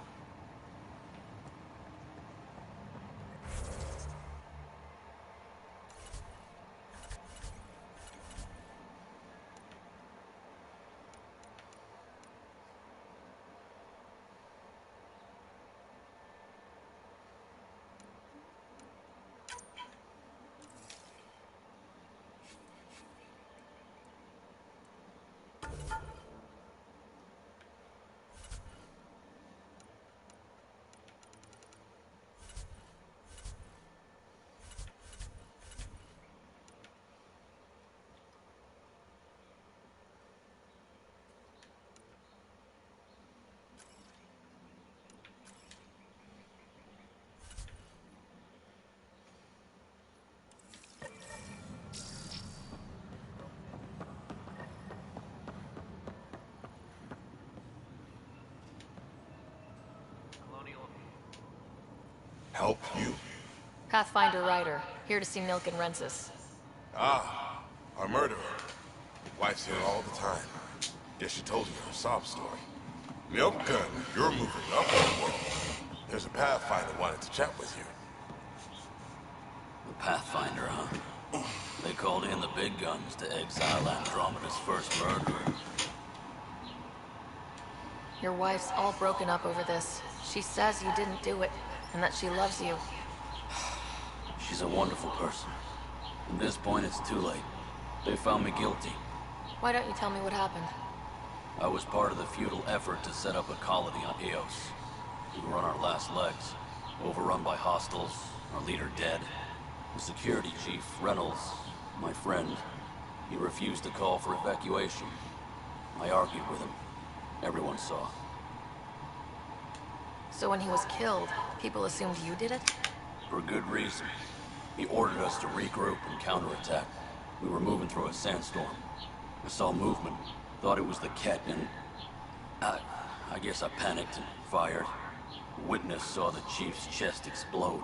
Speaker 8: Help you?
Speaker 13: Pathfinder Ryder, here to see Milk and Rensis.
Speaker 8: Ah, our murderer. Wife's here all the time. Guess she told you her sob story. Milk Gun, you're moving up in the world. There's a Pathfinder wanted to chat with you.
Speaker 12: The Pathfinder, huh? They called in the big guns to exile Andromeda's first murderer.
Speaker 13: Your wife's all broken up over this. She says you didn't do it, and that she loves you.
Speaker 12: She's a wonderful person. At this point, it's too late. They found me guilty.
Speaker 13: Why don't you tell me what happened?
Speaker 12: I was part of the futile effort to set up a colony on Eos. We were on our last legs, overrun by hostiles, our leader dead. The security chief, Reynolds, my friend, he refused to call for evacuation. I argued with him. Everyone saw.
Speaker 13: So when he was killed, people assumed you did it?
Speaker 12: For good reason. He ordered us to regroup and counterattack. We were moving through a sandstorm. I saw movement, thought it was the Ket, and I guess I panicked and fired. A witness saw the chief's chest explode.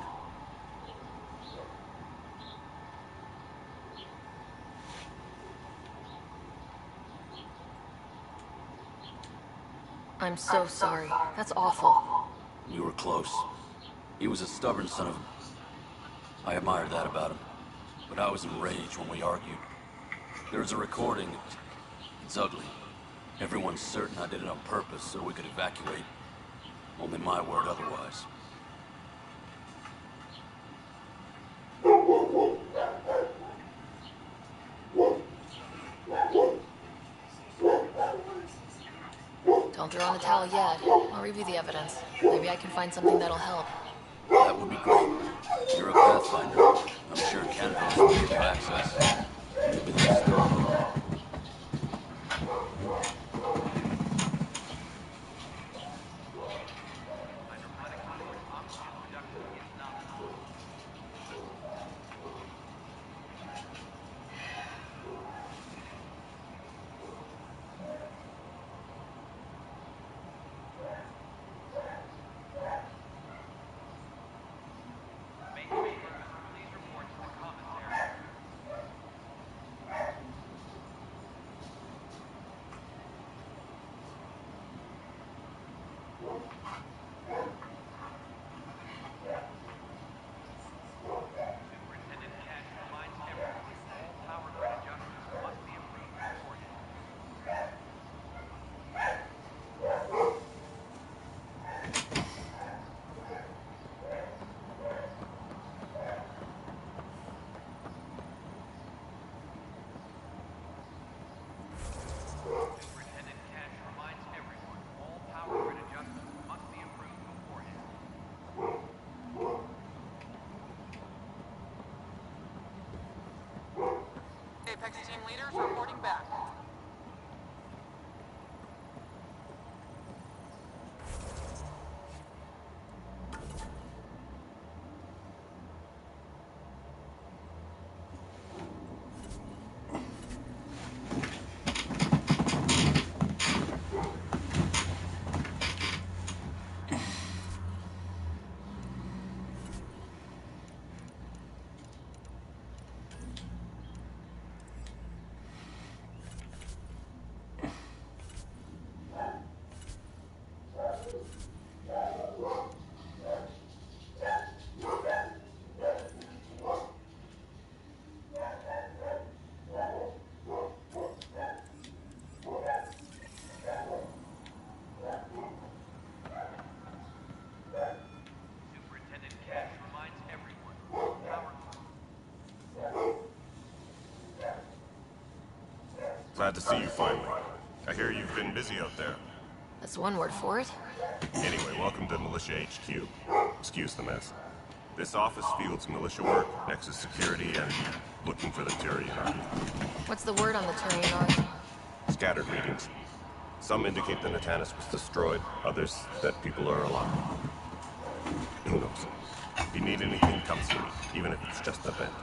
Speaker 13: I'm so sorry. That's awful.
Speaker 12: We were close. He was a stubborn son of a... I admired that about him. But I was enraged when we argued. There's a recording. It's ugly. Everyone's certain I did it on purpose so we could evacuate. Only my word otherwise.
Speaker 13: Don't throw in the towel yet. I'll review the evidence. Maybe I can find something that'll help.
Speaker 12: That would be great. You're a Pathfinder. I'm sure Canvas will give you access. Maybe that's the...
Speaker 3: Apex team leaders reporting back.
Speaker 2: Glad to see you finally. I hear you've been busy out there.
Speaker 13: That's one word for it.
Speaker 2: Anyway, welcome to Militia HQ. Excuse the mess. This office fields militia work, Nexus security, and looking for the Turian army.
Speaker 13: What's the word on the Turian army?
Speaker 2: Scattered readings. Some indicate the Natanus was destroyed, others that people are alive. Who knows? If you need anything, come see me, even if it's just a vent.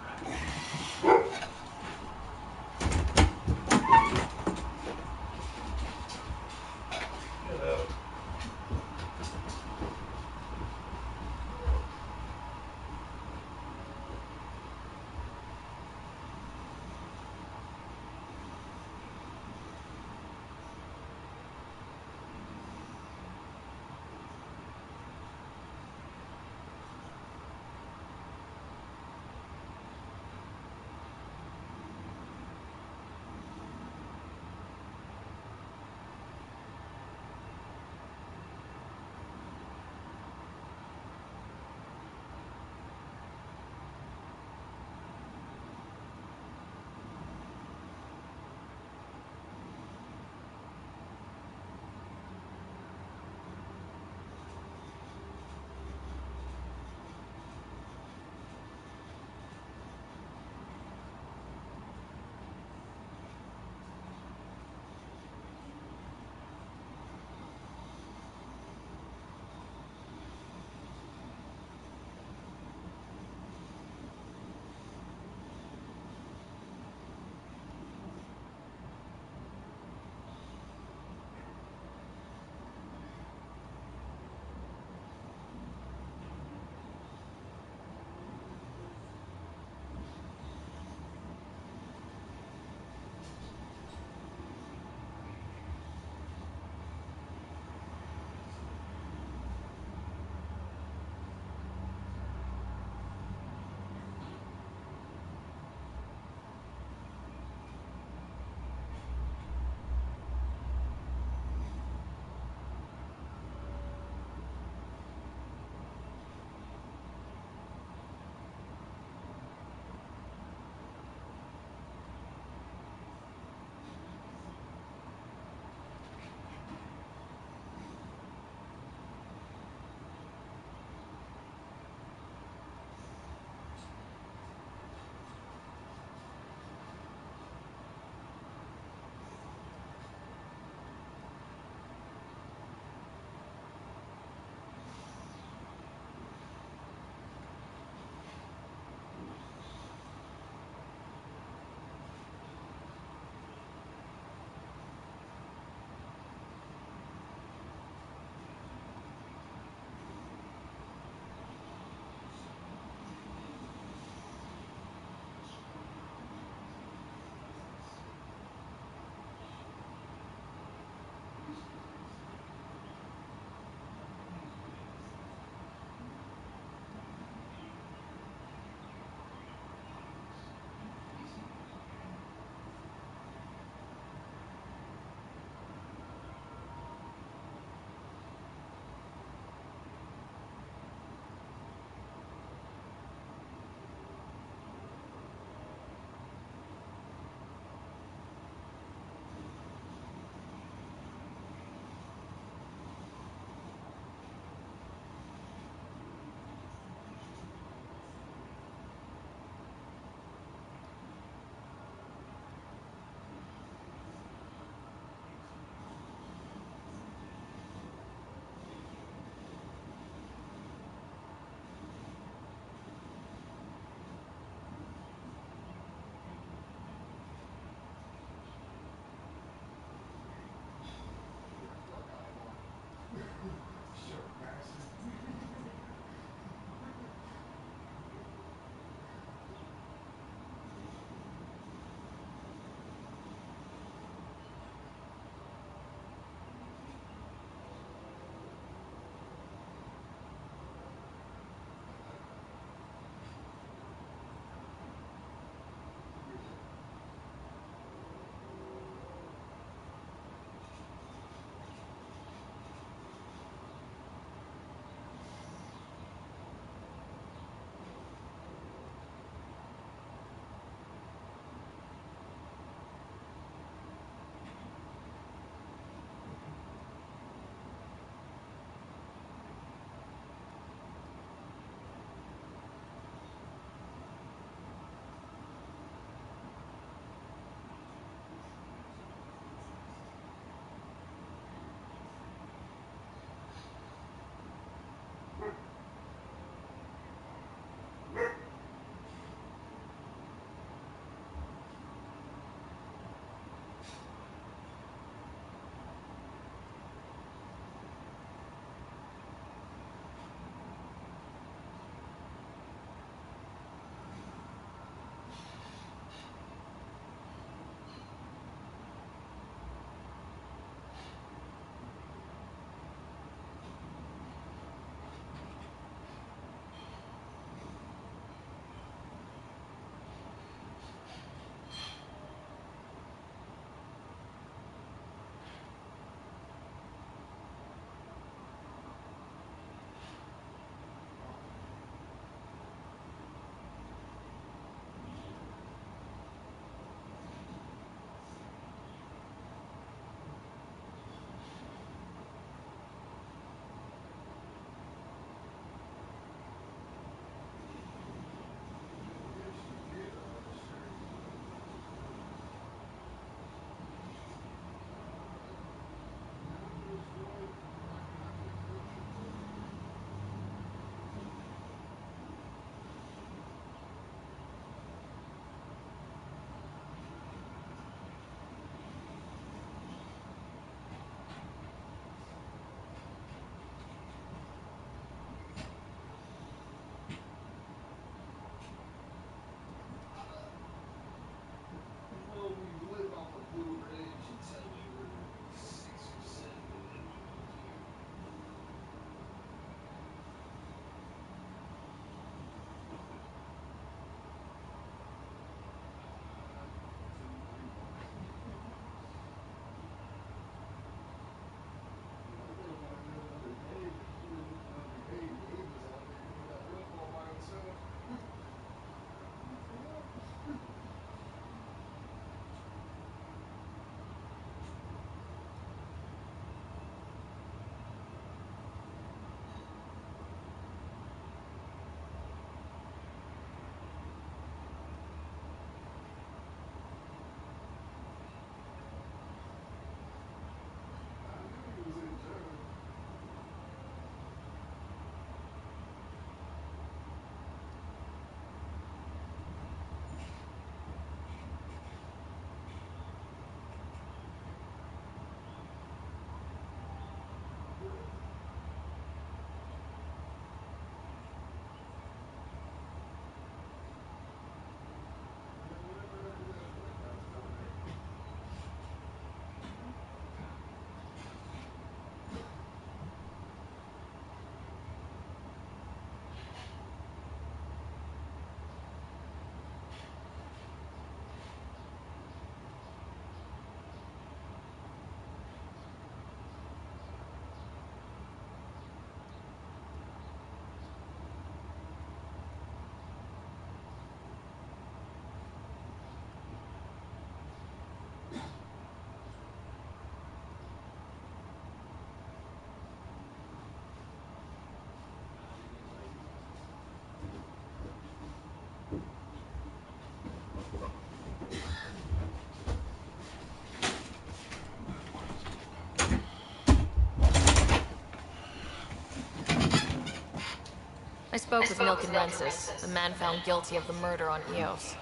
Speaker 13: I spoke with Milken Rensis, the man found guilty of the murder on Eos.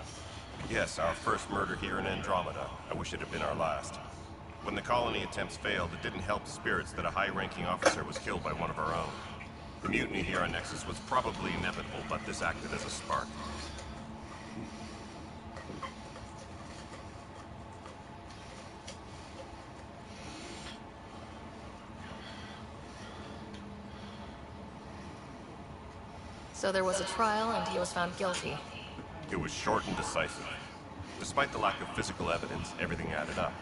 Speaker 2: Yes, our first murder here in Andromeda. I wish it had been our last. When the colony attempts failed, it didn't help spirits that a high-ranking officer was killed by one of our own. The mutiny here on Nexus was probably inevitable, but this acted as a spark.
Speaker 13: So there was a trial, and he was found guilty.
Speaker 2: It was short and decisive. Despite the lack of physical evidence, everything added up.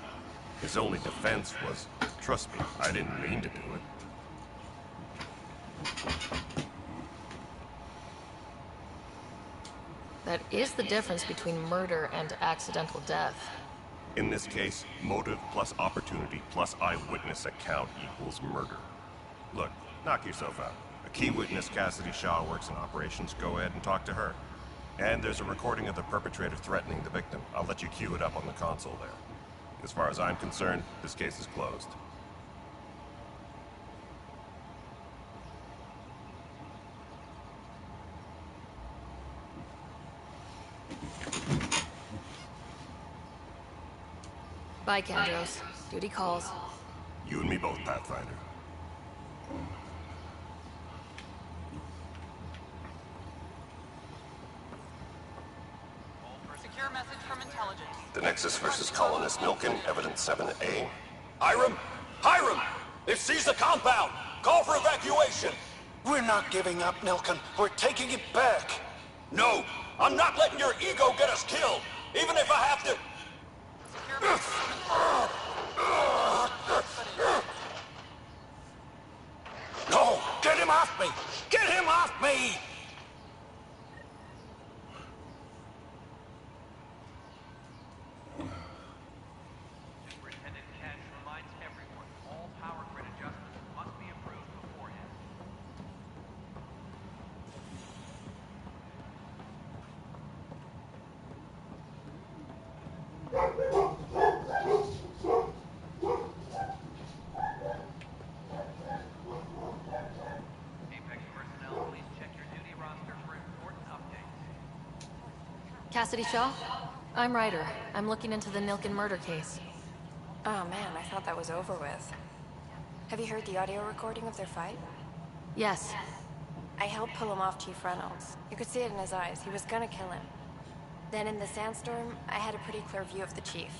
Speaker 2: His only defense was, trust me, I didn't mean to do it.
Speaker 13: That is the difference between murder and accidental death.
Speaker 2: In this case, motive plus opportunity plus eyewitness account equals murder. Look, knock yourself out. A key witness, Cassidy Shaw, works in operations. Go ahead and talk to her. And there's a recording of the perpetrator threatening the victim. I'll let you cue it up on the console there. As far as I'm concerned, this case is closed.
Speaker 13: Bye, Kandros. Duty calls.
Speaker 2: You and me both, Pathfinder.
Speaker 3: Secure message from intelligence.
Speaker 2: The Nexus versus Colonist Milken, Evidence 7A.
Speaker 14: Hiram! Hiram! They've seized the compound! Call for evacuation!
Speaker 4: We're not giving up, Milken. We're taking it back.
Speaker 14: No! I'm not letting your ego get us killed! Even if I have to...
Speaker 4: No! Get him off me! Get him off me!
Speaker 24: Superintendent Cash reminds everyone all power grid adjustments must be approved beforehand. Apex personnel, please check your duty roster for important updates.
Speaker 13: Cassidy Shaw? I'm Ryder. I'm looking into the Nilken murder case.
Speaker 15: Oh man, I thought that was over with. Have you heard the audio recording of their fight?
Speaker 13: Yes.
Speaker 15: I helped pull him off Chief Reynolds. You could see it in his eyes. He was gonna kill him. Then in the sandstorm, I had a pretty clear view of the Chief.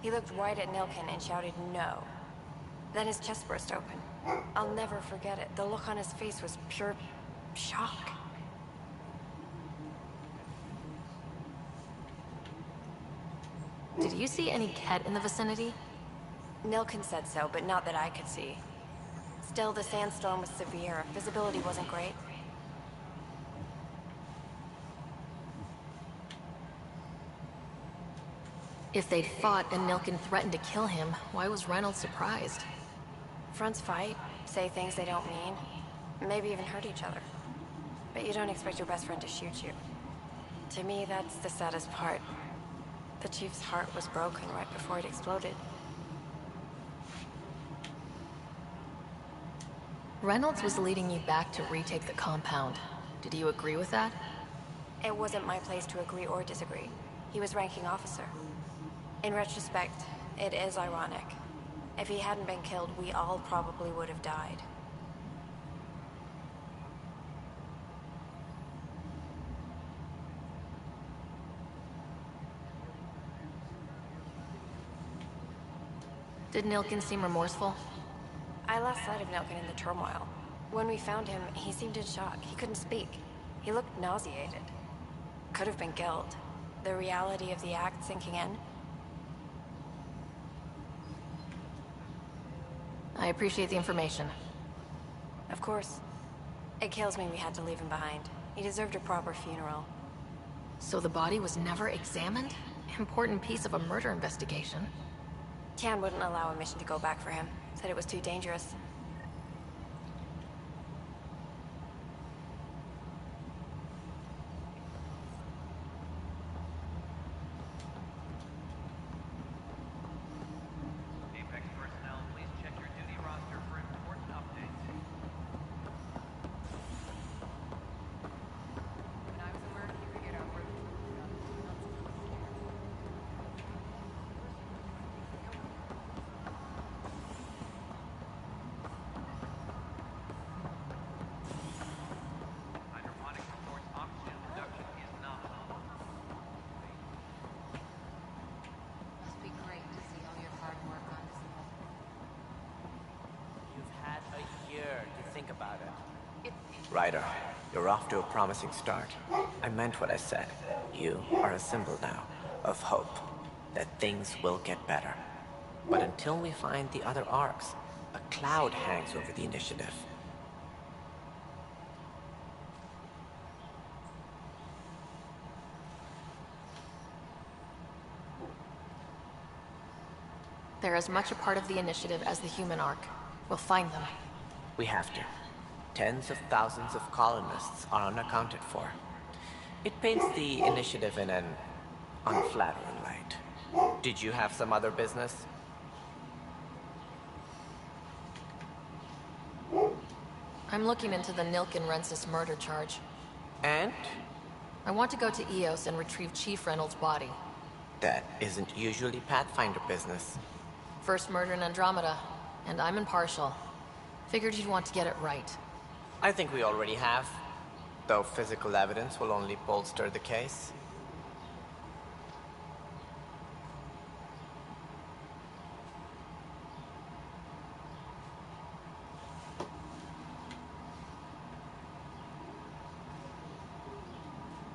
Speaker 15: He looked right at Nilken and shouted no. Then his chest burst open. I'll never forget it. The look on his face was pure shock.
Speaker 13: Did you see any Ket in the vicinity?
Speaker 15: Nilken said so, but not that I could see. Still, the sandstorm was severe. Visibility wasn't great.
Speaker 13: If they'd fought and Nilken threatened to kill him, why was Reynolds surprised?
Speaker 15: Fronts fight, say things they don't mean, maybe even hurt each other. But you don't expect your best friend to shoot you. To me, that's the saddest part. The Chief's heart was broken right before it exploded.
Speaker 13: Reynolds was leading you back to retake the compound. Did you agree with that?
Speaker 15: It wasn't my place to agree or disagree. He was ranking officer. In retrospect, it is ironic. If he hadn't been killed, we all probably would have died.
Speaker 13: Did Nilken seem remorseful?
Speaker 15: I lost sight of Nilken in the turmoil. When we found him, he seemed in shock. He couldn't speak. He looked nauseated. Could have been guilt. The reality of the act sinking in.
Speaker 13: I appreciate the information.
Speaker 15: Of course. It kills me we had to leave him behind. He deserved a proper funeral.
Speaker 13: So the body was never examined? Important piece of a murder investigation.
Speaker 15: Tian wouldn't allow a mission to go back for him. Said it was too dangerous.
Speaker 24: Apex personnel, please check your duty roster for important updates.
Speaker 28: think about it. Ryder, you're off to a promising start. I meant what I said. You are a symbol now of hope that things will get better. But until we find the other arcs, a cloud hangs over the initiative.
Speaker 13: They're as much a part of the initiative as the human arc. We'll find them.
Speaker 28: We have to. Tens of thousands of colonists are unaccounted for. It paints the initiative in an unflattering light. Did you have some other business?
Speaker 13: I'm looking into the Nilken Rensis murder charge.
Speaker 28: And?
Speaker 13: I want to go to Eos and retrieve Chief Reynolds' body.
Speaker 28: That isn't usually Pathfinder business.
Speaker 13: First murder in Andromeda, and I'm impartial. Figured you'd want to get it right.
Speaker 28: I think we already have, though physical evidence will only bolster the case.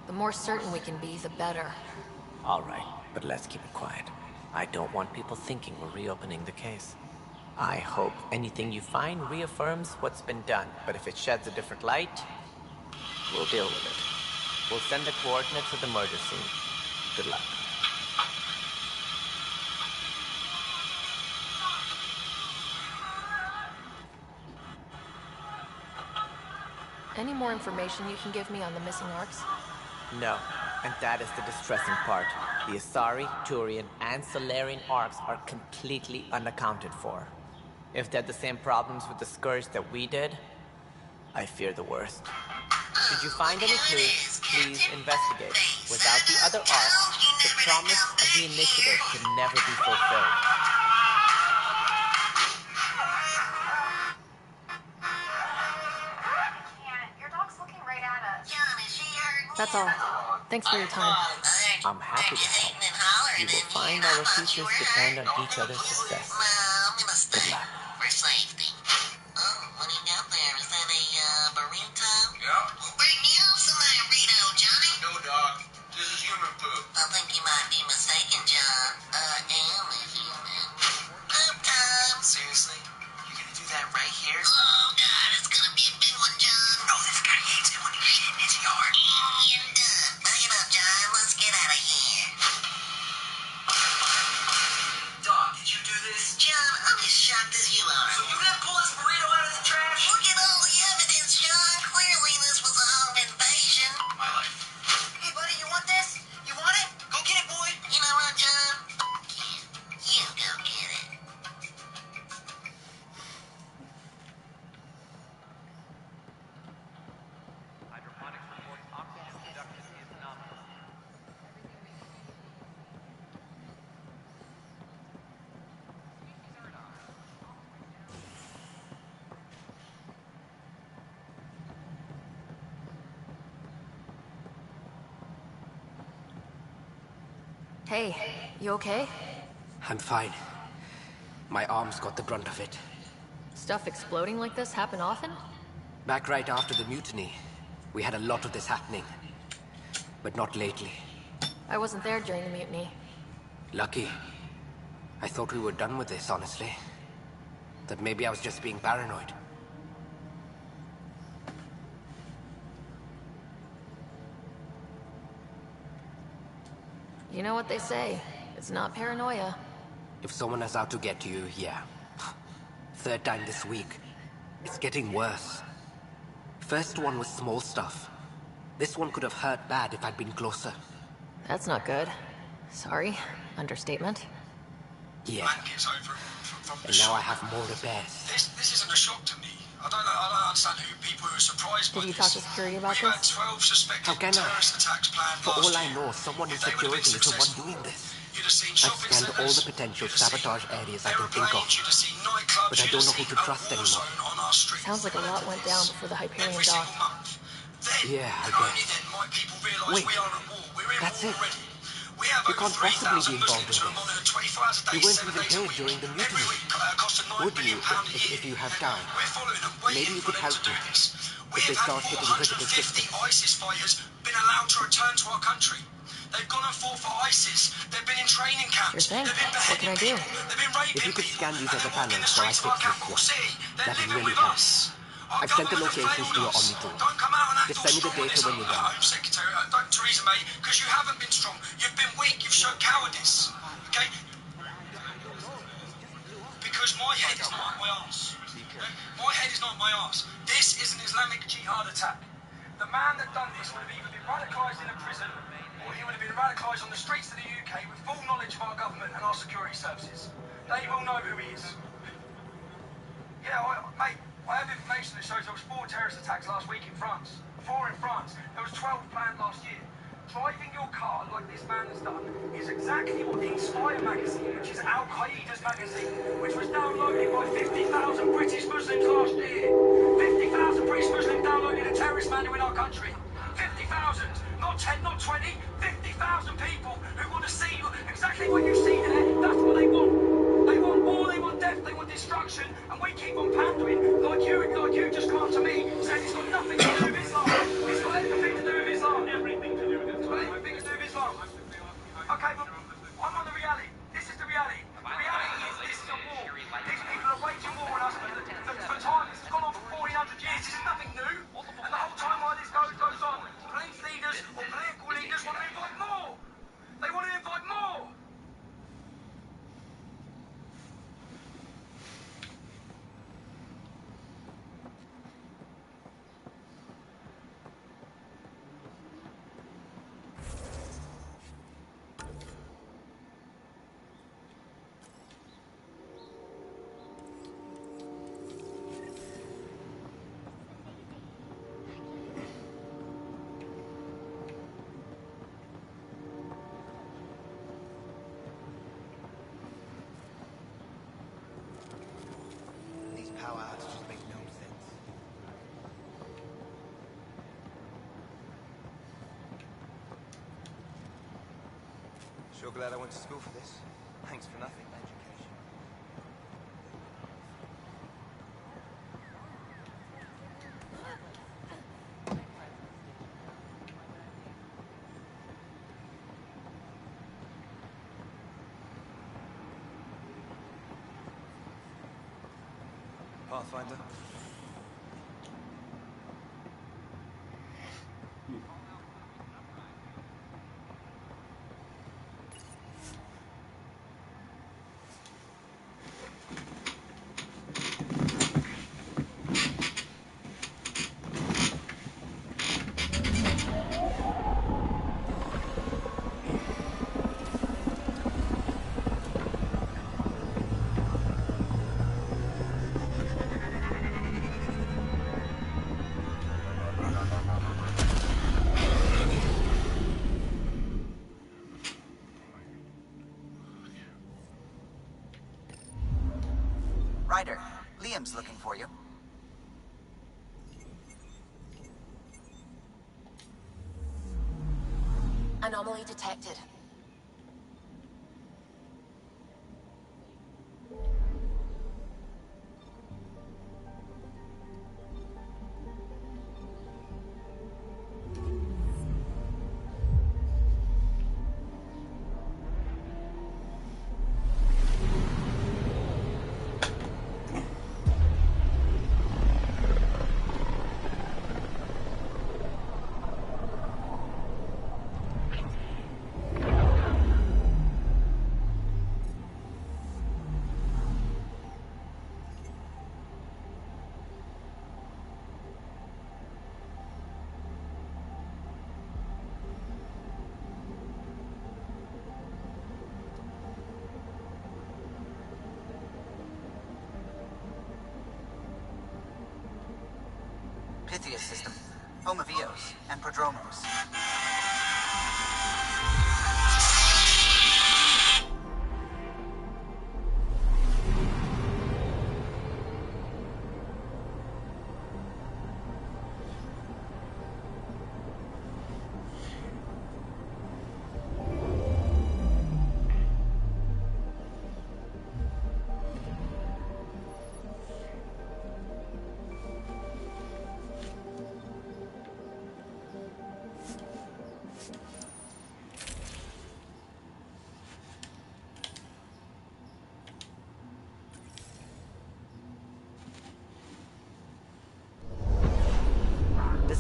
Speaker 13: The more certain we can be, the better.
Speaker 28: All right, but let's keep it quiet. I don't want people thinking we're reopening the case. I hope anything you find reaffirms what's been done, but if it sheds a different light, we'll deal with it. We'll send the coordinates of the murder scene. Good luck.
Speaker 13: Any more information you can give me on the missing arcs?
Speaker 28: No, and that is the distressing part. The Asari, Turian, and Solarian arcs are completely unaccounted for. If they had the same problems with the Scourge that we did, I fear the worst. Should you find any clues, please investigate. Without the other arcs, the promise of the initiative can never be fulfilled.
Speaker 15: Your dog's looking right at us.
Speaker 13: That's all. Thanks for your time.
Speaker 28: I'm happy to help. You will find our futures depend on each other's success. Good luck.
Speaker 7: For safety. Oh, what do you got there? Is that a burrito?
Speaker 10: Yeah.
Speaker 7: Well, bring me up some burrito, Johnny.
Speaker 10: No, Doc. This is human poop.
Speaker 7: I think you might be mistaken, John. I am a human. Poop time.
Speaker 10: Seriously? You're gonna do that right here?
Speaker 7: Oh, God, it's gonna be a big one, John.
Speaker 10: No, this guy hates it when you shit in his yard.
Speaker 7: You're done. Back it up, John. Let's get out of here.
Speaker 10: Doc, did you do this?
Speaker 7: John, I'm as shocked as you are.
Speaker 10: So you gonna pull this burrito out of the trash?
Speaker 7: Look at all the evidence, John. Clearly this was a home invasion.
Speaker 10: My life. Hey, buddy, you want this? You want it? Go get it, boy.
Speaker 7: You know what, John? You go get it.
Speaker 24: Hydroponics reports oxygen production is nominal.
Speaker 13: Hey, you okay?
Speaker 16: I'm fine. My arms got the brunt of it.
Speaker 13: Stuff exploding like this happen often?
Speaker 16: Back right after the mutiny, we had a lot of this happening. But not lately.
Speaker 13: I wasn't there during the mutiny.
Speaker 16: Lucky. I thought we were done with this, honestly. That maybe I was just being paranoid.
Speaker 13: You know what they say. It's not paranoia.
Speaker 16: If someone is out to get you, yeah. Third time this week. It's getting worse. First one was small stuff. This one could have hurt bad if I'd been closer.
Speaker 13: That's not good. Sorry. Understatement.
Speaker 16: Yeah. And now I have more to bear.
Speaker 10: This isn't a shock to me. I don't understand who people who are surprised by
Speaker 13: Did you
Speaker 10: this.
Speaker 13: talk to security about
Speaker 10: We've had
Speaker 13: this?
Speaker 10: 12 suspected
Speaker 16: How can I?
Speaker 10: terrorist attacks planned
Speaker 16: For all
Speaker 10: last
Speaker 16: I
Speaker 10: year.
Speaker 16: know, someone in
Speaker 10: If they would have been
Speaker 16: security is the one
Speaker 10: successful,
Speaker 16: doing this.
Speaker 10: you'd have seen
Speaker 16: I've
Speaker 10: shopping
Speaker 16: scanned all
Speaker 10: centres,
Speaker 16: the potential
Speaker 10: you'd have seen
Speaker 16: sabotage areas I can think of.
Speaker 10: aeroplanes, you'd have seen nightclubs,
Speaker 16: But I
Speaker 10: you'd
Speaker 16: don't
Speaker 10: have
Speaker 16: know who
Speaker 10: seen
Speaker 16: to trust
Speaker 10: a war
Speaker 16: anymore.
Speaker 10: zone on our streets.
Speaker 13: Sounds like a lot went down before the Hyperion
Speaker 10: Every
Speaker 13: docked.
Speaker 10: single month. Then,
Speaker 16: Yeah, I
Speaker 10: and only
Speaker 16: guess.
Speaker 10: then might people realise
Speaker 16: Wait,
Speaker 10: we are at war. We're in
Speaker 16: that's
Speaker 10: war
Speaker 16: it.
Speaker 10: already.
Speaker 16: You can't possibly be involved in this. You weren't even here during the mutiny. Would you, if you have time? Maybe you could help them if they start hitting critical systems.
Speaker 17: ISIS fighters been allowed to return to our country. They've gone and fought for ISIS. They've been in training camps.
Speaker 13: Sure thing. What can I do?
Speaker 17: They've been raping
Speaker 16: If you could scan these other
Speaker 17: people in the
Speaker 16: panels while I
Speaker 17: streets of our
Speaker 16: fix
Speaker 17: capital
Speaker 16: this
Speaker 17: city.
Speaker 16: here,
Speaker 17: They're
Speaker 16: that'd
Speaker 17: living
Speaker 16: really
Speaker 17: with
Speaker 16: help.
Speaker 17: us.
Speaker 16: I've sent the locations to your Omnitool.
Speaker 17: Don't come out and act
Speaker 16: Just
Speaker 17: all
Speaker 16: send me the
Speaker 17: strong
Speaker 16: data when you're done.
Speaker 17: Home Secretary, don't Theresa May, because you haven't been strong. You've been weak. You've shown cowardice. Okay? Because my head is not my arse. Okay? My head is not my arse. This is an Islamic Jihad attack. The man that done this would have either been radicalised in a prison, or he would have been radicalised on the streets of the UK with full knowledge of our government and our security services. They will know who he is. Yeah, mate, I have information that shows there was 4 terrorist attacks last week in France. 4 in France. There was 12 planned last year. Driving your car like this man has done is exactly what the Inspire magazine, which is Al Qaeda's magazine, which was downloaded by 50,000 British Muslims last year. 50,000 British Muslims downloaded a terrorist manual in our country. 50,000, not 10, not 20, 50,000 people who want to see exactly what you see there. That's what they want. They want war, they want death, they want destruction, and we keep on pandering like you just come up to me saying it's got nothing to do with Islam. It's got everything to do with Islam. Everything to do with Islam. It's got everything to do with Islam. Okay, but I'm on the reality. This is the reality. The reality is this is a war. These people are waging war on us for time. This has gone on for 1,400 years. This is nothing new. And the whole time while this goes on, police leaders or political leaders want to invite more. They want to invite more.
Speaker 18: Power outages make no sense. Sure glad I went to school for this. Thanks for nothing, education. Pathfinder?
Speaker 19: Ryder, Liam's looking for you.
Speaker 22: Anomaly detected.
Speaker 19: Pythias system, home of Eos and Prodromos.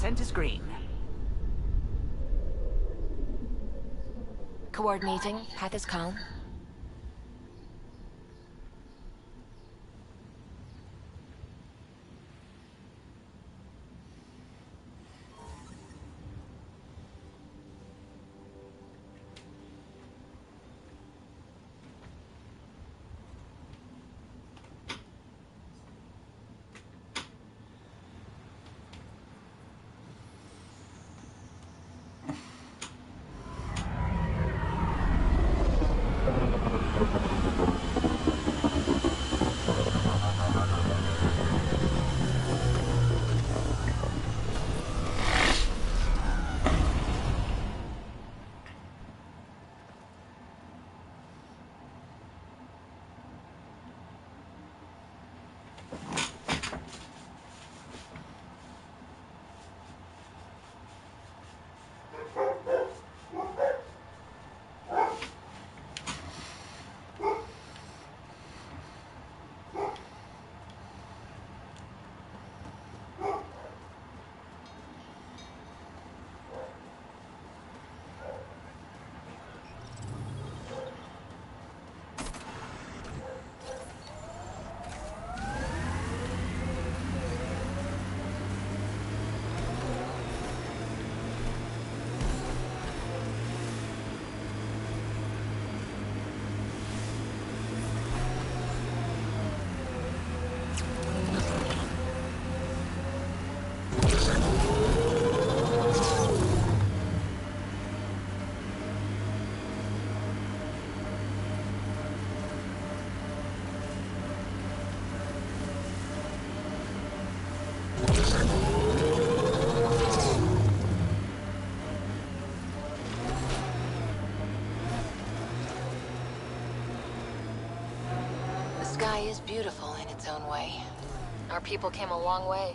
Speaker 1: Scent is green.
Speaker 15: Coordinating. Path is calm.
Speaker 13: The sky is beautiful in its own way. Our people came a long way.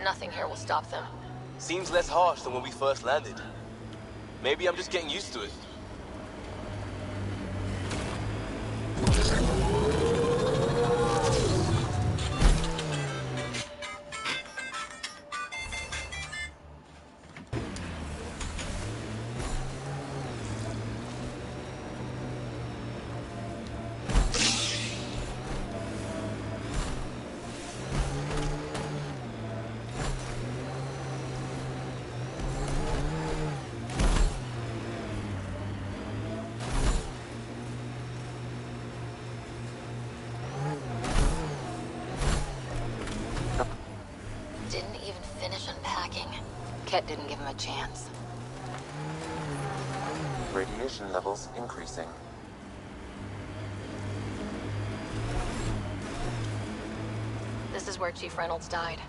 Speaker 13: Nothing here will stop them.
Speaker 5: Seems less harsh than when we first landed. Maybe I'm just getting used to it.
Speaker 13: Didn't even finish unpacking. Ket didn't give him a chance.
Speaker 20: Radiation levels increasing.
Speaker 13: This is where Chief Reynolds died.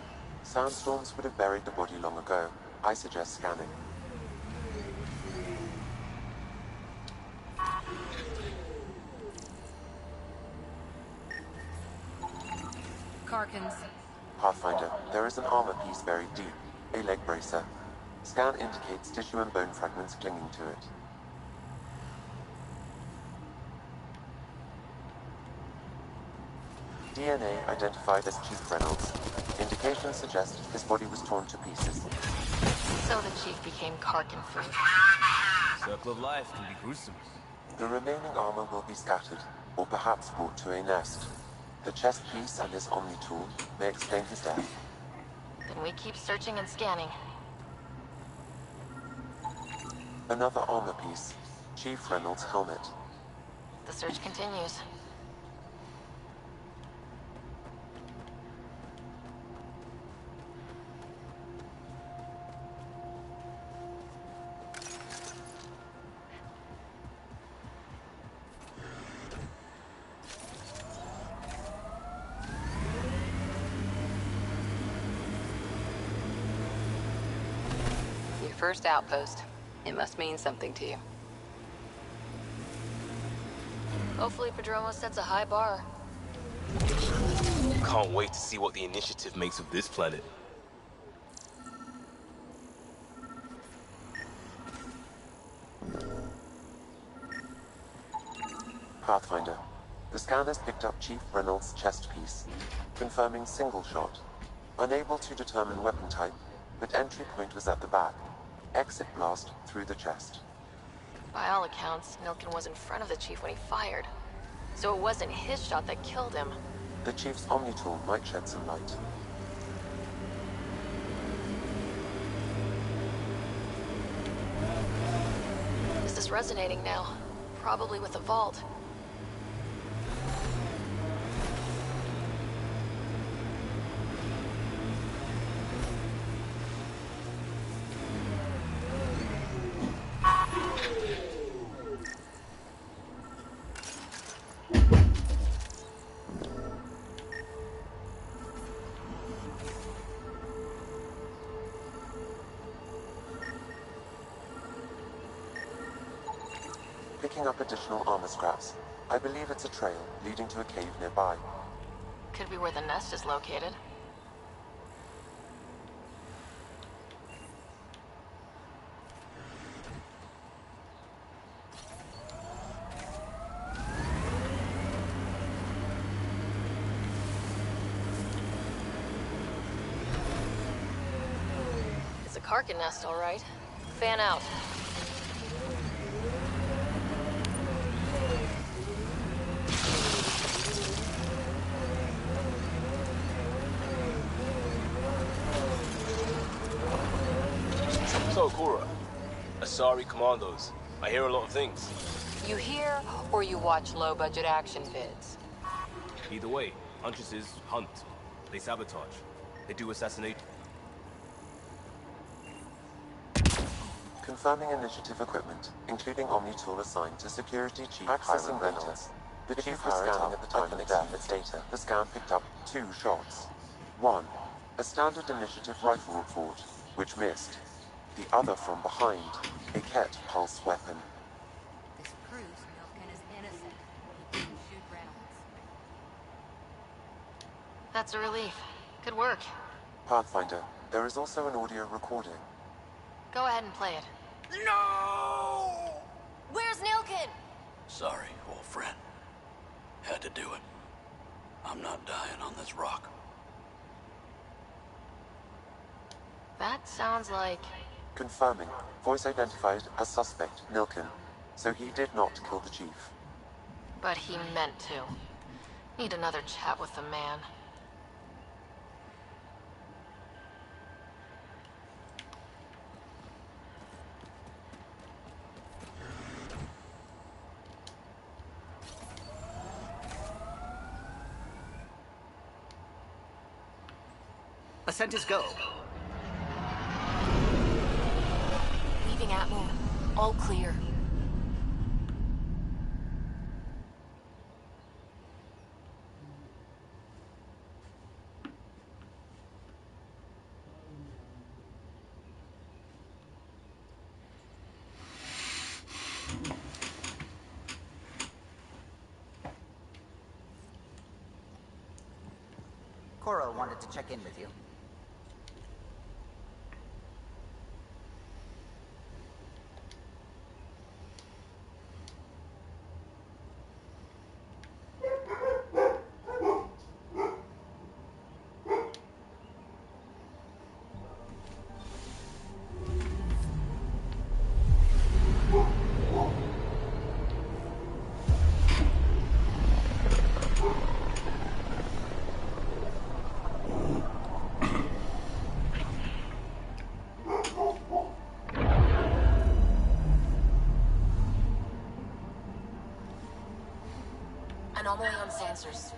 Speaker 20: Sandstorms would have buried the body long ago. I suggest scanning.
Speaker 22: Karkins.
Speaker 20: Pathfinder, there is an armor piece buried deep. A leg bracer. Scan indicates tissue and bone fragments clinging to it. DNA identified as Chief Reynolds. Indications suggest his body was torn to pieces.
Speaker 13: So the Chief became Karkin food.
Speaker 5: Circle of life can be gruesome.
Speaker 20: The remaining armor will be scattered, or perhaps brought to a nest. The chest piece and his Omni tool may explain his death.
Speaker 13: Then we keep searching and scanning.
Speaker 20: Another armor piece. Chief Reynolds' helmet.
Speaker 13: The search continues.
Speaker 22: First outpost. It must mean something to you.
Speaker 13: Hopefully Prodromos sets a high bar.
Speaker 5: Can't wait to see what the initiative makes of this planet.
Speaker 20: Pathfinder. The scanners picked up Chief Reynolds' chest piece, confirming single shot. Unable to determine weapon type, but entry point was at the back. Exit blast through the chest.
Speaker 13: By all accounts, Nilken was in front of the Chief when he fired. So it wasn't his shot that killed him.
Speaker 20: The Chief's Omni tool might shed some light.
Speaker 13: This is resonating now. Probably with the vault.
Speaker 20: Picking up additional armor scraps. I believe it's a trail leading to a cave nearby.
Speaker 13: Could be where the nest is located. It's a Karkin nest, all right. Fan out.
Speaker 5: So, Cora, Asari Commandos. I hear a lot of things.
Speaker 22: You hear or you watch low-budget action vids?
Speaker 5: Either way, Huntresses hunt. They sabotage. They do assassinate.
Speaker 20: Confirming initiative equipment, including Omni tool assigned to Security Chief Hiram Reynolds. The Chief was scanning at the time of death. Its data. The scan picked up 2 shots. 1, a standard initiative rifle report, which missed. The other from behind, a Ket pulse weapon.
Speaker 1: This proves Nilken is innocent. He didn't shoot Reynolds.
Speaker 13: That's a relief. Good work.
Speaker 20: Pathfinder, there is also an audio recording.
Speaker 13: Go ahead and play it.
Speaker 15: No! Where's Nilken?
Speaker 12: Sorry, old friend. Had to do it. I'm not dying on this rock.
Speaker 13: That sounds like...
Speaker 20: Confirming. Voice identified as suspect, Nilken. So he did not kill the Chief.
Speaker 13: But he meant to. Need another chat with the man.
Speaker 19: Ascent is go.
Speaker 13: Leaving Atmo. All clear.
Speaker 19: Cora wanted to check in with you.
Speaker 13: Anomaly on sensors.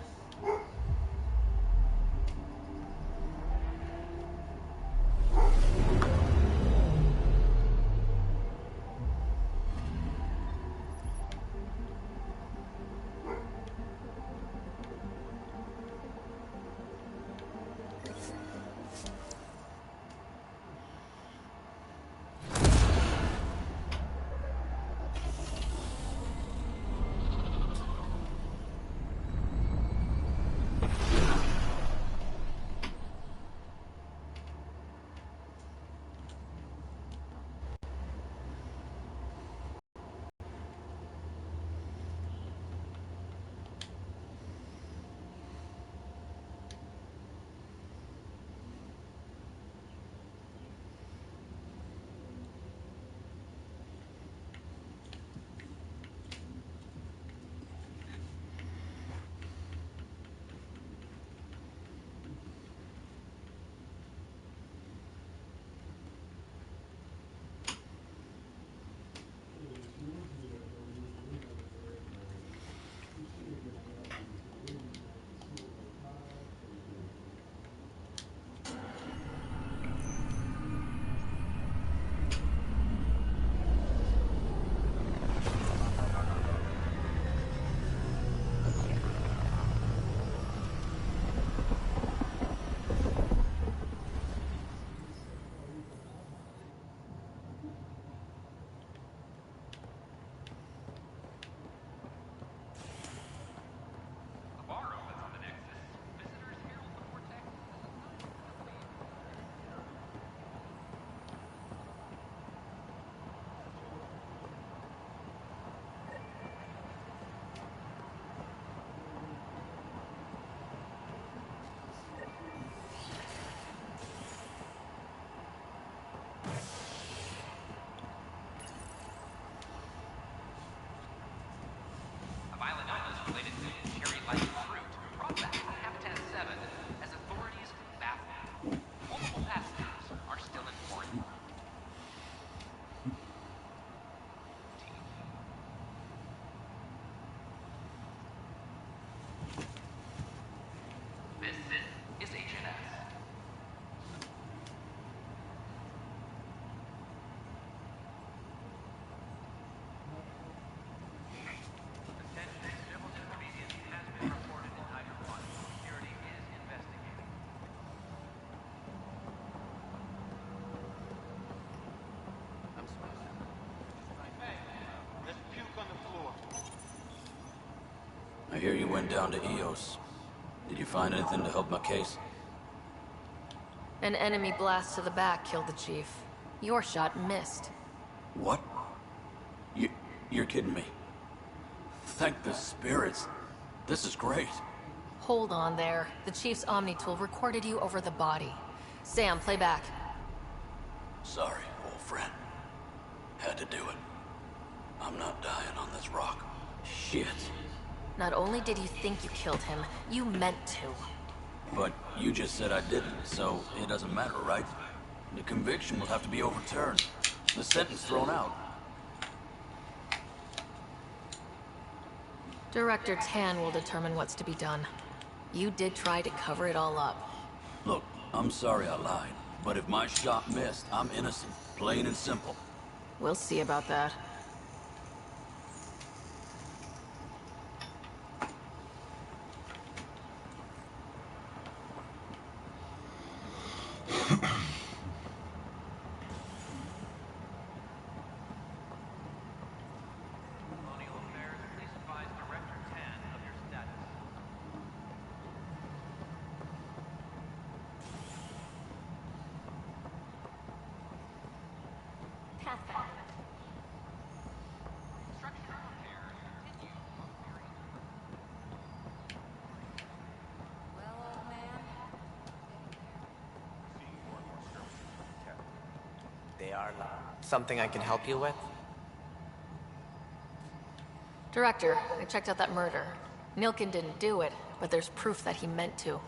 Speaker 12: I hear you went down to EOS. Did you find anything to help my case?
Speaker 13: An enemy blast to the back killed the chief. Your shot missed.
Speaker 12: What? You're kidding me. Thank the spirits. This is great.
Speaker 13: Hold on there. The chief's Omni tool recorded you over the body. Sam, play back.
Speaker 12: Sorry, old friend. Had to do it. I'm not dying on this rock. Shit.
Speaker 13: Not only did you think you killed him, you meant to.
Speaker 12: But you just said I didn't, so it doesn't matter, right? The conviction will have to be overturned. The sentence thrown out.
Speaker 13: Director Tan will determine what's to be done. You did try to cover it all up.
Speaker 12: Look, I'm sorry I lied, but if my shot missed, I'm innocent. Plain and simple.
Speaker 13: We'll see about that.
Speaker 28: They are something I can help you with?
Speaker 13: Director, I checked out that murder. Nilkin didn't do it, but there's proof that he meant to.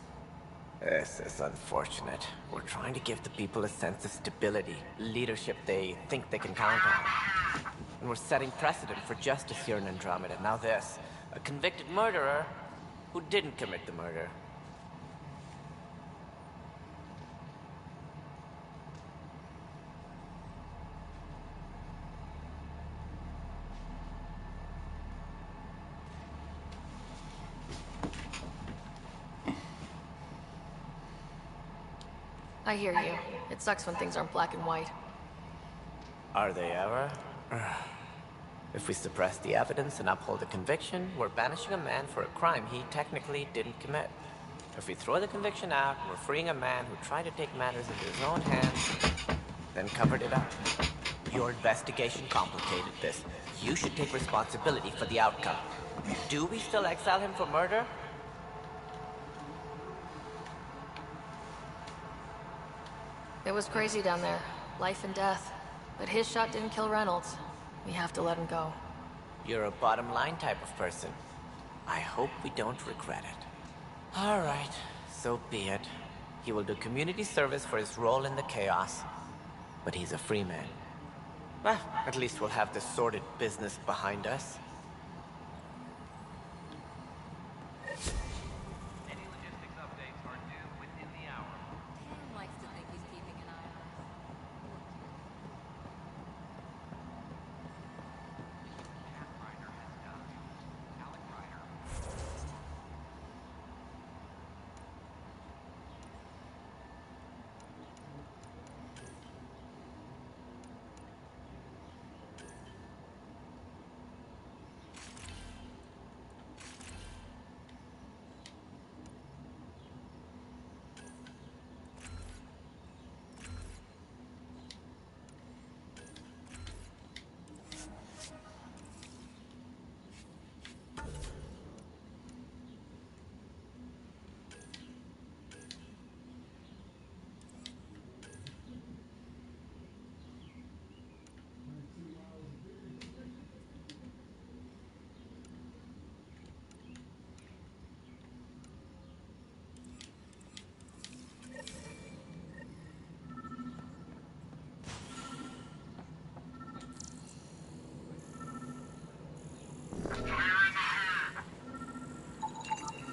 Speaker 28: This is unfortunate. We're trying to give the people a sense of stability, leadership they think they can count on. And we're setting precedent for justice here in Andromeda. Now this, a convicted murderer who didn't commit the murder.
Speaker 13: I hear you. It sucks when things aren't black and white.
Speaker 28: Are they ever? If we suppress the evidence and uphold the conviction, we're banishing a man for a crime he technically didn't commit. If we throw the conviction out, we're freeing a man who tried to take matters into his own hands, then covered it up. Your investigation complicated this. You should take responsibility for the outcome. Do we still exile him for murder?
Speaker 13: It was crazy down there. Life and death. But his shot didn't kill Reynolds. We have to let him go.
Speaker 28: You're a bottom line type of person. I hope we don't regret it. All right, so be it. He will do community service for his role in the chaos. But he's a free man. Well, at least we'll have the sordid business behind us.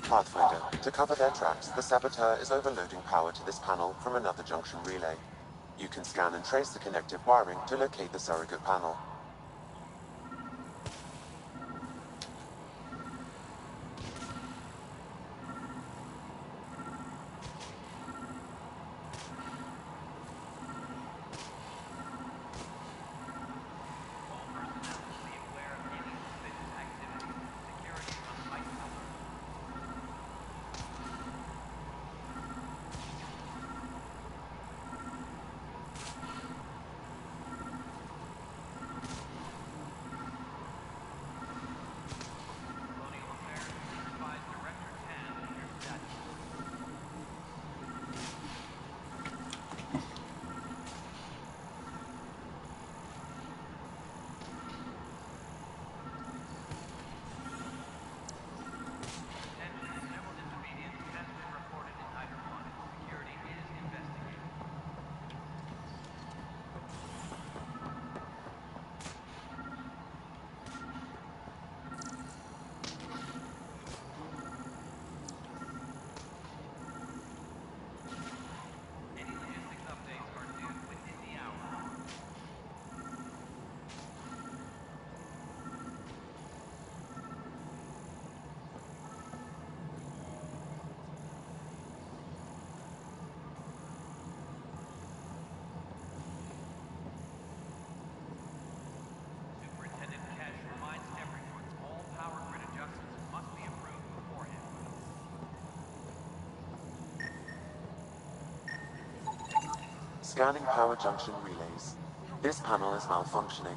Speaker 20: Pathfinder, to cover their tracks, the Saboteur is overloading power to this panel from another junction relay. You can scan and trace the connective wiring to locate the surrogate panel. Scanning power junction relays. This panel is malfunctioning.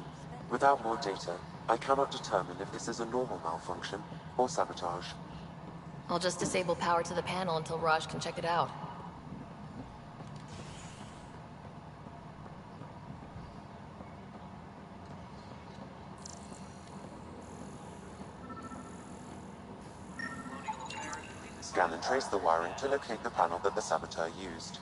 Speaker 20: Without more data, I cannot determine if this is a normal malfunction or sabotage.
Speaker 13: I'll just disable power to the panel until Raj can check it out.
Speaker 20: Scan and trace the wiring to locate the panel that the saboteur used.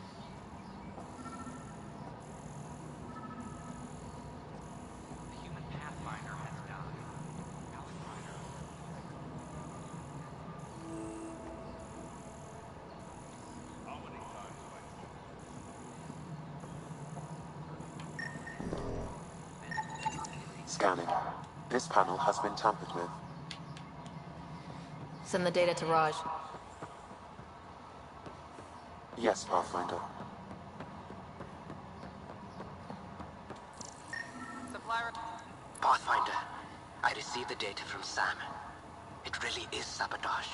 Speaker 24: The human Pathfinder has died. Pathfinder.
Speaker 20: Scanning. This panel has been tampered with.
Speaker 13: Send the data to Raj.
Speaker 20: Yes, Pathfinder.
Speaker 16: Pathfinder, I received the data from Sam. It really is sabotage.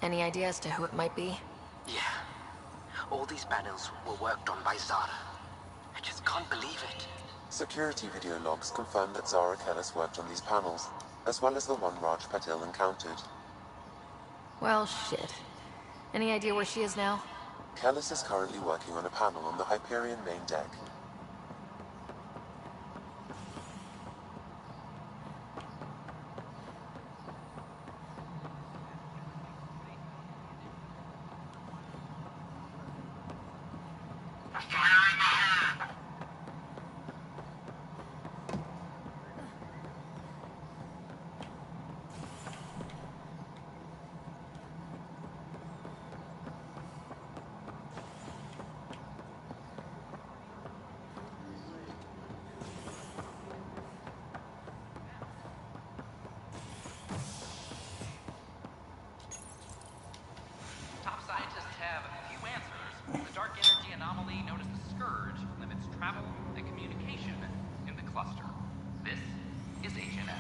Speaker 13: Any idea as to who it might be?
Speaker 16: Yeah. All these panels were worked on by Zara. I just can't believe it.
Speaker 20: Security video logs confirm that Zara Kellis worked on these panels, as well as the one Raj Patil encountered.
Speaker 13: Well, shit. Any idea where she is now?
Speaker 20: Kellis is currently working on a panel on the Hyperion main deck.
Speaker 24: Top scientists have few answers. The dark energy anomaly known as the Scourge limits travel and communication in the cluster. This is HNS.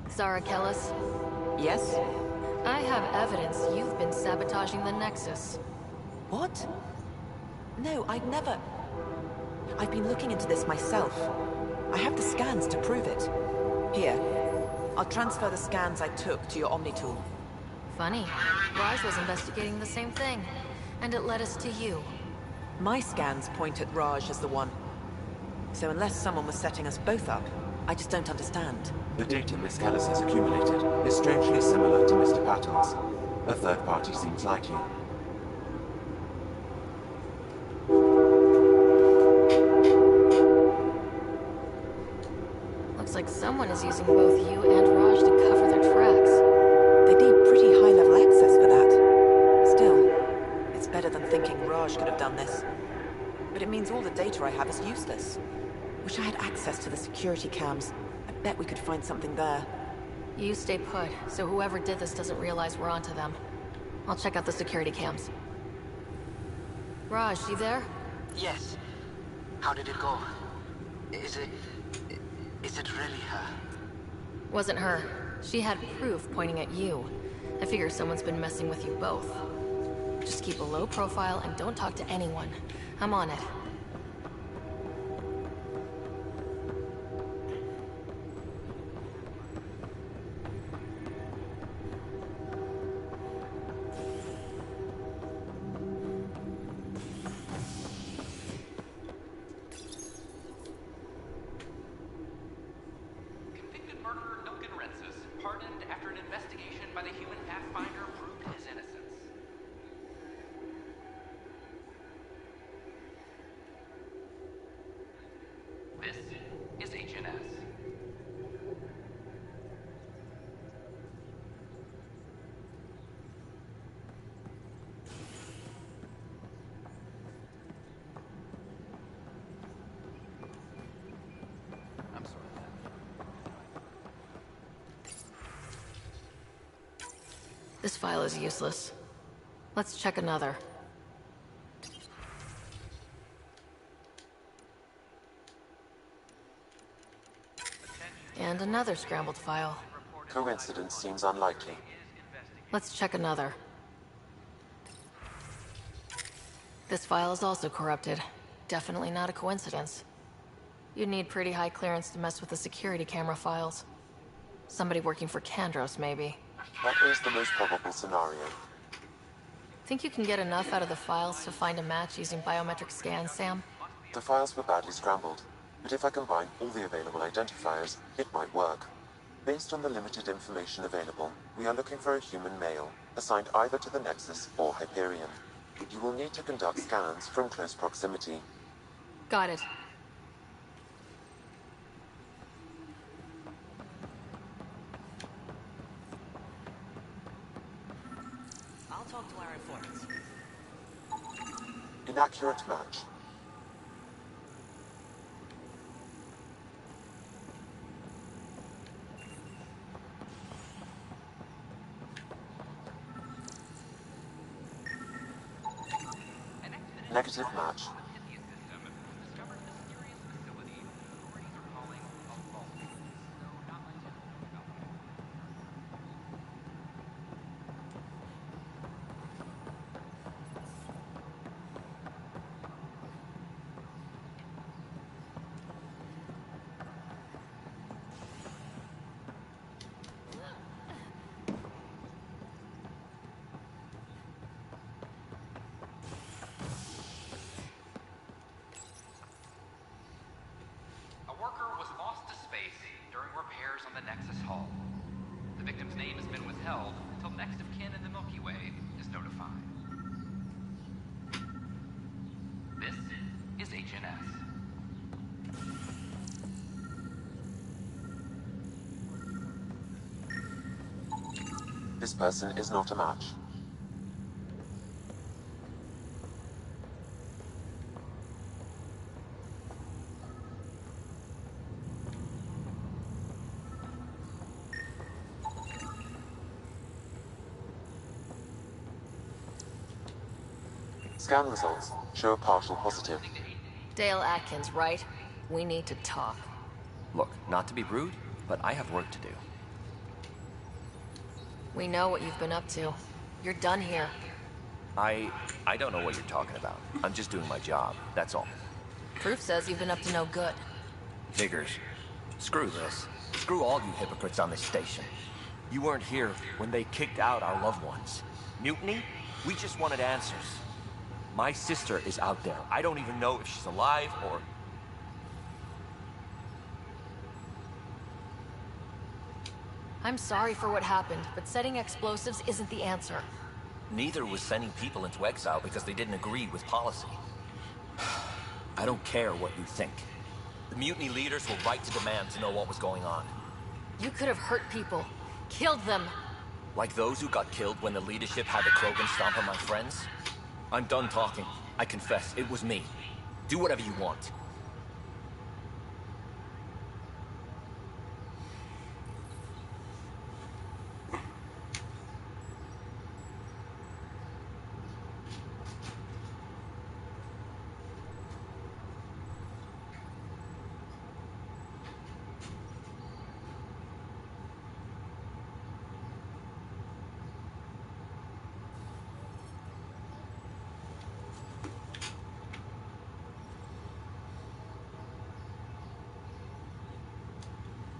Speaker 13: Zara Kellis?
Speaker 6: Yes?
Speaker 13: I have evidence you've been sabotaging the Nexus.
Speaker 6: What? No, I'd never... I've been looking into this myself. I have the scans to prove it. Here. I'll transfer the scans I took to your Omni tool.
Speaker 13: Funny. Raj was investigating the same thing, and it led us to you.
Speaker 6: My scans point at Raj as the one. So unless someone was setting us both up, I just don't understand.
Speaker 20: The data Miss Kellis has accumulated is strangely similar to Mr. Patil's. A third party seems likely.
Speaker 13: Looks like someone is using both you and Raj to cover their tracks.
Speaker 6: They need pretty high-level access for that. Still, it's better than thinking Raj could have done this. But it means all the data I have is useless. Wish I had access to the security cams. I bet we could find something there.
Speaker 13: You stay put, so whoever did this doesn't realize we're onto them. I'll check out the security cams. Raj, you there?
Speaker 16: Yes. How did it go? Is it really her?
Speaker 13: Wasn't her. She had proof pointing at you. I figure someone's been messing with you both. Just keep a low profile and don't talk to anyone. I'm on it.
Speaker 24: Convicted murderer Nilken Rensis, pardoned after an investigation by the human Pathfinder proved his innocence.
Speaker 13: This file is useless. Let's check another. And another scrambled file.
Speaker 20: Coincidence seems unlikely.
Speaker 13: Let's check another. This file is also corrupted. Definitely not a coincidence. You'd need pretty high clearance to mess with the security camera files. Somebody working for Kandros, maybe.
Speaker 20: That is the most probable scenario.
Speaker 13: Think you can get enough out of the files to find a match using biometric scans, Sam?
Speaker 20: The files were badly scrambled, but if I combine all the available identifiers, it might work. Based on the limited information available, we are looking for a human male, assigned either to the Nexus or Hyperion. You will need to conduct scans from close proximity.
Speaker 13: Got it.
Speaker 28: I'll talk to our informants.
Speaker 20: Inaccurate match. Negative match.
Speaker 24: repairs on the Nexus Hull. The victim's name has been withheld until next of kin in the Milky Way is notified. This is HNS.
Speaker 20: This person is not a match. Scan results show a partial positive.
Speaker 13: Dale Atkins, right? We need to talk.
Speaker 8: Look, not to be rude, but I have work to do.
Speaker 13: We know what you've been up to. You're done here.
Speaker 8: I don't know what you're talking about. I'm just doing my job, that's all.
Speaker 13: Proof says you've been up to no good.
Speaker 8: Figures. Screw this. Screw all you hypocrites on this station. You weren't here when they kicked out our loved ones. Mutiny? We just wanted answers. My sister is out there. I don't even know if she's alive or...
Speaker 13: I'm sorry for what happened, but setting explosives isn't the answer.
Speaker 8: Neither was sending people into exile because they didn't agree with policy. I don't care what you think. The mutiny leaders were right to demand to know what was going on.
Speaker 13: You could have hurt people. Killed them.
Speaker 8: Like those who got killed when the leadership had the Krogan stomp on my friends? I'm done talking. I confess, it was me. Do whatever you want.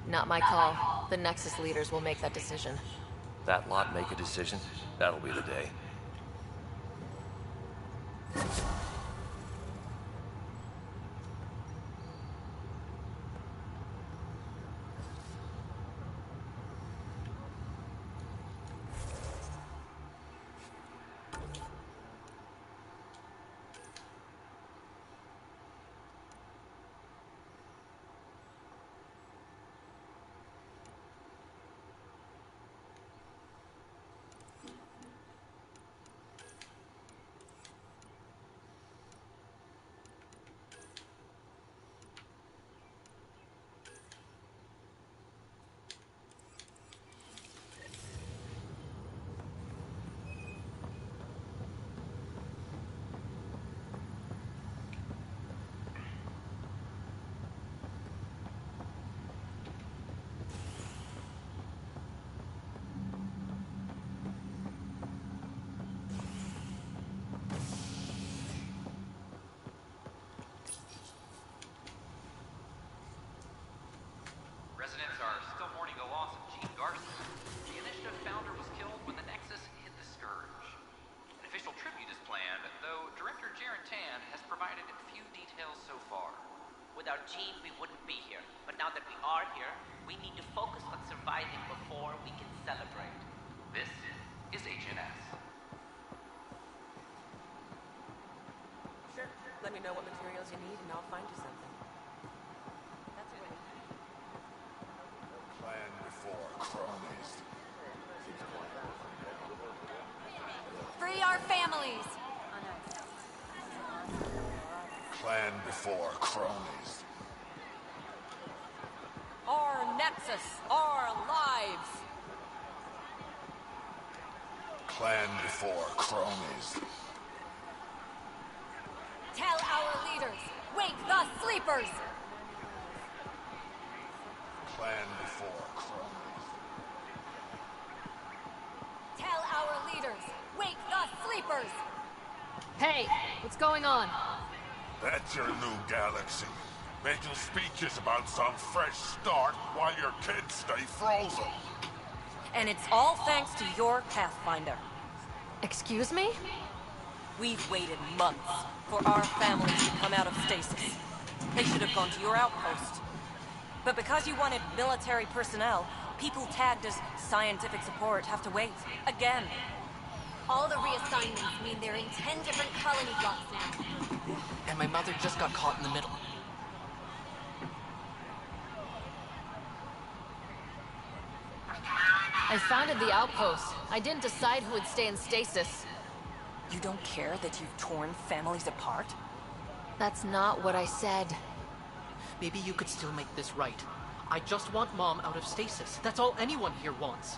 Speaker 13: Not my call. The Nexus leaders will make that decision.
Speaker 8: That lot make a decision? That'll be the day.
Speaker 28: Gene, we wouldn't be here. But now that we are here, we need to focus on surviving before we can celebrate.
Speaker 24: This is HNS.
Speaker 6: Sure. Let me know what materials you need and I'll find you something. That's a way.
Speaker 3: Plan before cronies.
Speaker 15: Free our families!
Speaker 3: Plan before cronies.
Speaker 6: Our Nexus, our lives!
Speaker 3: Plan before cronies.
Speaker 15: Tell our leaders, wake the sleepers!
Speaker 3: Plan before cronies.
Speaker 15: Tell our leaders, wake the sleepers!
Speaker 13: Hey, what's going on?
Speaker 3: That's your new galaxy. Making speeches about some fresh start while your kids stay frozen.
Speaker 6: And it's all thanks to your Pathfinder.
Speaker 13: Excuse me?
Speaker 6: We've waited months for our families to come out of stasis. They should have gone to your outpost. But because you wanted military personnel, people tagged as scientific support have to wait. Again.
Speaker 15: All the reassignments mean they're in 10 different colony blocks now.
Speaker 16: And my mother just got caught in the middle.
Speaker 13: I founded the outpost. I didn't decide who would stay in stasis.
Speaker 6: You don't care that you've torn families apart?
Speaker 13: That's not what I said.
Speaker 16: Maybe you could still make this right. I just want Mom out of stasis. That's all anyone here wants.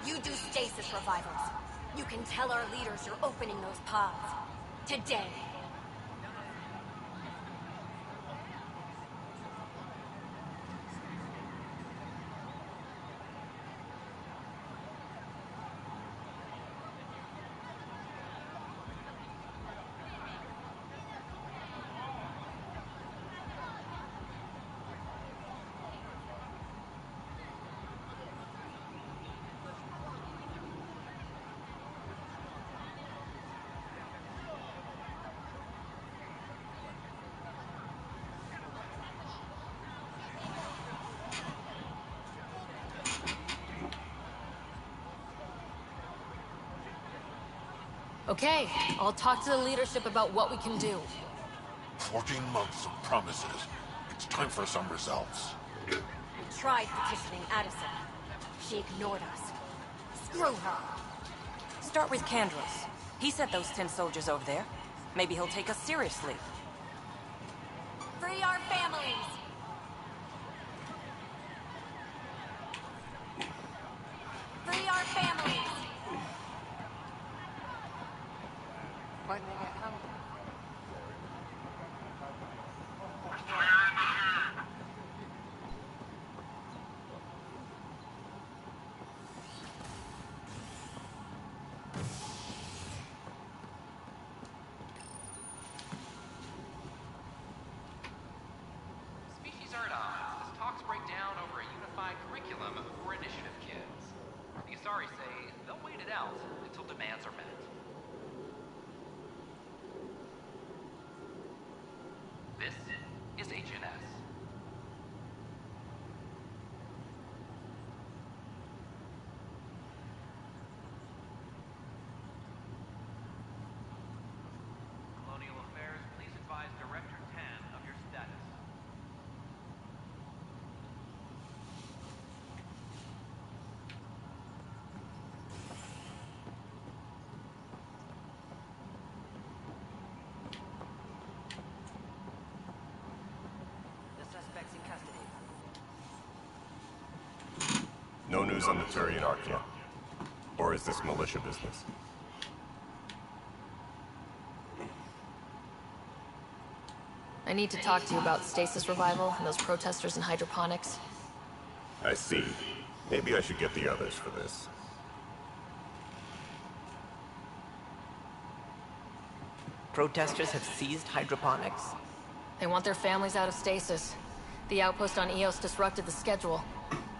Speaker 15: You do stasis revivals. You can tell our leaders you're opening those pods. Today.
Speaker 13: Okay, I'll talk to the leadership about what we can do.
Speaker 3: 14 months of promises. It's time for some results.
Speaker 15: We tried petitioning Addison. She ignored us. Screw her.
Speaker 6: Start with Candros. He sent those 10 soldiers over there. Maybe he'll take us seriously.
Speaker 15: Free our families! Free our families! When they get hungry.
Speaker 24: Species are at odds as talks break down over a unified curriculum for initiative kids. The Asari say they'll wait it out until demands are met. This is HNS. Colonial Affairs, please advise Director Tan of your status.
Speaker 6: The suspect's in custody.
Speaker 2: No news on the Turian Ark yet. Or is this militia business?
Speaker 13: I need to talk to you about stasis revival and those protesters in hydroponics.
Speaker 2: I see. Maybe I should get the others for this.
Speaker 28: Protesters have seized hydroponics.
Speaker 13: They want their families out of stasis. The outpost on Eos disrupted the schedule.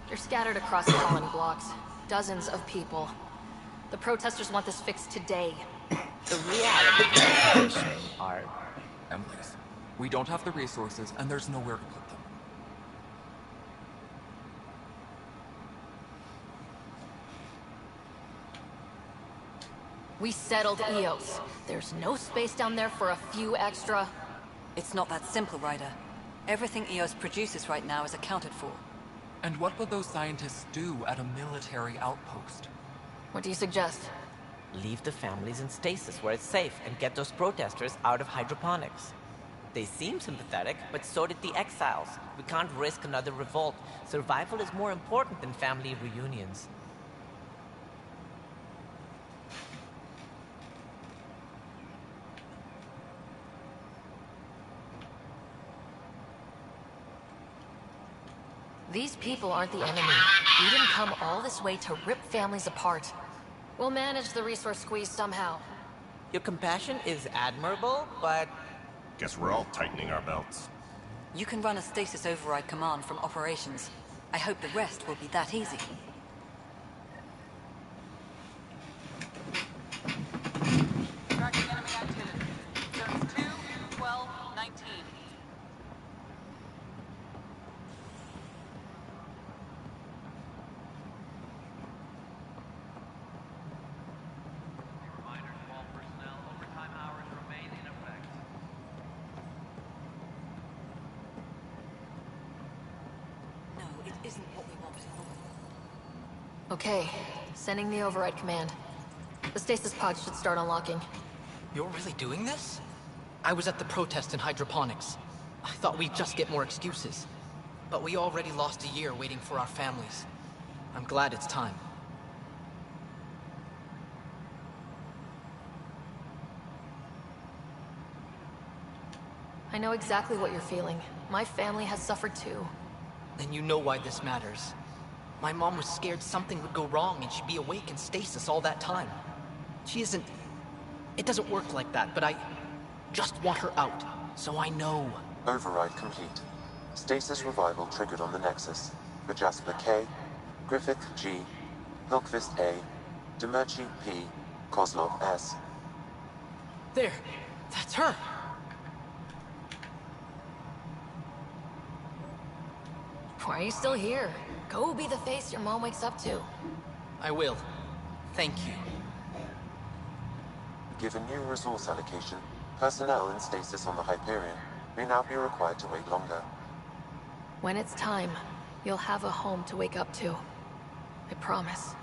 Speaker 13: They're scattered across the colony blocks. Dozens of people. The protesters want this fixed today.
Speaker 28: The reality of the position are
Speaker 9: Families. We don't have the resources, and there's nowhere to put them.
Speaker 13: We settled Eos. There's no space down there for a few extra...
Speaker 11: It's not that simple, Ryder. Everything Eos produces right now is accounted for.
Speaker 9: And what would those scientists do at a military outpost?
Speaker 13: What do you suggest?
Speaker 28: Leave the families in stasis where it's safe and get those protesters out of hydroponics. They seem sympathetic, but so did the exiles. We can't risk another revolt. Survival is more important than family reunions.
Speaker 13: These people aren't the enemy. We didn't come all this way to rip families apart. We'll manage the resource squeeze somehow.
Speaker 28: Your compassion is admirable, but...
Speaker 2: Guess we're all tightening our belts.
Speaker 11: You can run a stasis override command from operations. I hope the rest will be that easy.
Speaker 14: Tracking enemy activity. Zones 2, 12, 19.
Speaker 13: Okay, sending the override command. The stasis pod should start unlocking.
Speaker 16: You're really doing this? I was at the protest in hydroponics. I thought we'd just get more excuses. But we already lost a year waiting for our families. I'm glad it's time.
Speaker 13: I know exactly what you're feeling. My family has suffered too.
Speaker 16: And you know why this matters. My mom was scared something would go wrong and she'd be awake in stasis all that time. She isn't... It doesn't work like that, but I just want her out, so I know.
Speaker 20: Override complete. Stasis revival triggered on the Nexus. For Jasper K, Griffith G, Hilkvist A, Demerchi P, Kozlov S.
Speaker 16: There! That's her!
Speaker 13: Why are you still here? Go be the face your mom wakes up to.
Speaker 16: I will. Thank you.
Speaker 20: Given new resource allocation, personnel in stasis on the Hyperion may now be required to wait longer.
Speaker 13: When it's time, you'll have a home to wake up to. I promise.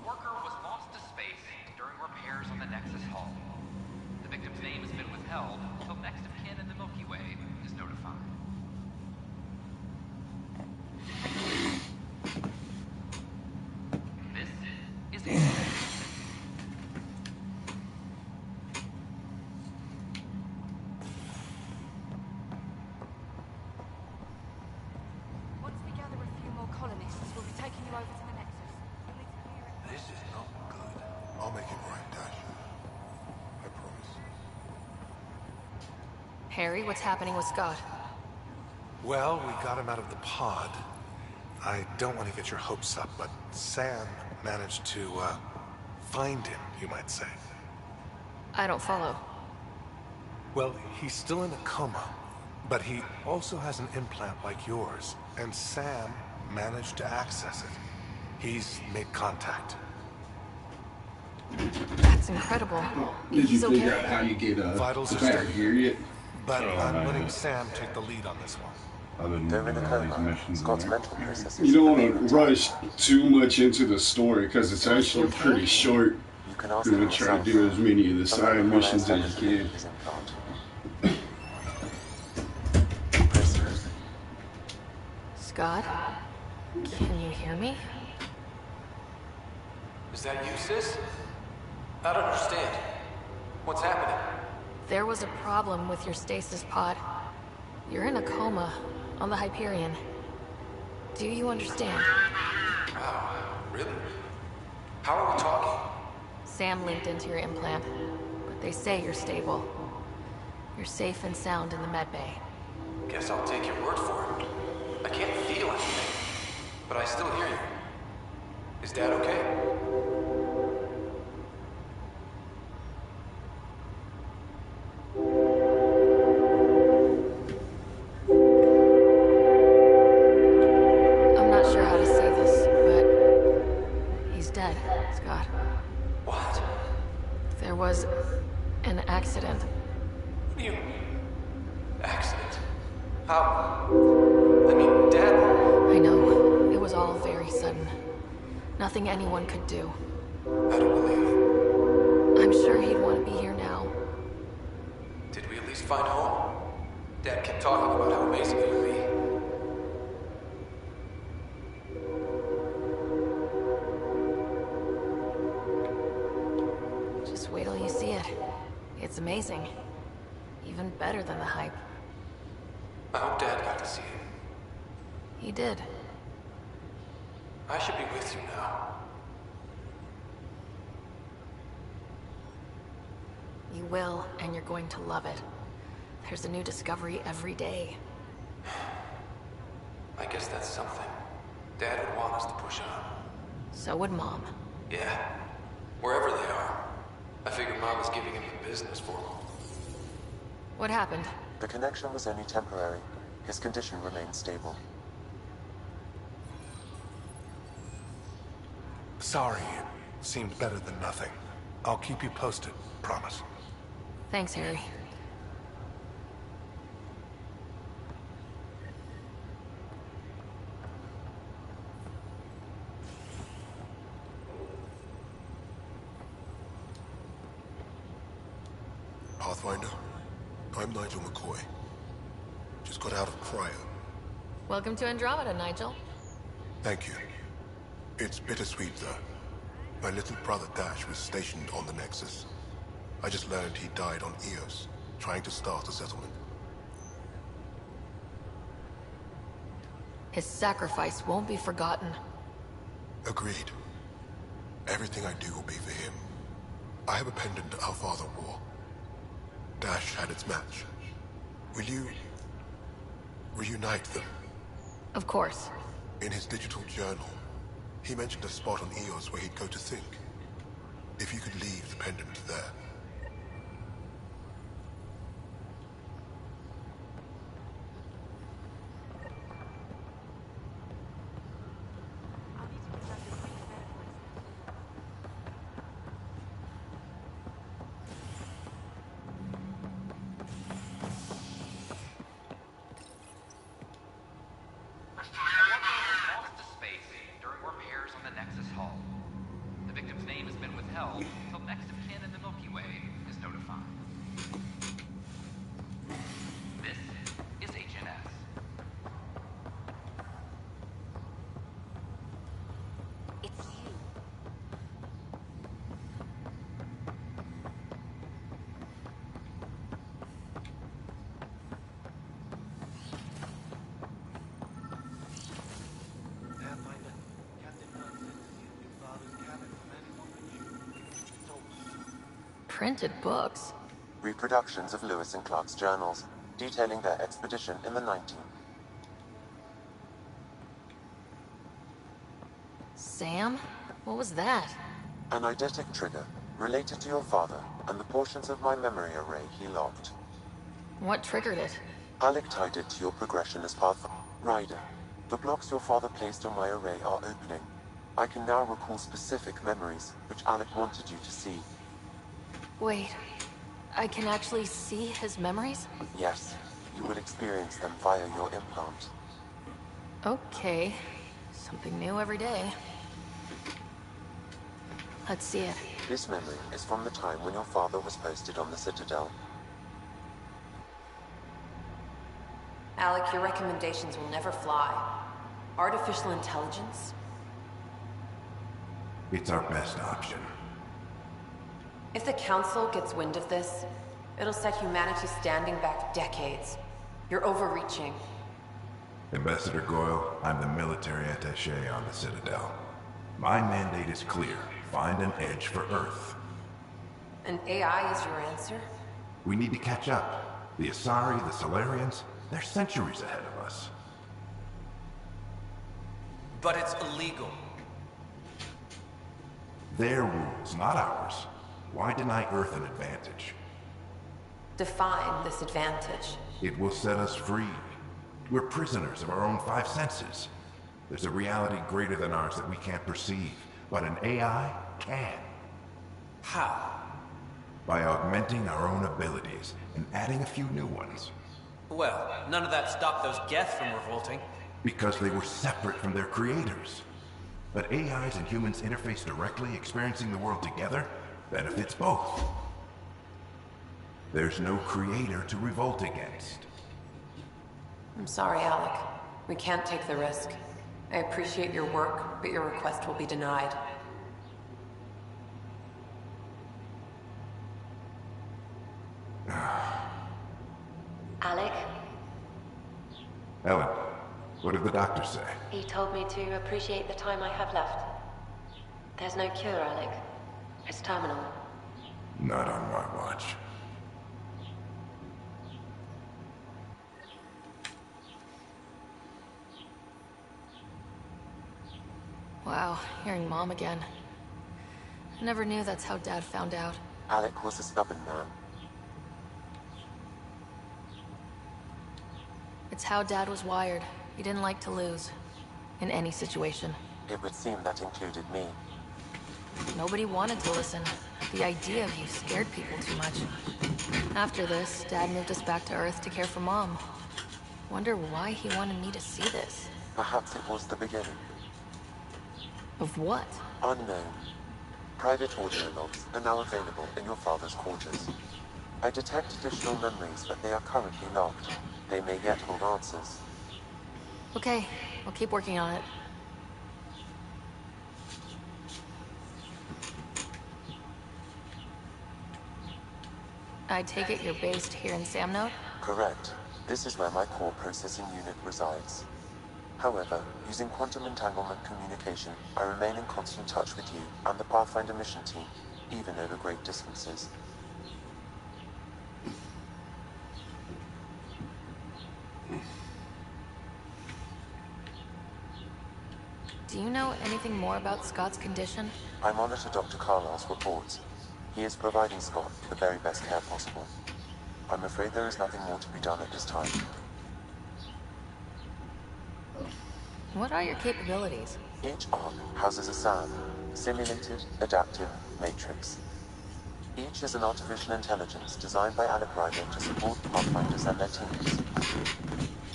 Speaker 24: Worker was lost to space during repairs on the Nexus hull. The victim's name has been withheld until next of kin in the Milky Way is notified. This is a...
Speaker 11: Once we gather a few more colonists, we'll be taking you over to the Nexus.
Speaker 4: This is not good. I'll make it right, Dash. I promise.
Speaker 13: Harry, what's happening with Scott?
Speaker 4: Well, we got him out of the pod. I don't want to get your hopes up, but Sam managed to, find him, you might say.
Speaker 13: I don't follow.
Speaker 4: Well, he's still in a coma, but he also has an implant like yours, and Sam managed to access it. He's made contact.
Speaker 13: That's incredible.
Speaker 7: Did you
Speaker 13: He's
Speaker 7: figure
Speaker 13: okay?
Speaker 7: out how you get
Speaker 4: Vitals are
Speaker 7: back
Speaker 4: stable.
Speaker 7: here yet?
Speaker 4: But I'm letting Sam take the lead on this one.
Speaker 7: Other than
Speaker 20: They're in a
Speaker 7: all these
Speaker 20: coma.
Speaker 7: missions
Speaker 20: Scott's
Speaker 7: and
Speaker 20: mental processes.
Speaker 7: you don't want to rush too much into the story because it's actually pretty short.
Speaker 20: You can ask
Speaker 7: You're
Speaker 20: him
Speaker 7: gonna try to
Speaker 20: yourself.
Speaker 7: do as many of the side missions as you can.
Speaker 20: His implant.
Speaker 13: Scott? Can you hear me?
Speaker 10: Is that you, sis? I don't understand. What's happening?
Speaker 13: There was a problem with your stasis pod. You're in a coma on the Hyperion. Do you understand?
Speaker 10: Wow, really? How are we talking?
Speaker 13: Sam linked into your implant, but they say you're stable. You're safe and sound in the medbay.
Speaker 10: Guess I'll take your word for it. I can't feel anything, but I still hear you. Is Dad okay?
Speaker 13: I'm not sure how to say this, but he's dead, Scott.
Speaker 10: What?
Speaker 13: There was an accident.
Speaker 10: What do you mean? Accident? How? I mean, Dad...
Speaker 13: I know. It was all very sudden. Nothing anyone could do.
Speaker 10: I don't believe it.
Speaker 13: I'm sure he'd want to be here now.
Speaker 10: Did we at least find home? Dad kept talking about how amazing it would be.
Speaker 13: Just wait till you see it. It's amazing. Even better than the hype.
Speaker 10: I hope Dad got to see it.
Speaker 13: He did.
Speaker 10: I should be with you now.
Speaker 13: You will, and you're going to love it. There's a new discovery every day.
Speaker 10: I guess that's something. Dad would want us to push on.
Speaker 13: So would Mom.
Speaker 10: Yeah. Wherever they are. I figure Mom is giving him the business for them.
Speaker 13: What happened?
Speaker 20: The connection was only temporary. His condition remains stable.
Speaker 4: Sorry, it seemed better than nothing. I'll keep you posted, promise.
Speaker 13: Thanks, Harry.
Speaker 17: Pathfinder, I'm Nigel McCoy. Just got out of cryo.
Speaker 13: Welcome to Andromeda, Nigel.
Speaker 17: Thank you. It's bittersweet, though. My little brother Dash was stationed on the Nexus. I just learned he died on Eos, trying to start a settlement.
Speaker 13: His sacrifice won't be forgotten.
Speaker 17: Agreed. Everything I do will be for him. I have a pendant our father wore. Dash had its match. Will you reunite them?
Speaker 13: Of course.
Speaker 17: In his digital journal, he mentioned a spot on Eos where he'd go to think. If you could leave the pendant there.
Speaker 24: Lost to space during repairs on the Nexus hull. The victim's name has been withheld until next of kin in the Milky Way is notified. This is HNS.
Speaker 1: It's you.
Speaker 13: Printed books.
Speaker 20: Reproductions of Lewis and Clark's journals, detailing their expedition in the 19th.
Speaker 13: Sam? What was that?
Speaker 20: An eidetic trigger, related to your father, and the portions of my memory array he locked.
Speaker 13: What triggered it?
Speaker 20: Alec tied it to your progression as Pathfinder. The blocks your father placed on my array are opening. I can now recall specific memories, which Alec wanted you to see.
Speaker 13: Wait, I can actually see his memories?
Speaker 20: Yes, you will experience them via your implant.
Speaker 13: Okay, something new every day. Let's see it.
Speaker 20: This memory is from the time when your father was posted on the Citadel.
Speaker 6: Alec, your recommendations will never fly. Artificial intelligence?
Speaker 5: It's our best option.
Speaker 6: If the Council gets wind of this, it'll set humanity standing back decades. You're overreaching.
Speaker 5: Ambassador Goyle, I'm the military attaché on the Citadel. My mandate is clear. Find an edge for Earth.
Speaker 6: And AI is your answer?
Speaker 5: We need to catch up. The Asari, the Solarians, they're centuries ahead of us.
Speaker 10: But it's illegal.
Speaker 5: Their rules, not ours. Why deny Earth an advantage?
Speaker 6: Define this advantage.
Speaker 5: It will set us free. We're prisoners of our own five senses. There's a reality greater than ours that we can't perceive, but an AI can.
Speaker 10: How?
Speaker 5: By augmenting our own abilities and adding a few new ones.
Speaker 10: Well, none of that stopped those Geth from revolting.
Speaker 5: Because they were separate from their creators. But AIs and humans interface directly, experiencing the world together, benefits both. There's no creator to revolt against.
Speaker 6: I'm sorry, Alec. We can't take the risk. I appreciate your work, but your request will be denied.
Speaker 15: Alec?
Speaker 5: Ellen, what did the doctor say?
Speaker 15: He told me to appreciate the time I have left. There's no cure, Alec. It's terminal.
Speaker 5: Not on my watch.
Speaker 13: Wow, hearing Mom again. I never knew that's how Dad found out.
Speaker 20: Alec was a stubborn man.
Speaker 13: It's how Dad was wired. He didn't like to lose. In any situation.
Speaker 20: It would seem that included me.
Speaker 13: Nobody wanted to listen. The idea of you scared people too much. After this, Dad moved us back to Earth to care for Mom. Wonder why he wanted me to see this.
Speaker 20: Perhaps it was the beginning.
Speaker 13: Of what?
Speaker 20: Unknown. Private audio logs are now available in your father's quarters. I detect additional memories, but they are currently locked. They may yet hold answers.
Speaker 13: Okay, I'll keep working on it. I take it you're based here in Samnode?
Speaker 20: Correct. This is where my core processing unit resides. However, using quantum entanglement communication, I remain in constant touch with you and the Pathfinder mission team, even over great distances.
Speaker 13: Do you know anything more about Scott's condition?
Speaker 20: I monitor Dr. Carlisle's reports. He is providing Scott the very best care possible. I'm afraid there is nothing more to be done at this time.
Speaker 13: What are your capabilities?
Speaker 20: Each arc houses a SAM, Simulated Adaptive Matrix. Each is an artificial intelligence designed by Alec Ryder to support Pathfinders and their teams.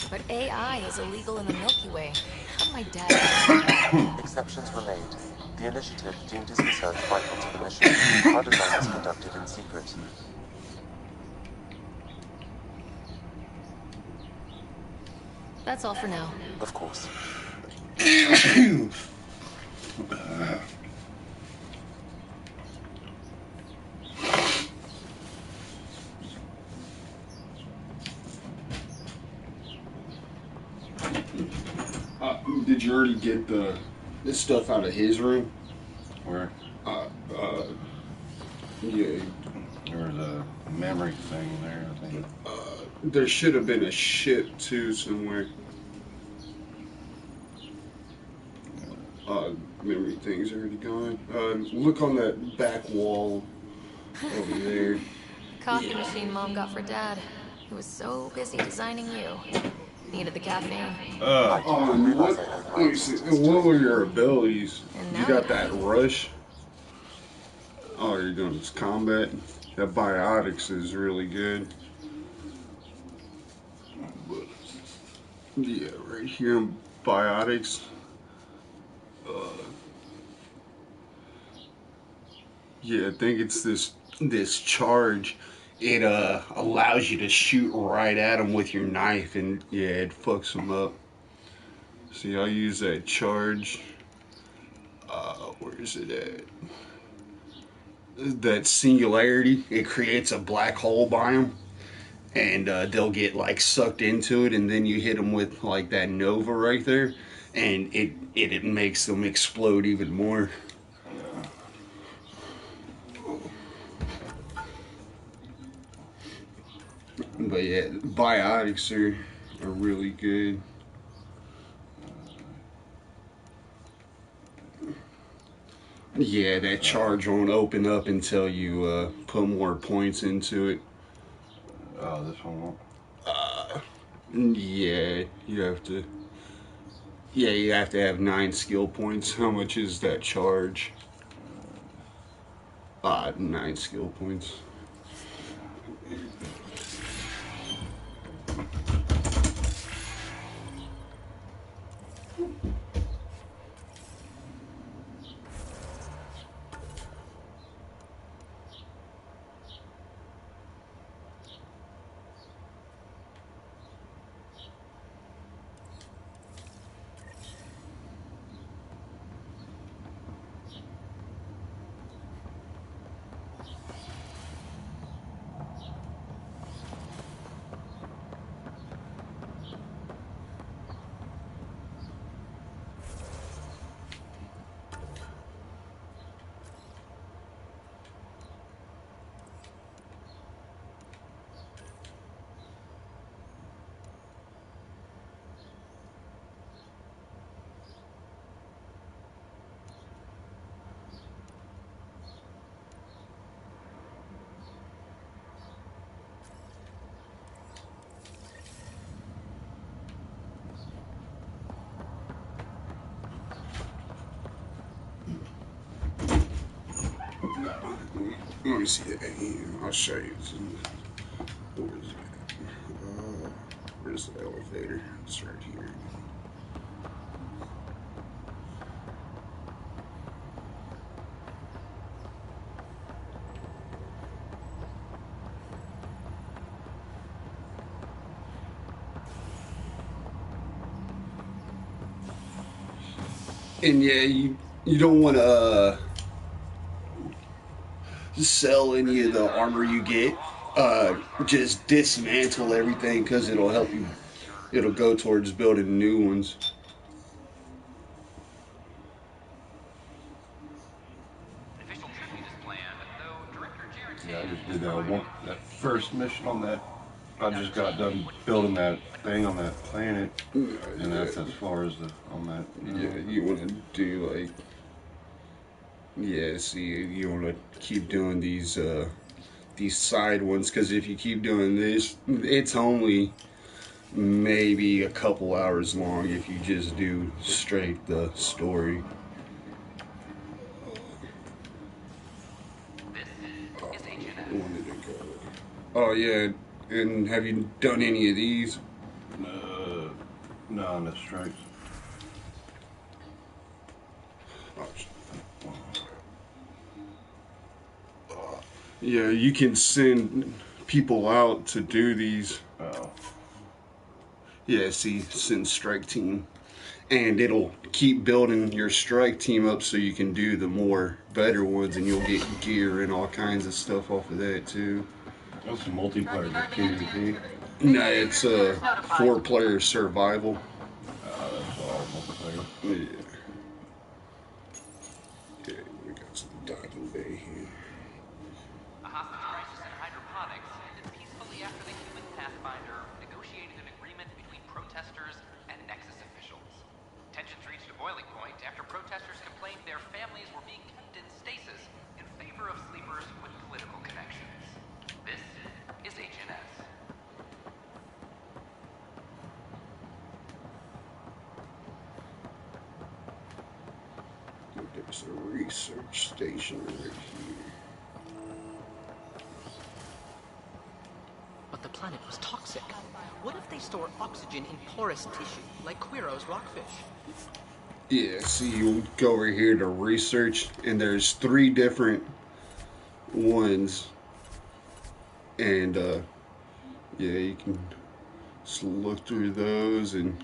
Speaker 13: But AI is illegal in the Milky Way. How did my dad know that?
Speaker 20: Exceptions were made. The initiative deemed his research vital to the mission. Our design was conducted in secret.
Speaker 13: That's all for now.
Speaker 20: Of course.
Speaker 7: Did you already get this stuff out of his room?
Speaker 18: Where?
Speaker 7: Yeah.
Speaker 18: There's a memory thing there, I think.
Speaker 7: There should have been a ship too somewhere. Memory thing's already gone. Look on that back wall over there.
Speaker 13: Coffee machine Mom got for Dad. He was so busy designing you. Needed the caffeine.
Speaker 7: Let me see. What were your abilities? You got that rush. Oh, you're doing this combat. That biotics is really good. But, yeah, right here in biotics. Yeah, I think it's this charge. It allows you to shoot right at them with your knife, and yeah, it fucks them up. See, I'll use that charge. Where is it at? That singularity. It creates a black hole by them, and they'll get like sucked into it, and then you hit them with like that nova right there, and it makes them explode even more. But yeah, biotics are really good. Yeah, that charge won't open up until you put more points into it.
Speaker 18: Oh, this one won't?
Speaker 7: Yeah, you have to. Yeah, you have to have 9 skill points. How much is that charge? 9 skill points. Let me see that here. I'll show you. Where is it? Where's the elevator? It's right here. And yeah, you don't want to sell any of the armor you get. Just dismantle everything because it'll help you. It'll go towards building new ones.
Speaker 18: Yeah, I just did that first mission on that. I just got done building that thing on that planet, and that's as far as on that.
Speaker 7: Yeah, you want to do like. Yeah, see, you want to keep doing these side ones because if you keep doing this, it's only maybe a couple hours long if you just do straight the story. Oh yeah, and have you done any of these?
Speaker 18: No, on the strikes.
Speaker 7: Yeah, you can send people out to do these.
Speaker 18: Oh.
Speaker 7: Yeah, see, send strike team. And it'll keep building your strike team up so you can do the more better ones and you'll get gear and all kinds of stuff off of that too.
Speaker 18: That's a multiplayer, that PvP?
Speaker 7: No, it's a 4-player survival.
Speaker 18: That's all multiplayer.
Speaker 7: Yeah. Okay, we got some docking bay here.
Speaker 24: A hostage crisis in hydroponics ended peacefully after the human Pathfinder negotiated an agreement between protesters and Nexus officials. Tensions reached a boiling point after protesters complained their families were being kept in stasis in favor of sleepers with political connections. This is HNS.
Speaker 7: There's a research station right here.
Speaker 16: But the planet was toxic. What if they store oxygen in porous tissue, like Quiro's rockfish?
Speaker 7: Yeah, see, you go over here to research, and there's 3 different ones. And, yeah, you can just look through those and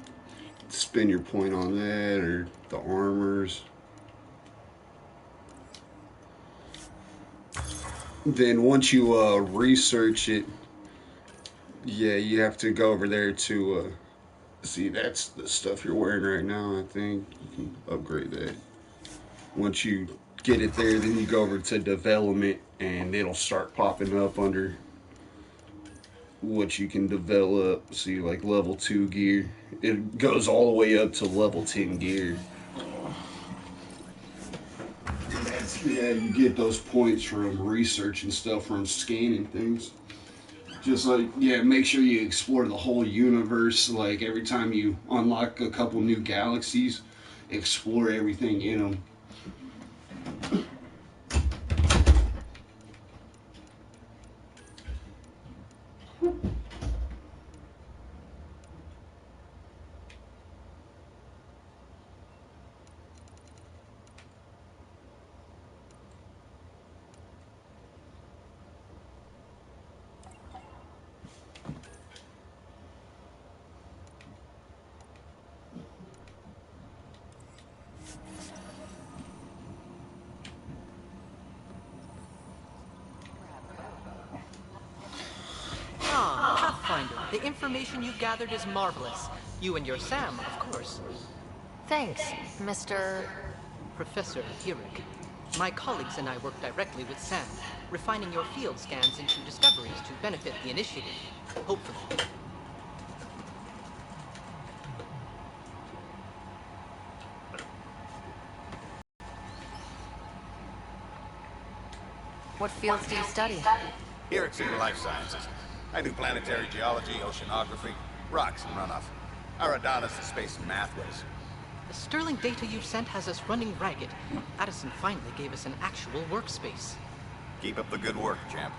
Speaker 7: spend your point on that, or the armors. Then once you research it, yeah, you have to go over there to see, that's the stuff you're wearing right now. I think you can upgrade that. Once you get it there, then you go over to development, and it'll start popping up under what you can develop. See, like level 2 gear, it goes all the way up to level 10 gear. Yeah, you get those points from research and stuff, from scanning things. Just like, yeah, make sure you explore the whole universe. Like, every time you unlock a couple new galaxies, explore everything in them.
Speaker 16: Pathfinder, the information you gathered is marvelous. You and your Sam, of course.
Speaker 13: Thanks, Mr.
Speaker 16: Professor Hirek. My colleagues and I work directly with Sam, refining your field scans into discoveries to benefit the initiative. Hopefully.
Speaker 13: What fields do you study?
Speaker 12: Hirek's in life sciences. I do planetary geology, oceanography, rocks and runoff. Aradonis is space and math whiz.
Speaker 16: The Sterling data you sent has us running ragged. Addison finally gave us an actual workspace.
Speaker 12: Keep up the good work, champ.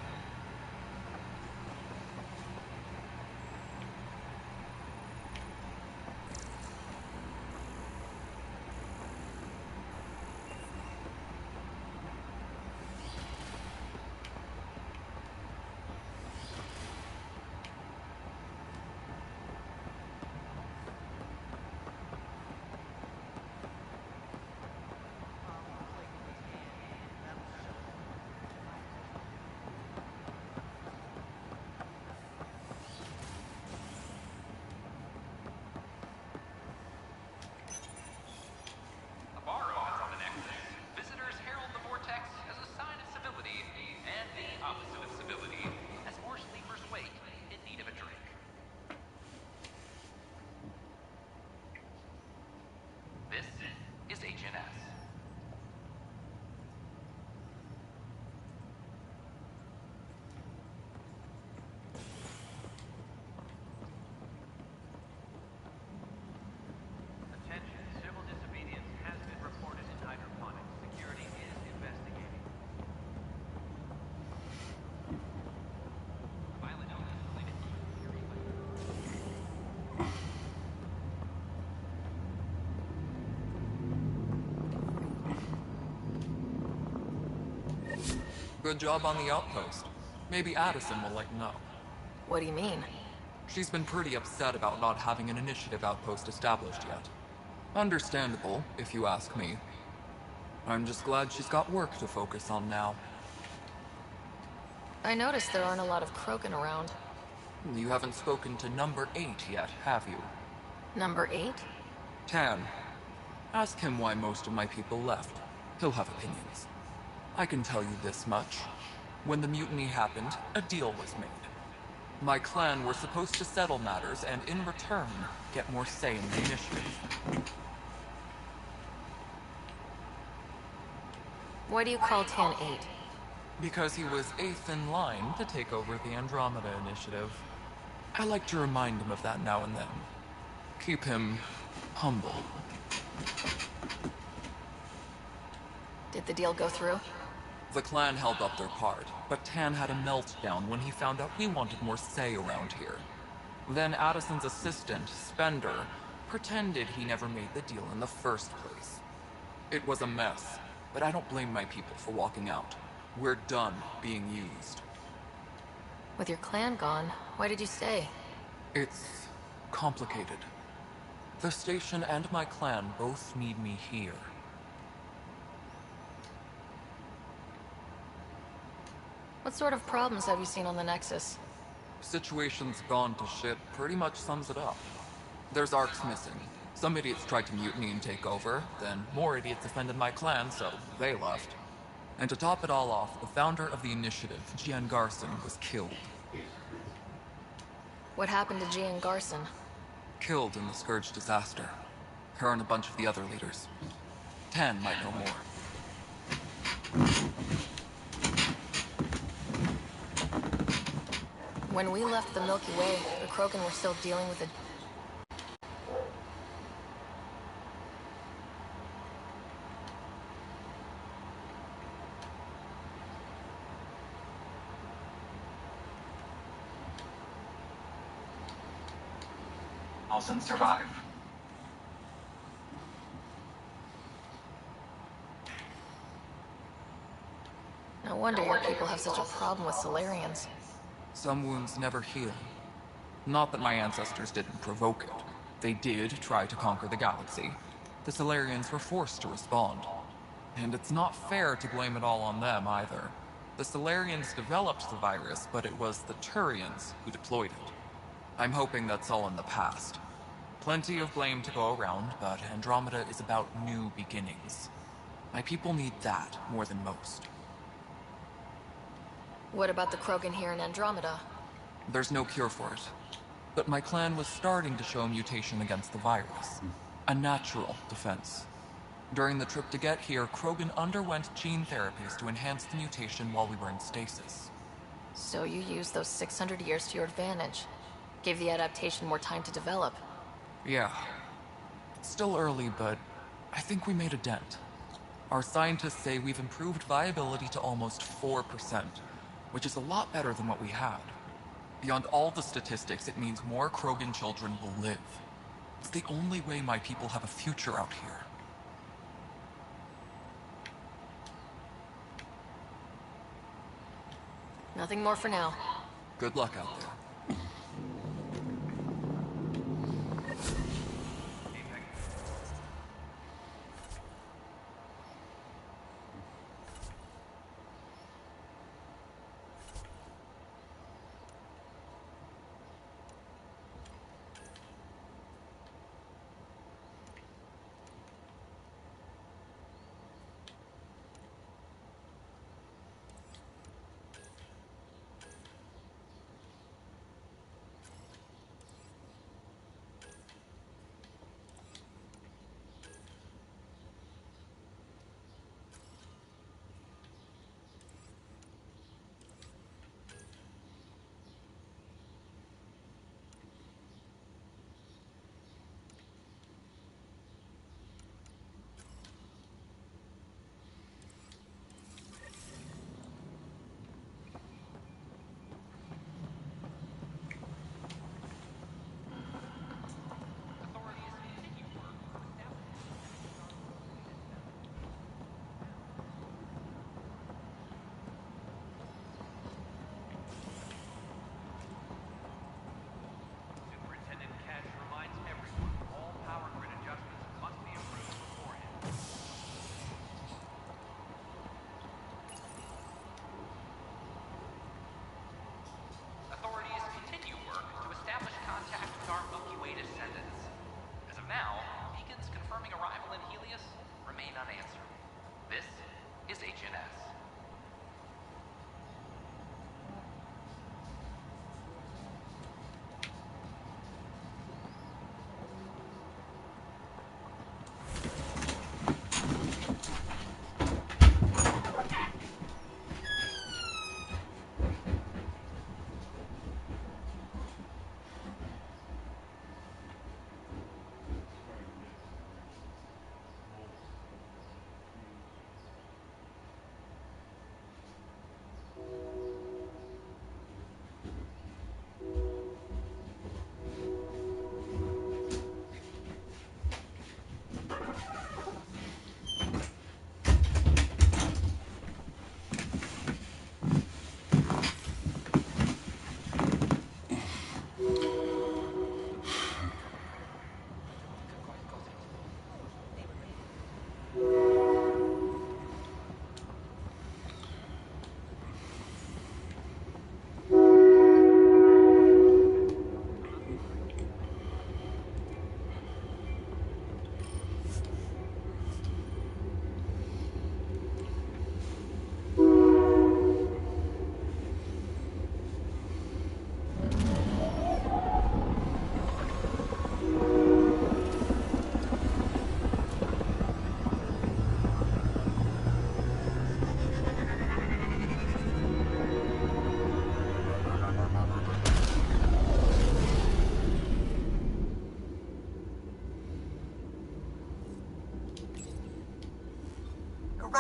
Speaker 9: Good job on the outpost. Maybe Addison will lighten up.
Speaker 13: What do you mean?
Speaker 9: She's been pretty upset about not having an initiative outpost established yet. Understandable, if you ask me. I'm just glad she's got work to focus on now.
Speaker 13: I noticed there aren't a lot of Krogan around.
Speaker 9: You haven't spoken to number 8 yet, have you?
Speaker 13: Number 8?
Speaker 9: Tan. Ask him why most of my people left. He'll have opinions. I can tell you this much. When the mutiny happened, a deal was made. My clan were supposed to settle matters and, in return, get more say in the initiative.
Speaker 13: Why do you call Tan 8?
Speaker 9: Because he was 8th in line to take over the Andromeda Initiative. I like to remind him of that now and then. Keep him humble.
Speaker 13: Did the deal go through?
Speaker 9: The clan held up their part, but Tan had a meltdown when he found out we wanted more say around here. Then Addison's assistant, Spender, pretended he never made the deal in the first place. It was a mess, but I don't blame my people for walking out. We're done being used.
Speaker 13: With your clan gone, why did you stay?
Speaker 9: It's complicated. The station and my clan both need me here.
Speaker 13: What sort of problems have you seen on the Nexus?
Speaker 9: Situation's gone to shit pretty much sums it up. There's arcs missing. Some idiots tried to mutiny and take over, then more idiots offended my clan, so they left. And to top it all off, the founder of the initiative, Jian Garson, was killed.
Speaker 13: What happened to Gian Garson?
Speaker 9: Killed in the Scourge disaster. Her and a bunch of the other leaders. Tan might know more.
Speaker 13: When we left the Milky Way, the Krogan were still dealing with the...
Speaker 8: And survive.
Speaker 13: No wonder your people have such a problem with Solarians.
Speaker 9: Some wounds never heal. Not that my ancestors didn't provoke it. They did try to conquer the galaxy. The Solarians were forced to respond. And it's not fair to blame it all on them either. The Solarians developed the virus, but it was the Turians who deployed it. I'm hoping that's all in the past. Plenty of blame to go around, but Andromeda is about new beginnings. My people need that more than most.
Speaker 13: What about the Krogan here in Andromeda?
Speaker 9: There's no cure for it. But my clan was starting to show a mutation against the virus. A natural defense. During the trip to get here, Krogan underwent gene therapies to enhance the mutation while we were in stasis.
Speaker 13: So you used those 600 years to your advantage. Gave the adaptation more time to develop.
Speaker 9: Yeah. It's still early, but I think we made a dent. Our scientists say we've improved viability to almost 4%, which is a lot better than what we had. Beyond all the statistics, it means more Krogan children will live. It's the only way my people have a future out here.
Speaker 13: Nothing more for now.
Speaker 9: Good luck out there.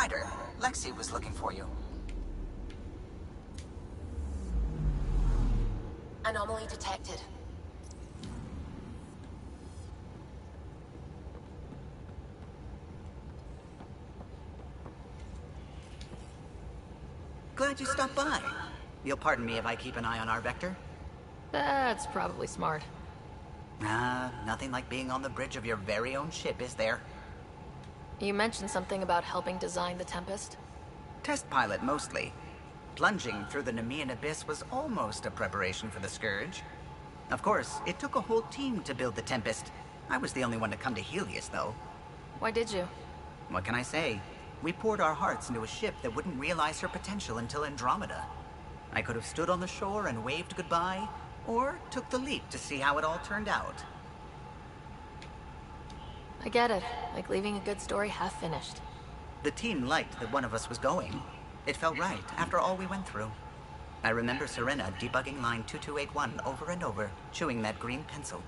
Speaker 3: Ryder, Lexi was looking for you.
Speaker 15: Anomaly detected.
Speaker 3: Glad you stopped by. You'll pardon me if I keep an eye on our vector?
Speaker 13: That's probably smart.
Speaker 3: Nothing like being on the bridge of your very own ship, is there?
Speaker 13: You mentioned something about helping design the Tempest?
Speaker 3: Test pilot, mostly. Plunging through the Nemean abyss was almost a preparation for the Scourge. Of course, it took a whole team to build the Tempest. I was the only one to come to Helios, though.
Speaker 13: Why did you?
Speaker 3: What can I say? We poured our hearts into a ship that wouldn't realize her potential until Andromeda. I could have stood on the shore and waved goodbye, or took the leap to see how it all turned out.
Speaker 13: I get it. Like leaving a good story half finished.
Speaker 3: The team liked that one of us was going. It felt right after all we went through. I remember Serena debugging line 2281 over and over, chewing that green pencil.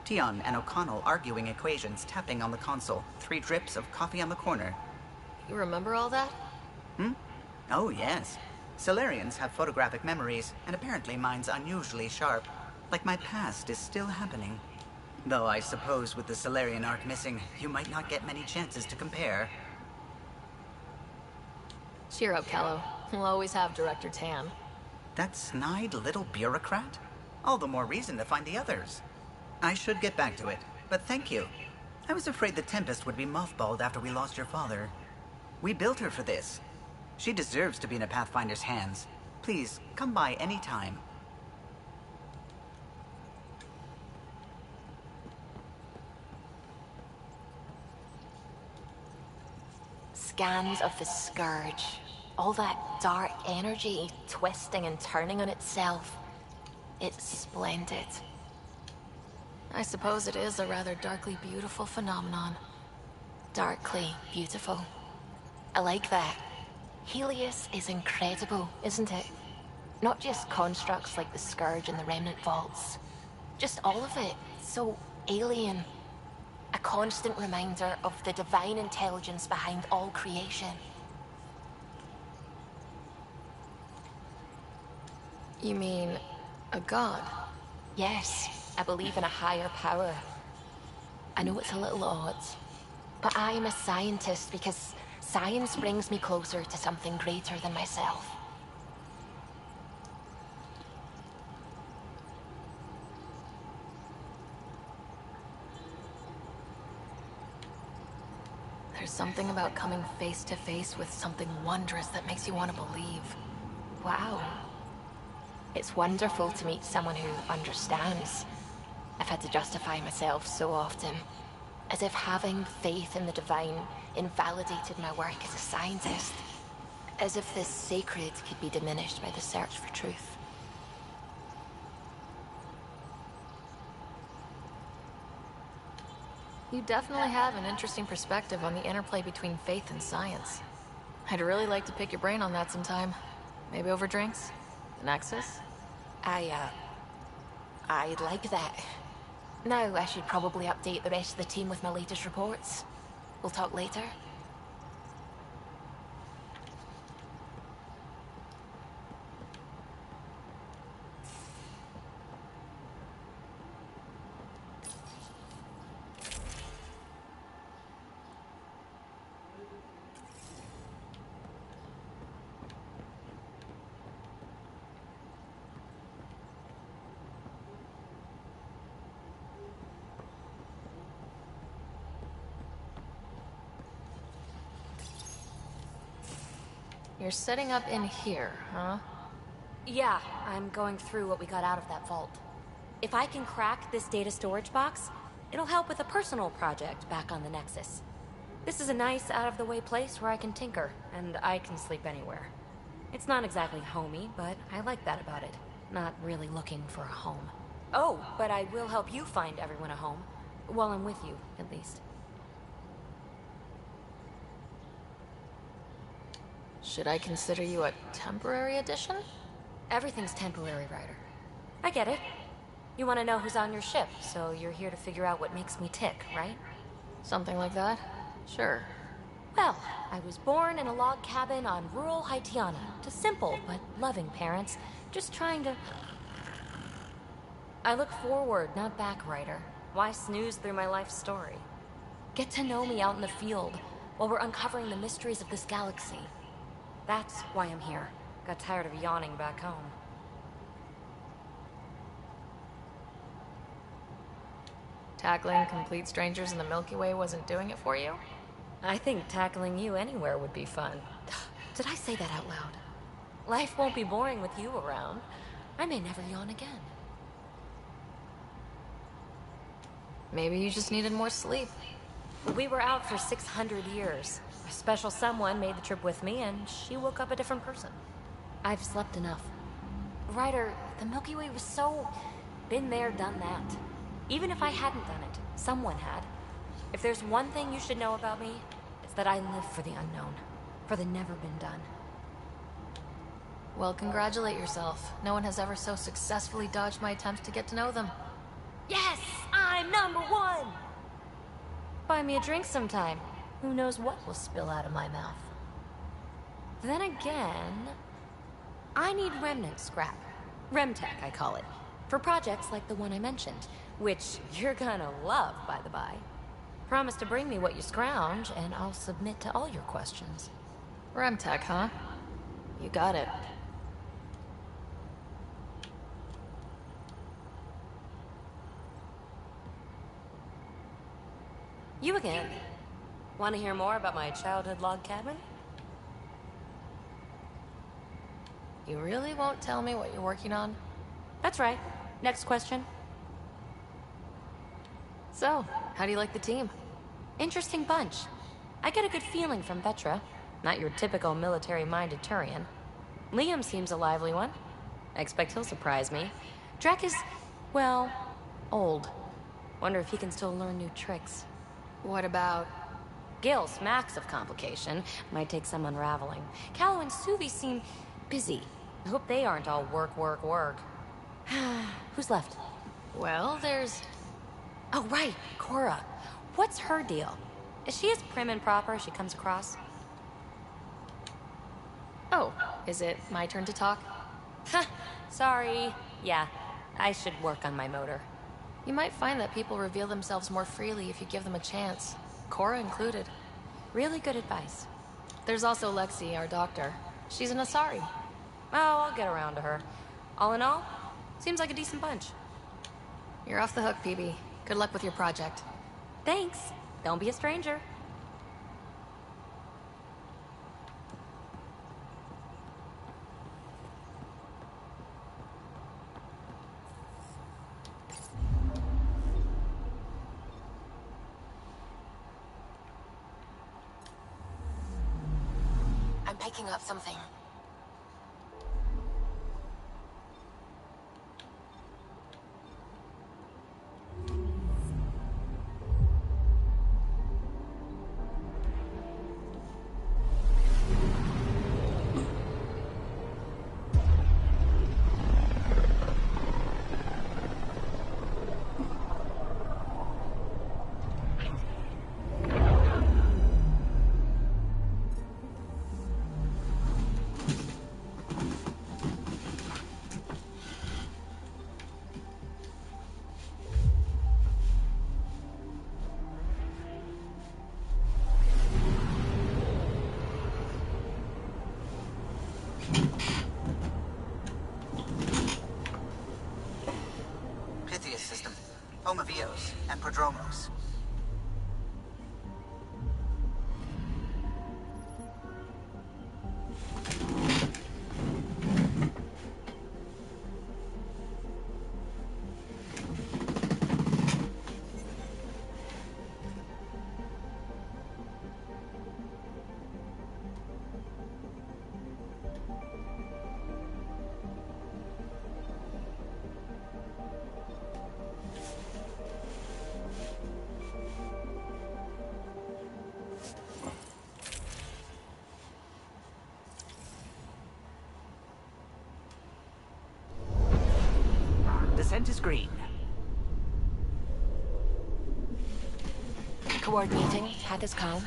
Speaker 3: Tion and O'Connell arguing equations, tapping on the console, 3 drips of coffee on the corner.
Speaker 13: You remember all that?
Speaker 3: Oh, yes. Solarians have photographic memories, and apparently mine's unusually sharp. Like my past is still happening. Though I suppose with the Solarian arc missing, you might not get many chances to compare.
Speaker 13: Cheer up, Callow. We'll always have Director Tan.
Speaker 3: That snide little bureaucrat? All the more reason to find the others. I should get back to it, but thank you. I was afraid the Tempest would be mothballed after we lost your father. We built her for this. She deserves to be in a Pathfinder's hands. Please, come by any time.
Speaker 15: Scans of the Scourge. All that dark energy twisting and turning on itself. It's splendid.
Speaker 13: I suppose it is a rather darkly beautiful phenomenon.
Speaker 15: Darkly beautiful. I like that. Helios is incredible, isn't it? Not just constructs like the Scourge and the Remnant Vaults. Just all of it. So alien. A constant reminder of the divine intelligence behind all creation.
Speaker 13: You mean a god?
Speaker 15: Yes, I believe in a higher power. I know it's a little odd, but I am a scientist because science brings me closer to something greater than myself.
Speaker 13: There's something about coming face to face with something wondrous that makes you want to believe.
Speaker 15: Wow. It's wonderful to meet someone who understands. I've had to justify myself so often, as if having faith in the divine invalidated my work as a scientist. As if this sacred could be diminished by the search for truth.
Speaker 13: You definitely have an interesting perspective on the interplay between faith and science. I'd really like to pick your brain on that sometime. Maybe over drinks? The Nexus?
Speaker 15: I'd like that. Now I should probably update the rest of the team with my latest reports. We'll talk later.
Speaker 13: You're setting up in here, huh?
Speaker 1: Yeah, I'm going through what we got out of that vault. If I can crack this data storage box, it'll help with a personal project back on the Nexus. This is a nice, out-of-the-way place where I can tinker, and I can sleep anywhere. It's not exactly homey, but I like that about it. Not really looking for a home. Oh, but I will help you find everyone a home. While I'm with you, at least.
Speaker 13: Should I consider you a temporary addition?
Speaker 1: Everything's temporary, Ryder. I get it. You want to know who's on your ship, so you're here to figure out what makes me tick, right?
Speaker 13: Something like that? Sure.
Speaker 1: Well, I was born in a log cabin on rural Haitiana to simple but loving parents, just trying to... I look forward, not back, Ryder. Why snooze through my life story? Get to know me out in the field while we're uncovering the mysteries of this galaxy. That's why I'm here. Got tired of yawning back home.
Speaker 13: Tackling complete strangers in the Milky Way wasn't doing it for you?
Speaker 1: I think tackling you anywhere would be fun. Did I say that out loud? Life won't be boring with you around. I may never yawn again.
Speaker 13: Maybe you just needed more sleep.
Speaker 1: We were out for 600 years. A special someone made the trip with me, and she woke up a different person. I've slept enough. Ryder, the Milky Way was so... been there, done that. Even if I hadn't done it, someone had. If there's one thing you should know about me, it's that I live for the unknown. For the never been done.
Speaker 13: Well, congratulate yourself. No one has ever so successfully dodged my attempts to get to know them.
Speaker 1: Yes! I'm #1! Buy me a drink sometime. Who knows what will spill out of my mouth. Then again... I need remnant scrap. Remtech, I call it. For projects like the one I mentioned. Which you're gonna love, by the by. Promise to bring me what you scrounge, and I'll submit to all your questions.
Speaker 13: Remtech, huh? You got it.
Speaker 1: You again. Want to hear more about my childhood log cabin?
Speaker 13: You really won't tell me what you're working on?
Speaker 1: That's right. Next question.
Speaker 13: So, how do you like the team?
Speaker 1: Interesting bunch. I get a good feeling from Vetra. Not your typical military-minded Turian. Liam seems a lively one. I expect he'll surprise me. Drek is, well, old. Wonder if he can still learn new tricks.
Speaker 13: What about...
Speaker 1: Gil smacks of complication. Might take some unraveling. Callow and Suvi seem busy. I hope they aren't all work, work, work. Who's left?
Speaker 13: Well, there's...
Speaker 1: Oh, right, Cora. What's her deal? Is she as prim and proper as she comes across?
Speaker 13: Oh, is it my turn to talk?
Speaker 1: Huh, sorry. Yeah, I should work on my motor.
Speaker 13: You might find that people reveal themselves more freely if you give them a chance. Cora included.
Speaker 1: Really good advice.
Speaker 13: There's also Lexi, our doctor. She's an Asari.
Speaker 1: Oh, I'll get around to her. All in all, seems like a decent bunch.
Speaker 13: You're off the hook, PB. Good luck with your project.
Speaker 1: Thanks. Don't be a stranger.
Speaker 15: I'm picking up something.
Speaker 3: Pythias system, Omavios, and Prodromos. Descent is green.
Speaker 15: Coordinating. Path is calm.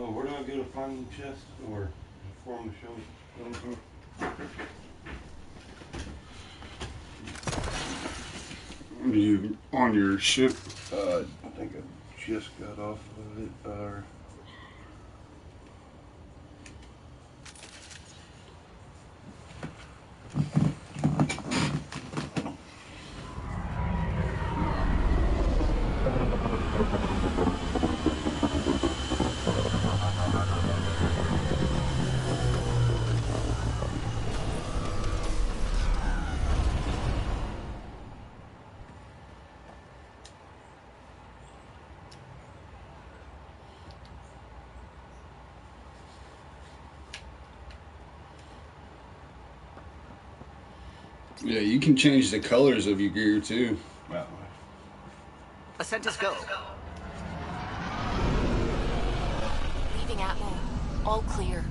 Speaker 18: Oh, where do I go to find the chest or form the show?
Speaker 7: You on your ship?
Speaker 18: I think I just got off of it.
Speaker 7: Yeah, you can change the colors of your gear too.
Speaker 18: Wow.
Speaker 3: Ascentus, go.
Speaker 1: Leaving Atmo. All clear.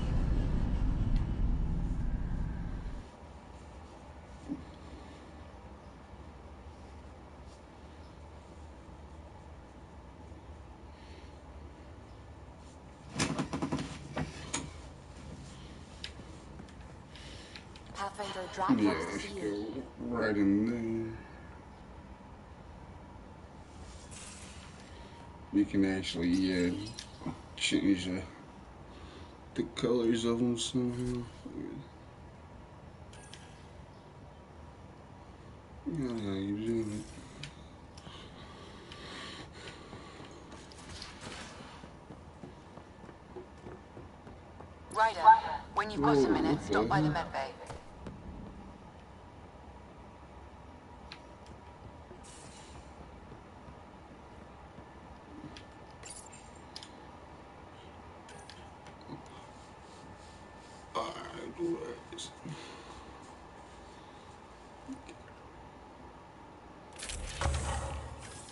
Speaker 1: Pathfinder, drop
Speaker 7: Yeah,
Speaker 1: wants to see you.
Speaker 7: go right in there. You can actually change the colors of them somehow. Yeah, how you do it.
Speaker 14: Ryder, when you've got a minute, stop by the medbay.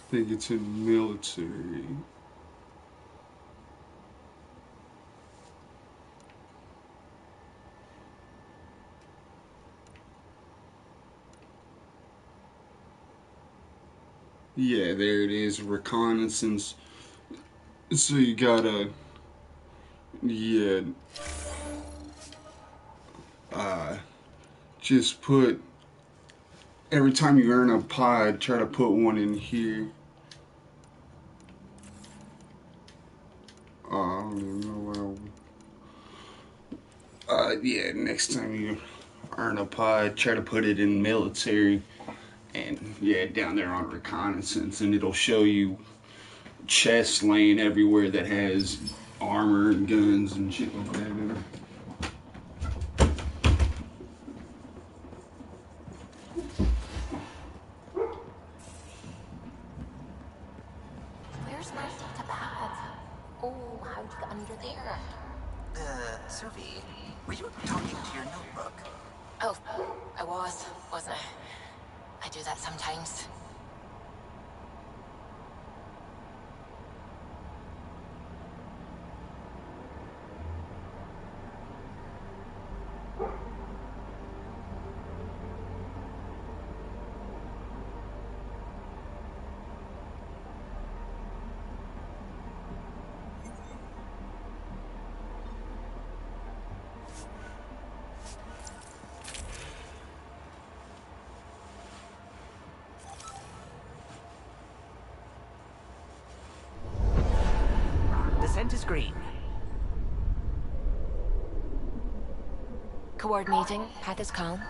Speaker 7: I think it's in military. Yeah, there it is, reconnaissance. So you gotta, yeah, just put, every time you earn a pod, try to put one in here. I don't even know where yeah, next time you earn a pod, try to put it in military. And yeah, down there on reconnaissance, and it'll show you chests laying everywhere that has armor and guns and shit like that in it.
Speaker 1: Where's my data pad? Oh, how'd you get under there?
Speaker 3: Suvi, were you talking to your notebook?
Speaker 1: Oh, I wasn't I? I do that sometimes.
Speaker 3: Descent is green.
Speaker 1: Coordinating. Path is calm.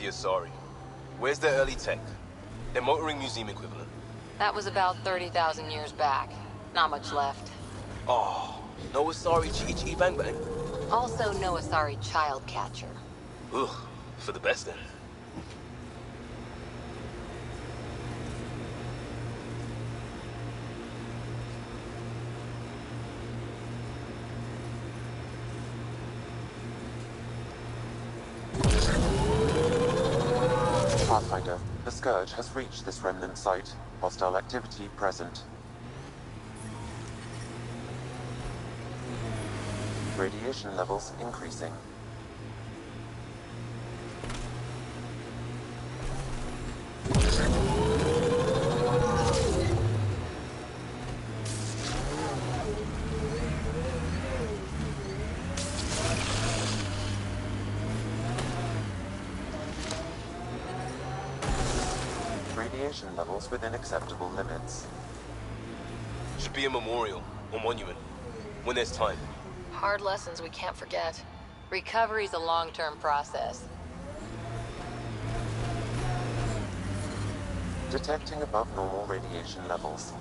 Speaker 10: Asari. Where's their early tech? Their motoring museum equivalent.
Speaker 11: That was about 30,000 years back. Not much left.
Speaker 10: Oh, no Asari Chi Bang Bang?
Speaker 11: Also no Asari child catcher.
Speaker 10: Ugh, for the best then.
Speaker 20: Pathfinder, the Scourge has reached this remnant site. Hostile activity present. Radiation levels increasing. Radiation levels within acceptable limits.
Speaker 10: Should be a memorial or monument when there's time.
Speaker 13: Hard lessons we can't forget.
Speaker 11: Recovery's a long-term process.
Speaker 20: Detecting above normal radiation levels.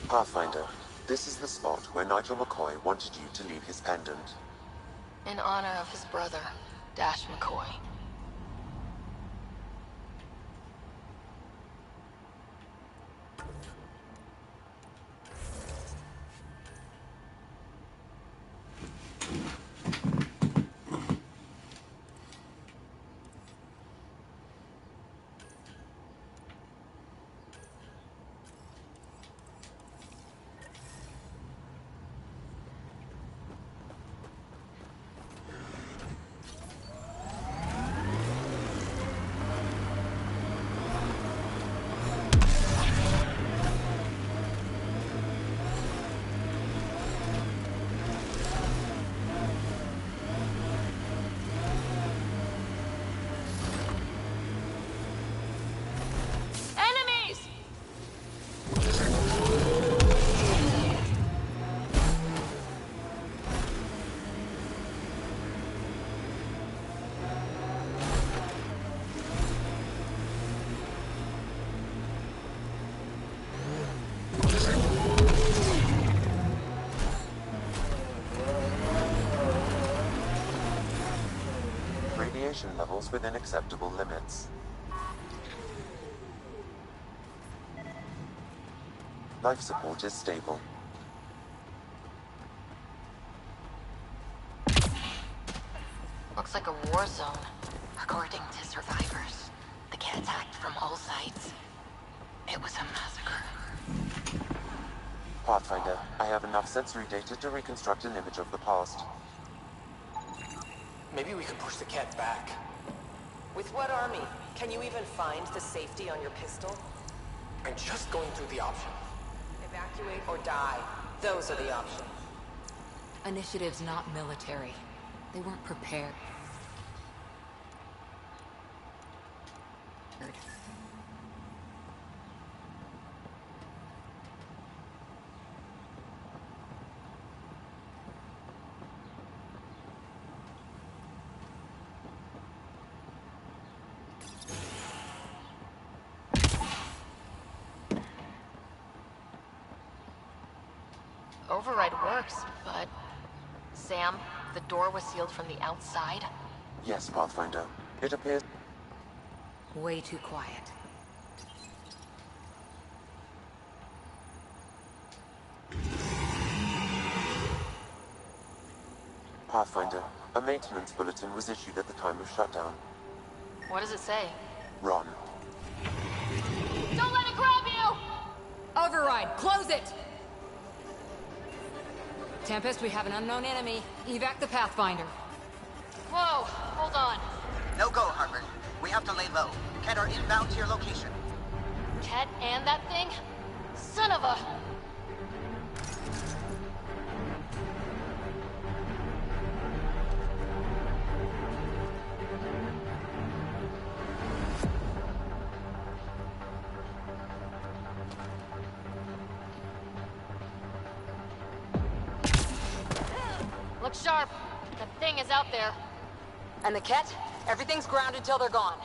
Speaker 20: Pathfinder, this is the spot where Nigel McCoy wanted you to leave his pendant.
Speaker 13: In honor of his brother, Dash McCoy.
Speaker 20: Radiation levels within acceptable limits. Life support is stable.
Speaker 13: Looks like a war zone, according to survivors. They get attacked from all sides. It was a massacre.
Speaker 20: Pathfinder, I have enough sensory data to reconstruct an image of the past.
Speaker 16: Maybe we can push the cat back.
Speaker 6: With what army? Can you even find the safety on your pistol?
Speaker 16: I'm just going through the options.
Speaker 6: Evacuate or die. Those are the options.
Speaker 1: Initiative's not military. They weren't prepared.
Speaker 13: Override works, but... Sam, the door was sealed from the outside?
Speaker 20: Yes, Pathfinder. It appears...
Speaker 1: Way too quiet.
Speaker 20: Pathfinder, a maintenance bulletin was issued at the time of shutdown.
Speaker 13: What does it say?
Speaker 20: Run.
Speaker 13: Don't let it grab you!
Speaker 19: Override, close it! Tempest, we have an unknown enemy. Evac the Pathfinder.
Speaker 13: Whoa, hold on.
Speaker 3: No go, Harvard. We have to lay low. Ket are inbound to your location.
Speaker 13: Ket and that thing? Son of a... Look sharp. That thing is out there.
Speaker 19: And the Ket? Everything's grounded till they're gone.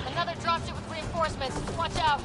Speaker 13: Another dropship with reinforcements. Watch out.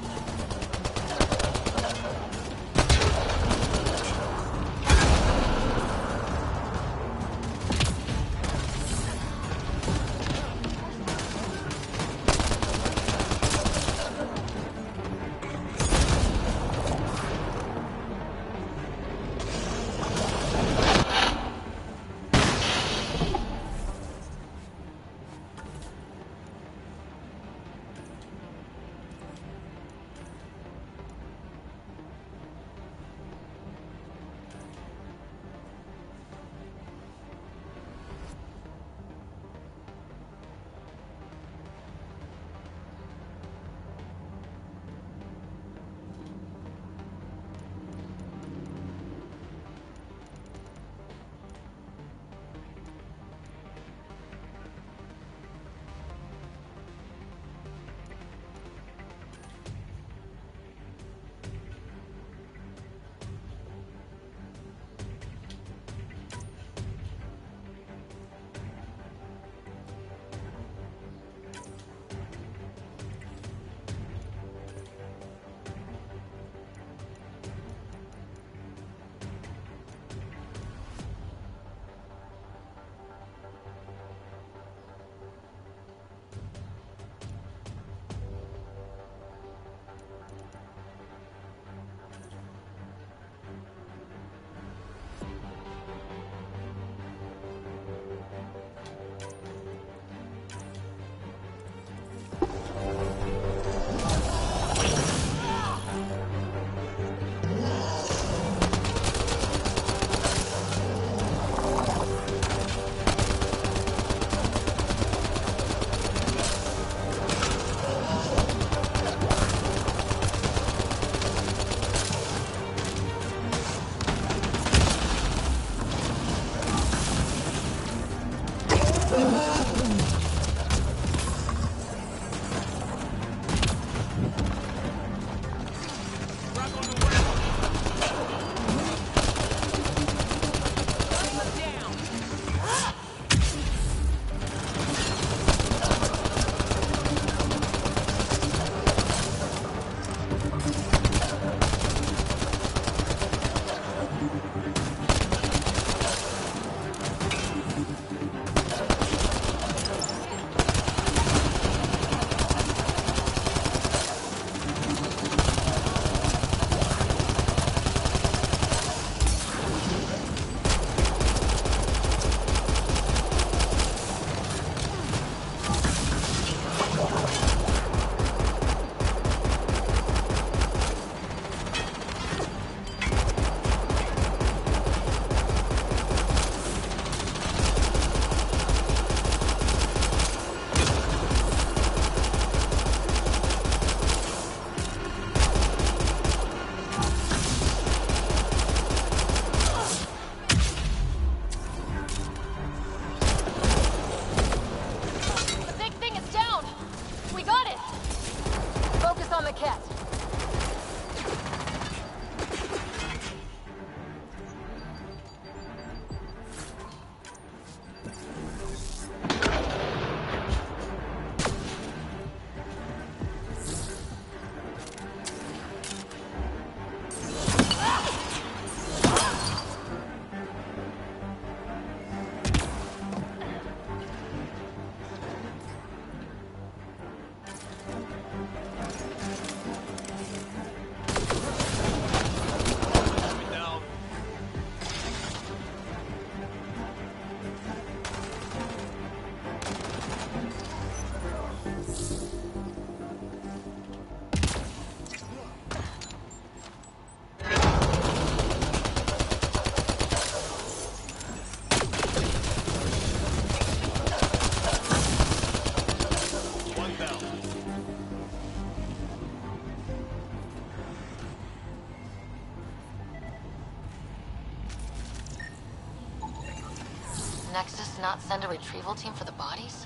Speaker 13: Nexus not send a retrieval team for the bodies?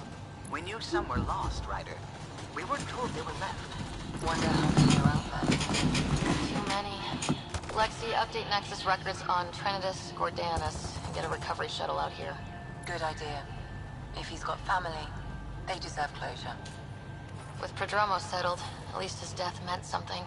Speaker 14: We knew some were lost, Ryder. We weren't told they were left.
Speaker 13: Wonder how many are out then. Too many. Lexi, update Nexus records on Trinitas Gordanus and get a recovery shuttle out here.
Speaker 14: Good idea. If he's got family, they deserve closure.
Speaker 13: With Prodromo settled, at least his death meant something.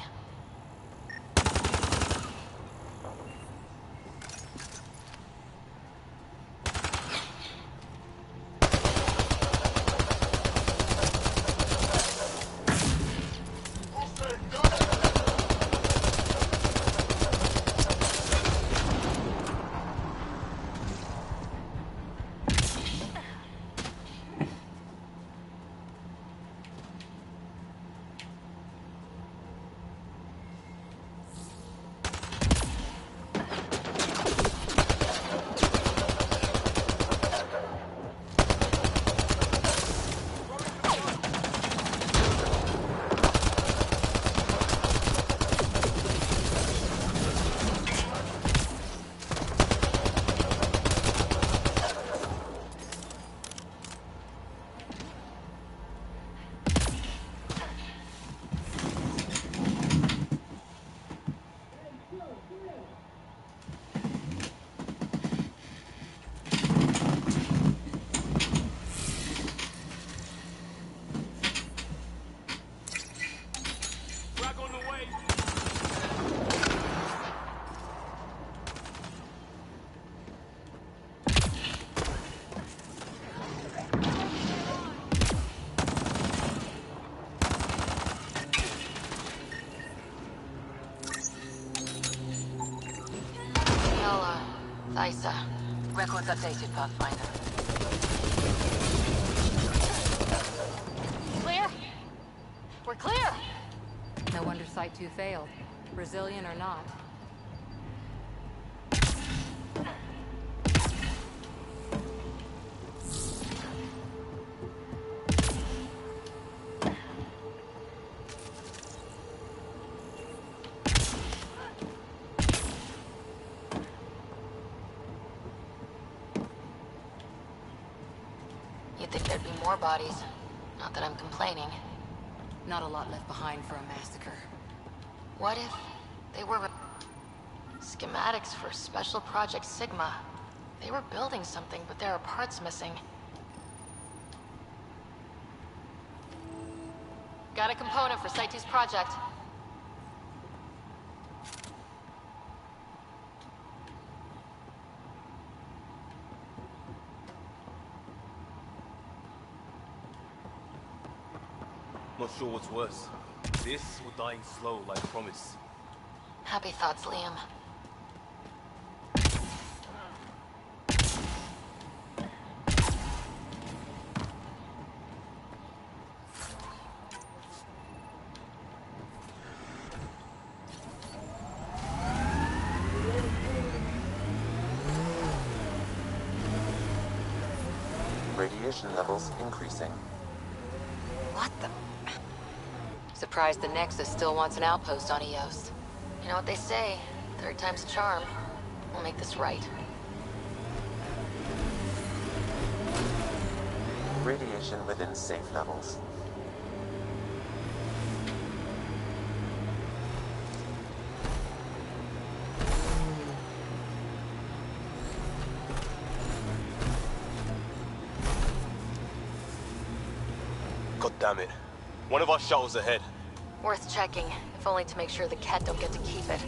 Speaker 13: Thysa.
Speaker 14: Records updated, Pathfinder.
Speaker 13: Clear? We're clear!
Speaker 19: No wonder Site 2 failed. Brazilian or not.
Speaker 13: You'd think there'd be more bodies. Not that I'm complaining.
Speaker 19: Not a lot left behind for a massacre.
Speaker 13: What if they were schematics for Special Project Sigma? They were building something, but there are parts missing. Got a component for Site 2's project.
Speaker 2: Not sure what's worse. This or dying slow like promise.
Speaker 13: Happy thoughts, Liam.
Speaker 20: Radiation levels increasing.
Speaker 13: What the?
Speaker 1: Surprised the Nexus still wants an outpost on Eos.
Speaker 13: You know what they say, third time's a charm. We'll make this right.
Speaker 20: Radiation within safe levels.
Speaker 2: God damn it. One of our shuttles ahead.
Speaker 13: Worth checking, if only to make sure the Ket don't get to keep it.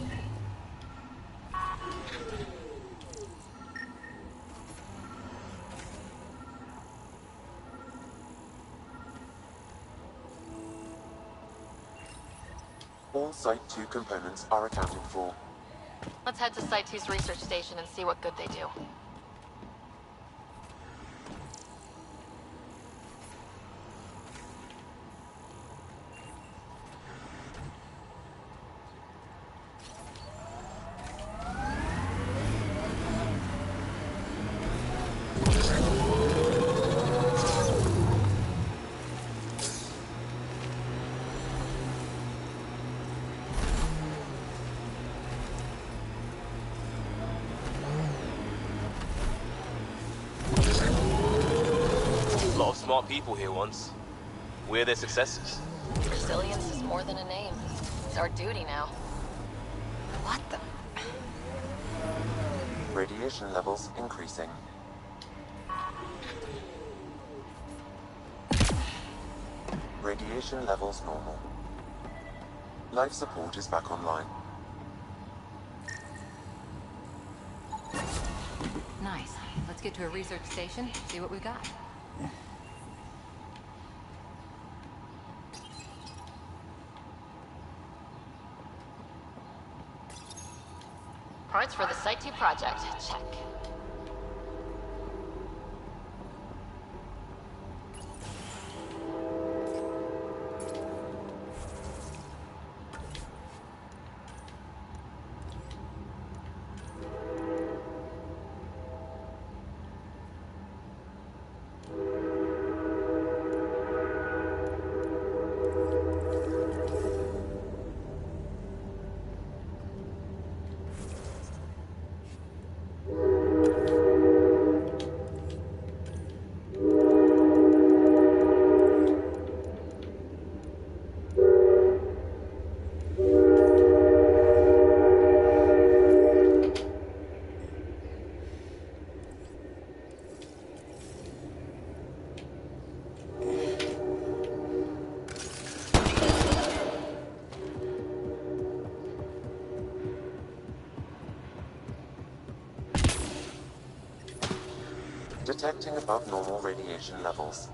Speaker 20: All Site 2 components are accounted for.
Speaker 13: Let's head to Site 2's research station and see what good they do.
Speaker 2: smart people here once. We're their successors.
Speaker 13: Resilience is more than a name. It's our duty now. What the...
Speaker 20: Radiation levels increasing. Radiation levels normal. Life support is back online.
Speaker 11: Nice. Let's get to a research station, see what we got.
Speaker 13: Parts for the Site 2 project. Check.
Speaker 20: Detecting above normal radiation levels.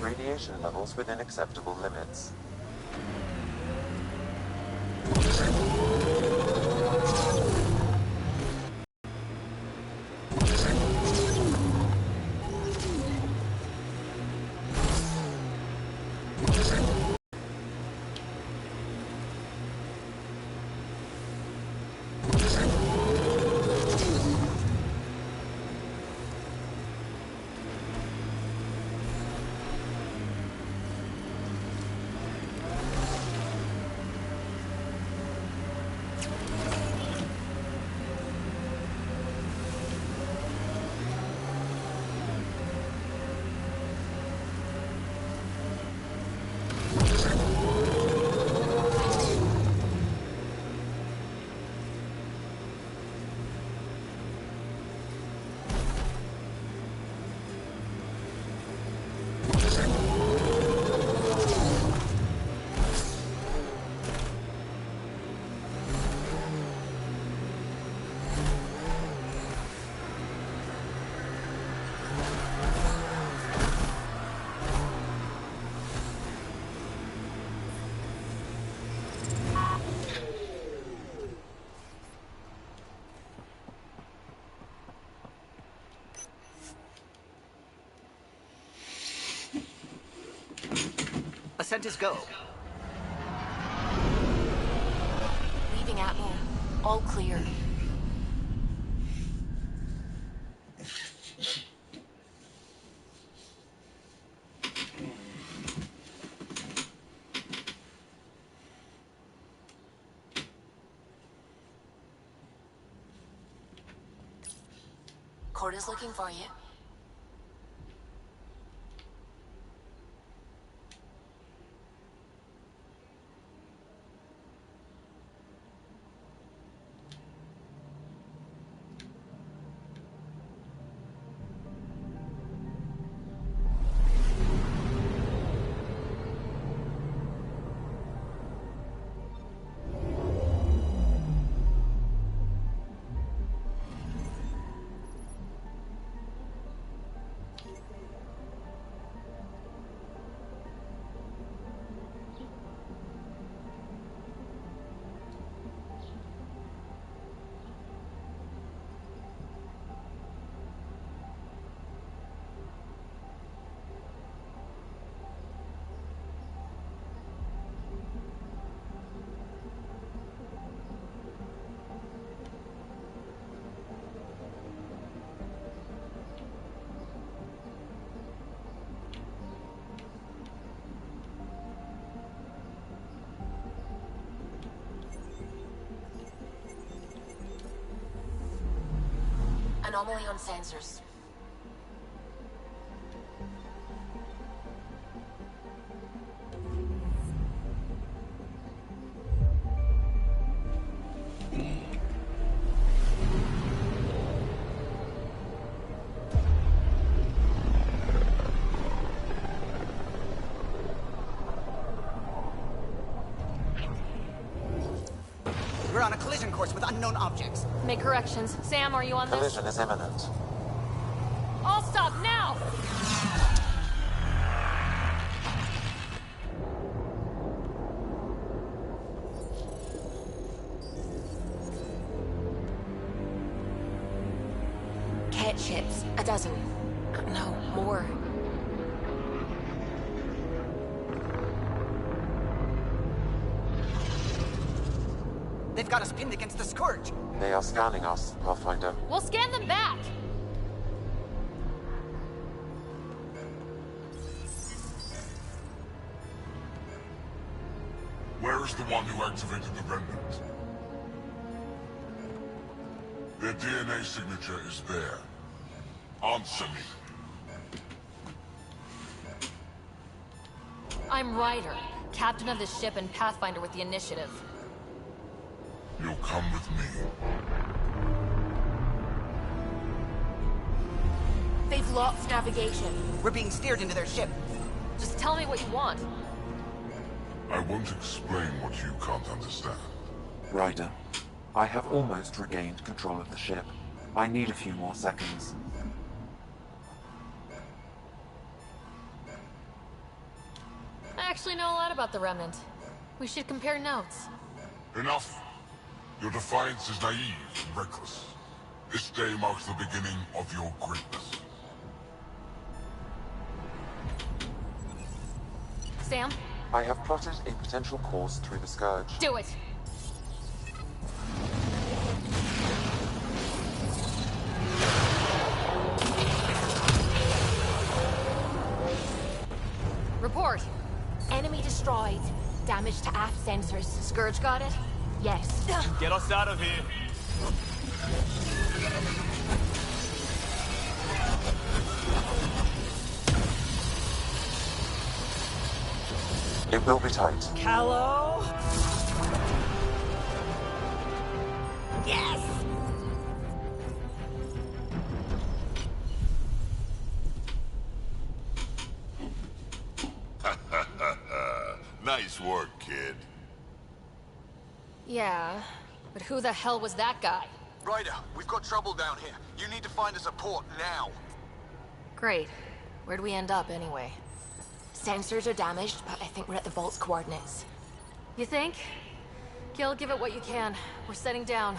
Speaker 20: Radiation levels within acceptable limits.
Speaker 3: Ascent is go.
Speaker 13: Leaving Atmo. All clear. Corda's looking for you.
Speaker 14: anomaly on sensors.
Speaker 3: We're on a collision course with unknown objects.
Speaker 13: Make corrections. Sam, are you on this?
Speaker 20: Collision is imminent.
Speaker 13: All stop now!
Speaker 1: Cat ships. A dozen. No, more.
Speaker 3: They've got us pinned against the Scourge.
Speaker 20: They are scanning us, Pathfinder.
Speaker 13: We'll scan them back!
Speaker 4: Where is the one who activated the remnant? Their DNA signature is there. Answer me.
Speaker 13: I'm Ryder, captain of the ship and Pathfinder with the Initiative.
Speaker 4: You'll come with me.
Speaker 1: They've lost navigation.
Speaker 3: We're being steered into their ship.
Speaker 13: Just tell me what you want.
Speaker 4: I won't explain what you can't understand.
Speaker 20: Ryder, I have almost regained control of the ship. I need a few more seconds.
Speaker 13: I actually know a lot about the Remnant. We should compare notes.
Speaker 4: Enough! Your defiance is naive and reckless. This day marks the beginning of your greatness.
Speaker 13: Sam?
Speaker 20: I have plotted a potential course through the Scourge.
Speaker 13: Do it! Report!
Speaker 1: Enemy destroyed. Damage to aft sensors.
Speaker 13: Scourge got it?
Speaker 1: Yes.
Speaker 2: Get us out of here.
Speaker 20: It will be tight.
Speaker 3: Callow? Yes!
Speaker 4: Nice work, kid.
Speaker 13: Yeah, but who the hell was that guy?
Speaker 12: Ryder, we've got trouble down here. You need to find us a port now.
Speaker 13: Great. Where'd we end up, anyway?
Speaker 1: Sensors are damaged, but I think we're at the vault's coordinates.
Speaker 13: You think? Gil, give it what you can. We're setting down.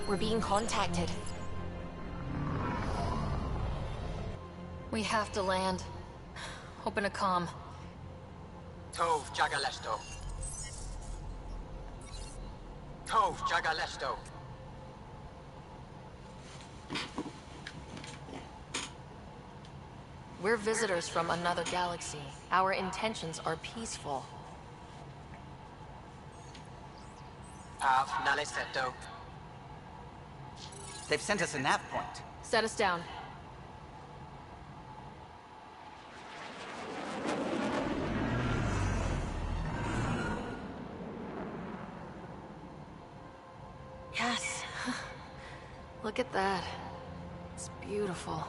Speaker 1: We're being contacted.
Speaker 13: We have to land. Open a comm.
Speaker 16: Tov Jagalesto. Tov Jagalesto.
Speaker 13: We're visitors from another galaxy. Our intentions are peaceful.
Speaker 16: Av Naleseto.
Speaker 3: They've sent us a nav point.
Speaker 13: Set us down. Yes. Look at that. It's beautiful.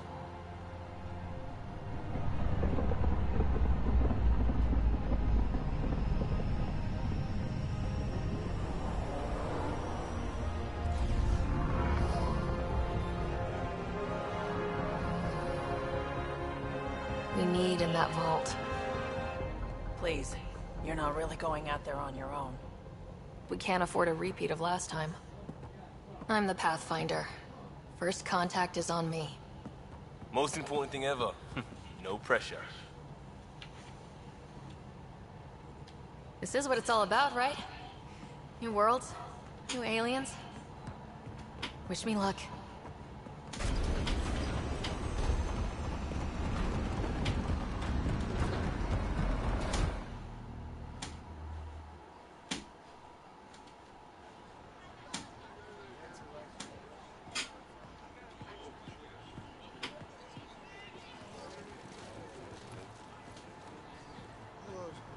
Speaker 13: We need in that vault.
Speaker 6: Please, you're not really going out there on your own.
Speaker 13: We can't afford a repeat of last time. I'm the Pathfinder. First contact is on me.
Speaker 2: Most important thing ever. No pressure.
Speaker 13: This is what it's all about, right? New worlds, new aliens. Wish me luck.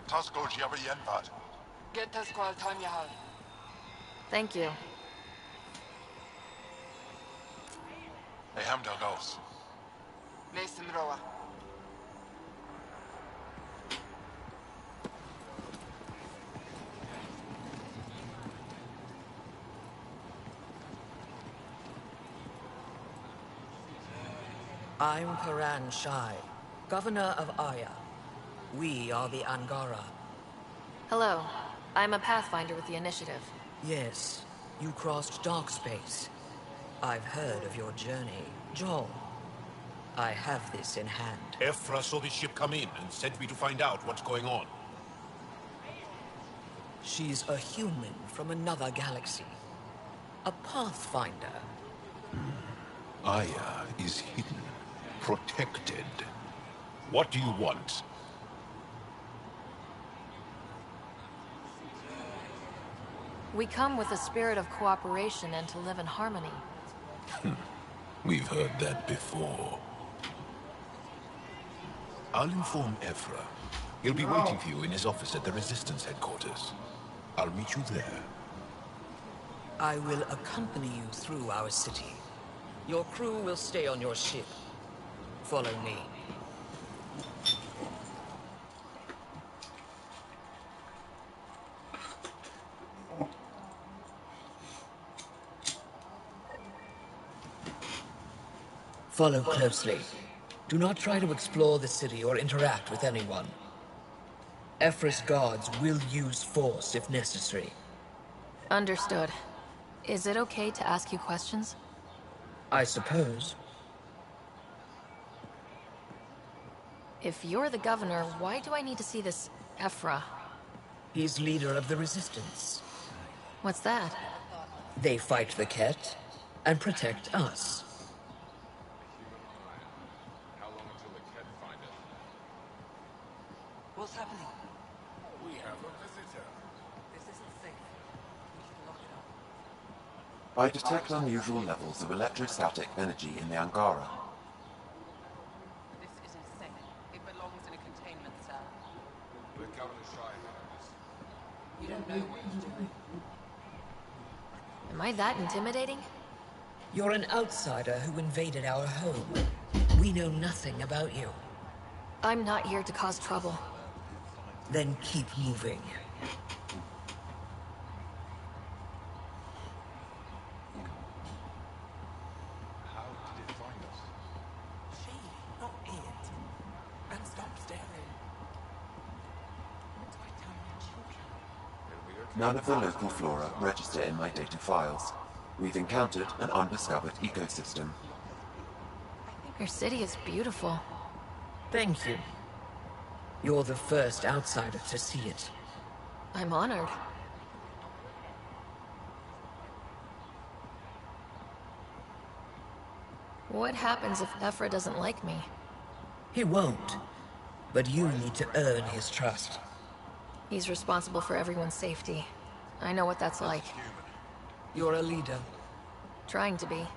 Speaker 4: Tasco Jiabayenvat.
Speaker 9: Get Tasqual time you have.
Speaker 13: Thank you.
Speaker 4: Eham Dalgos.
Speaker 9: Listen, Roa.
Speaker 17: I'm Karan Shai, Governor of Aya. We are the Angara.
Speaker 13: Hello. I'm a Pathfinder with the Initiative.
Speaker 17: Yes, you crossed dark space. I've heard of your journey, Joel. I have this in hand.
Speaker 21: Ephra saw the ship come in and sent me to find out what's going on.
Speaker 17: She's a human from another galaxy. A Pathfinder.
Speaker 21: Aya is hidden, protected. What do you want?
Speaker 13: We come with a spirit of cooperation and to live in harmony.
Speaker 21: We've heard that before. I'll inform Ephra. He'll be waiting for you in his office at the Resistance headquarters. I'll meet you there.
Speaker 17: I will accompany you through our city. Your crew will stay on your ship. Follow me. Follow closely. Do not try to explore the city or interact with anyone. Ephra's guards will use force if necessary.
Speaker 13: Understood. Is it okay to ask you questions?
Speaker 17: I suppose.
Speaker 13: If you're the governor, why do I need to see this Ephra?
Speaker 17: He's leader of the Resistance.
Speaker 13: What's that?
Speaker 17: They fight the Ket and protect us.
Speaker 16: What's happening?
Speaker 4: We have a visitor.
Speaker 16: This isn't safe. We should lock it up.
Speaker 20: I detect unusual levels of electrostatic energy in the Angara.
Speaker 22: This isn't safe. It belongs in a containment cell.
Speaker 4: The Governor Shai has.
Speaker 16: You don't know what you're doing.
Speaker 13: Am I that intimidating?
Speaker 17: You're an outsider who invaded our home. We know nothing about you.
Speaker 13: I'm not here to cause trouble.
Speaker 17: Then keep moving.
Speaker 21: How did it find us?
Speaker 17: She, not it. And stop staring.
Speaker 20: None of the local flora register in my data files. We've encountered an undiscovered ecosystem.
Speaker 13: Your city is beautiful.
Speaker 17: Thank you. You're the first outsider to see it.
Speaker 13: I'm honored. What happens if Ephra doesn't like me?
Speaker 17: He won't. But you need to earn his trust.
Speaker 13: He's responsible for everyone's safety. I know what that's like.
Speaker 17: You're a leader.
Speaker 13: Trying to be.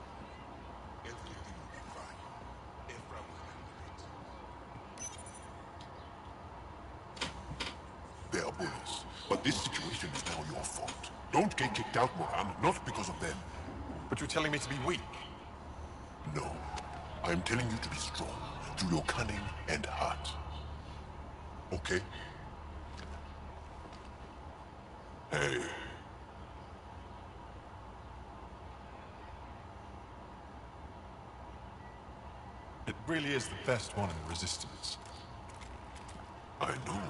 Speaker 4: They are bullies, but this situation is now your fault. Don't get kicked out, Moran, not because of them.
Speaker 21: But you're telling me to be weak.
Speaker 4: No, I'm telling you to be strong, through your cunning and heart. Okay? Hey.
Speaker 21: It really is the best one in the Resistance.
Speaker 4: I know.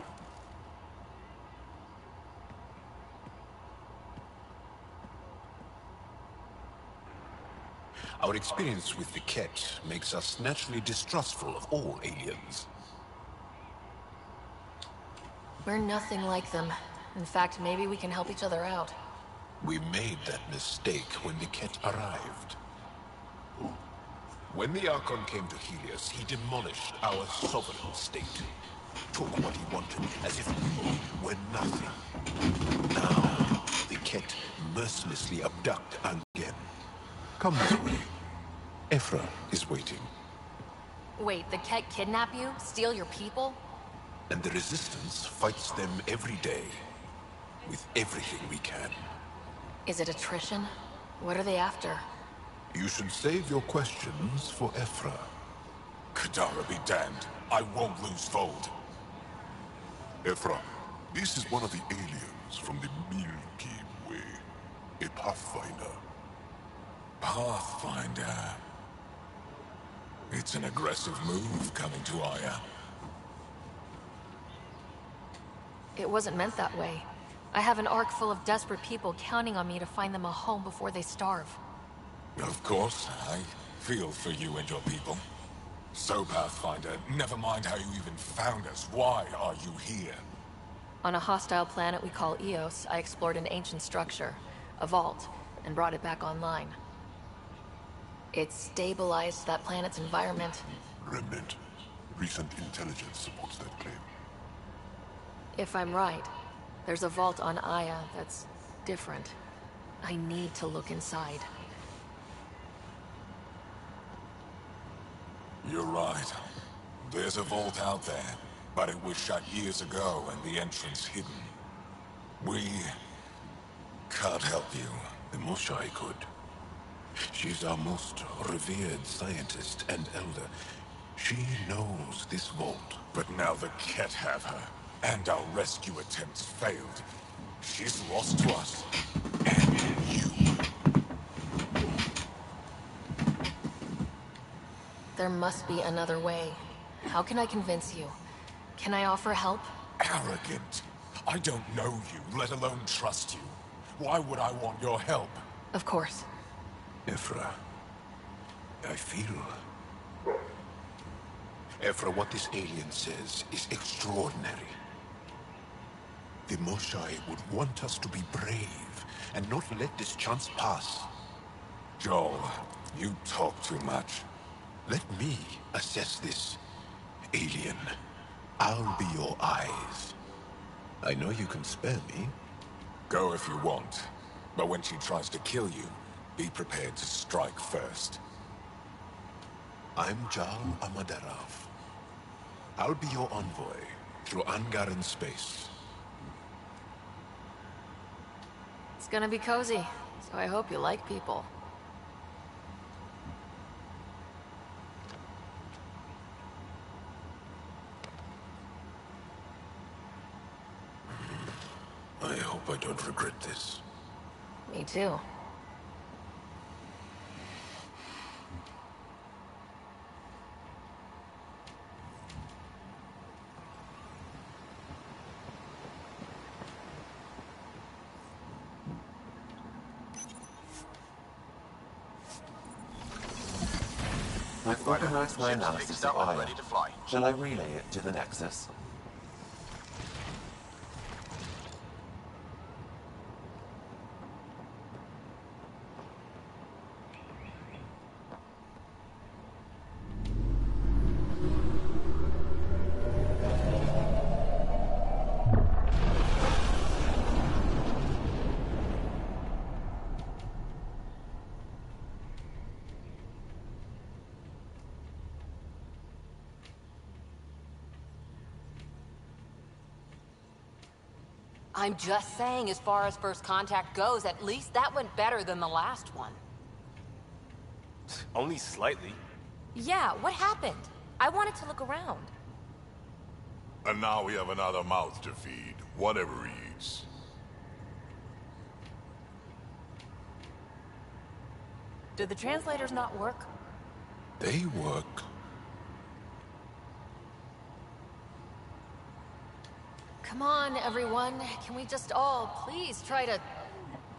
Speaker 21: Our experience with the Ket makes us naturally distrustful of all aliens.
Speaker 13: We're nothing like them. In fact, maybe we can help each other out.
Speaker 21: We made that mistake when the Ket arrived. When the Archon came to Helios, he demolished our sovereign state. Took what he wanted, as if we were nothing. Now, the Ket mercilessly abduct again. Come this way. Ephra is waiting.
Speaker 13: Wait, the Ket kidnap you? Steal your people?
Speaker 21: And the Resistance fights them every day. With everything we can.
Speaker 13: Is it attrition? What are they after?
Speaker 21: You should save your questions for Ephra. Kadara be damned. I won't lose Vold.
Speaker 4: Ephra, this is one of the aliens from the Milky Way. A Pathfinder.
Speaker 21: Pathfinder. It's an aggressive move coming to Aya.
Speaker 13: It wasn't meant that way. I have an ark full of desperate people counting on me to find them a home before they starve.
Speaker 21: Of course, I feel for you and your people. So, Pathfinder, never mind how you even found us. Why are you here?
Speaker 13: On a hostile planet we call Eos, I explored an ancient structure, a vault, and brought it back online. It stabilized that planet's environment.
Speaker 4: Remnant. Recent intelligence supports that claim.
Speaker 13: If I'm right, there's a vault on Aya that's different. I need to look inside.
Speaker 21: You're right. There's a vault out there, but it was shut years ago and the entrance hidden. We can't help you. The Moshai could. She's our most revered scientist and elder. She knows this vault. But now the Ket have her, and our rescue attempts failed. She's lost to us, and you.
Speaker 13: There must be another way. How can I convince you? Can I offer help?
Speaker 21: Arrogant. I don't know you, let alone trust you. Why would I want your help?
Speaker 13: Of course.
Speaker 21: Ephra, I feel... Ephra, what this alien says is extraordinary. The Moshai would want us to be brave and not let this chance pass. Joel, you talk too much. Let me assess this, alien. I'll be your eyes. I know you can spare me. Go if you want, but when she tries to kill you, be prepared to strike first. I'm Jal Amaderov. I'll be your envoy through Angaran space.
Speaker 13: It's gonna be cozy, so I hope you like people.
Speaker 21: I hope I don't regret this.
Speaker 13: Me too.
Speaker 20: I've organized my analysis of Aya. Shall I relay it to the Nexus?
Speaker 19: I'm just saying, as far as first contact goes, at least that went better than the last one.
Speaker 2: Only slightly.
Speaker 1: Yeah, what happened? I wanted to look around.
Speaker 4: And now we have another mouth to feed, whatever he eats.
Speaker 6: Did the translators not work?
Speaker 21: They work.
Speaker 13: Come on, everyone. Can we just all please try to...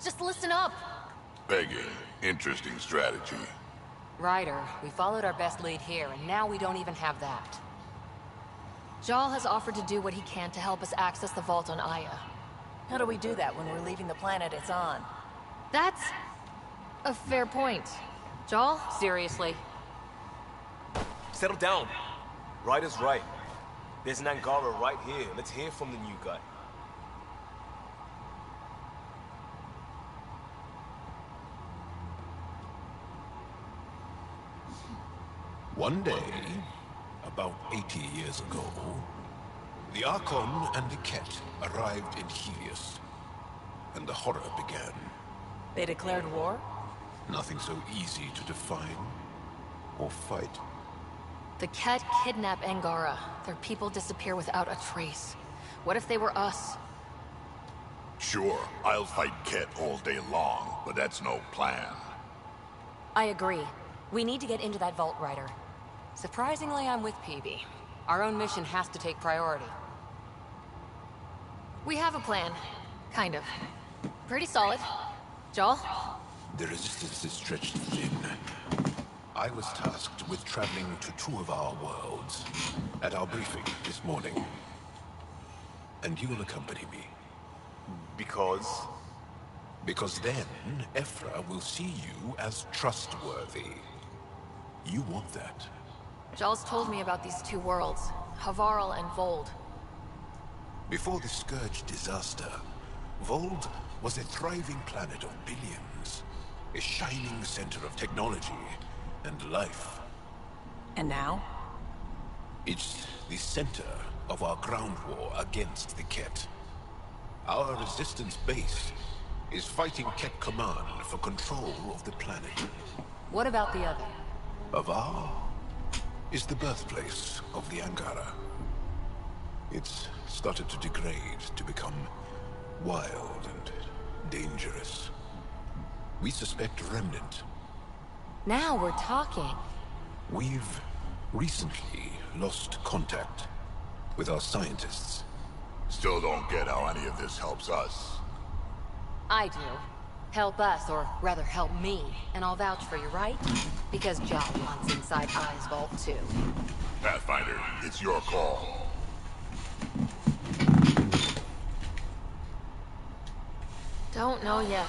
Speaker 13: just listen up?
Speaker 4: Peggy, interesting strategy.
Speaker 19: Ryder, we followed our best lead here, and now we don't even have that.
Speaker 13: Jal has offered to do what he can to help us access the vault on Aya.
Speaker 6: How do we do that when we're leaving the planet it's on?
Speaker 13: That's a fair point. Jal?
Speaker 19: Seriously?
Speaker 2: Settle down. Ryder's right. There's an Angara right here. Let's hear from the new guy.
Speaker 21: One day, about 80 years ago, The Archon and the Ket arrived in Helios, and the horror began.
Speaker 6: They declared war?
Speaker 21: Nothing so easy to define or fight.
Speaker 13: The Ket kidnap Angara. Their people disappear without a trace. What if they were us?
Speaker 5: Sure, I'll fight Ket all day long, but that's no plan.
Speaker 1: I agree. We need to get into that vault, Ryder.
Speaker 19: Surprisingly, I'm with PB. Our own mission has to take priority.
Speaker 13: We have a plan. Kind of. Pretty solid. Joel?
Speaker 21: The resistance is stretched thin. I was tasked with traveling to two of our worlds at our briefing this morning. And you will accompany me.
Speaker 2: Because?
Speaker 21: Because then, Ephra will see you as trustworthy. You want that.
Speaker 13: Joel's told me about these two worlds, Havarl and Vold.
Speaker 21: Before the Scourge disaster, Vold was a thriving planet of billions. A shining center of technology and life.
Speaker 6: And now?
Speaker 21: It's the center of our ground war against the Ket. Our resistance base is fighting Ket Command for control of the planet.
Speaker 19: What about the other?
Speaker 21: Avar is the birthplace of the Angara. It's started to degrade, to become wild and dangerous. We suspect Remnant.
Speaker 1: Now we're talking.
Speaker 21: We've recently lost contact with our scientists.
Speaker 5: Still don't get how any of this helps us.
Speaker 19: I do. Help us, or rather help me, and I'll vouch for you, right? Because Joel wants inside Eye's vault too.
Speaker 5: Pathfinder, it's your call.
Speaker 13: Don't know yet.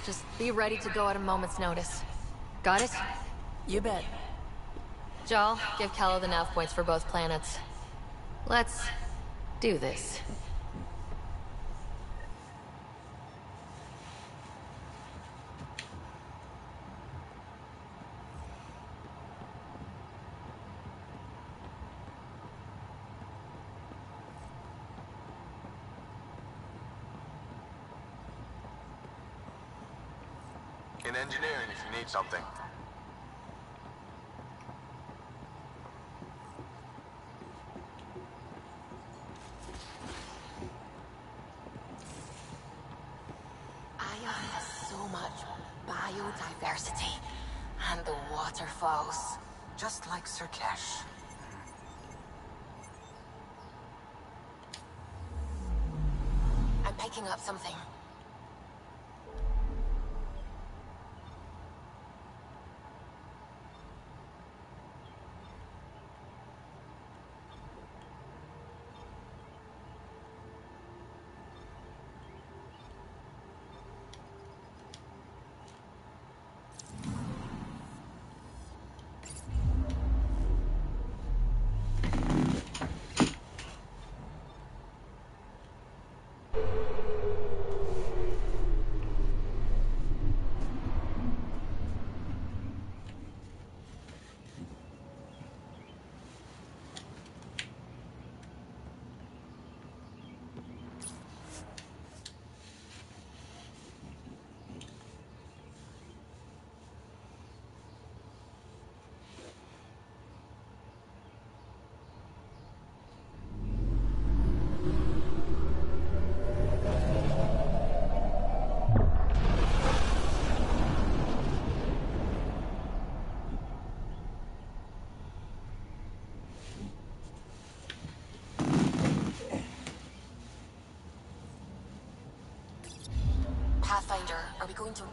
Speaker 13: Just be ready to go at a moment's notice. Got it?
Speaker 6: You bet.
Speaker 13: Joel, give Kello the nav points for both planets. Let's do this.
Speaker 2: In engineering, if you need something.
Speaker 14: Ion has so much biodiversity, and the waterfalls, just like Surkesh. I'm picking up something. Pathfinder, are we going to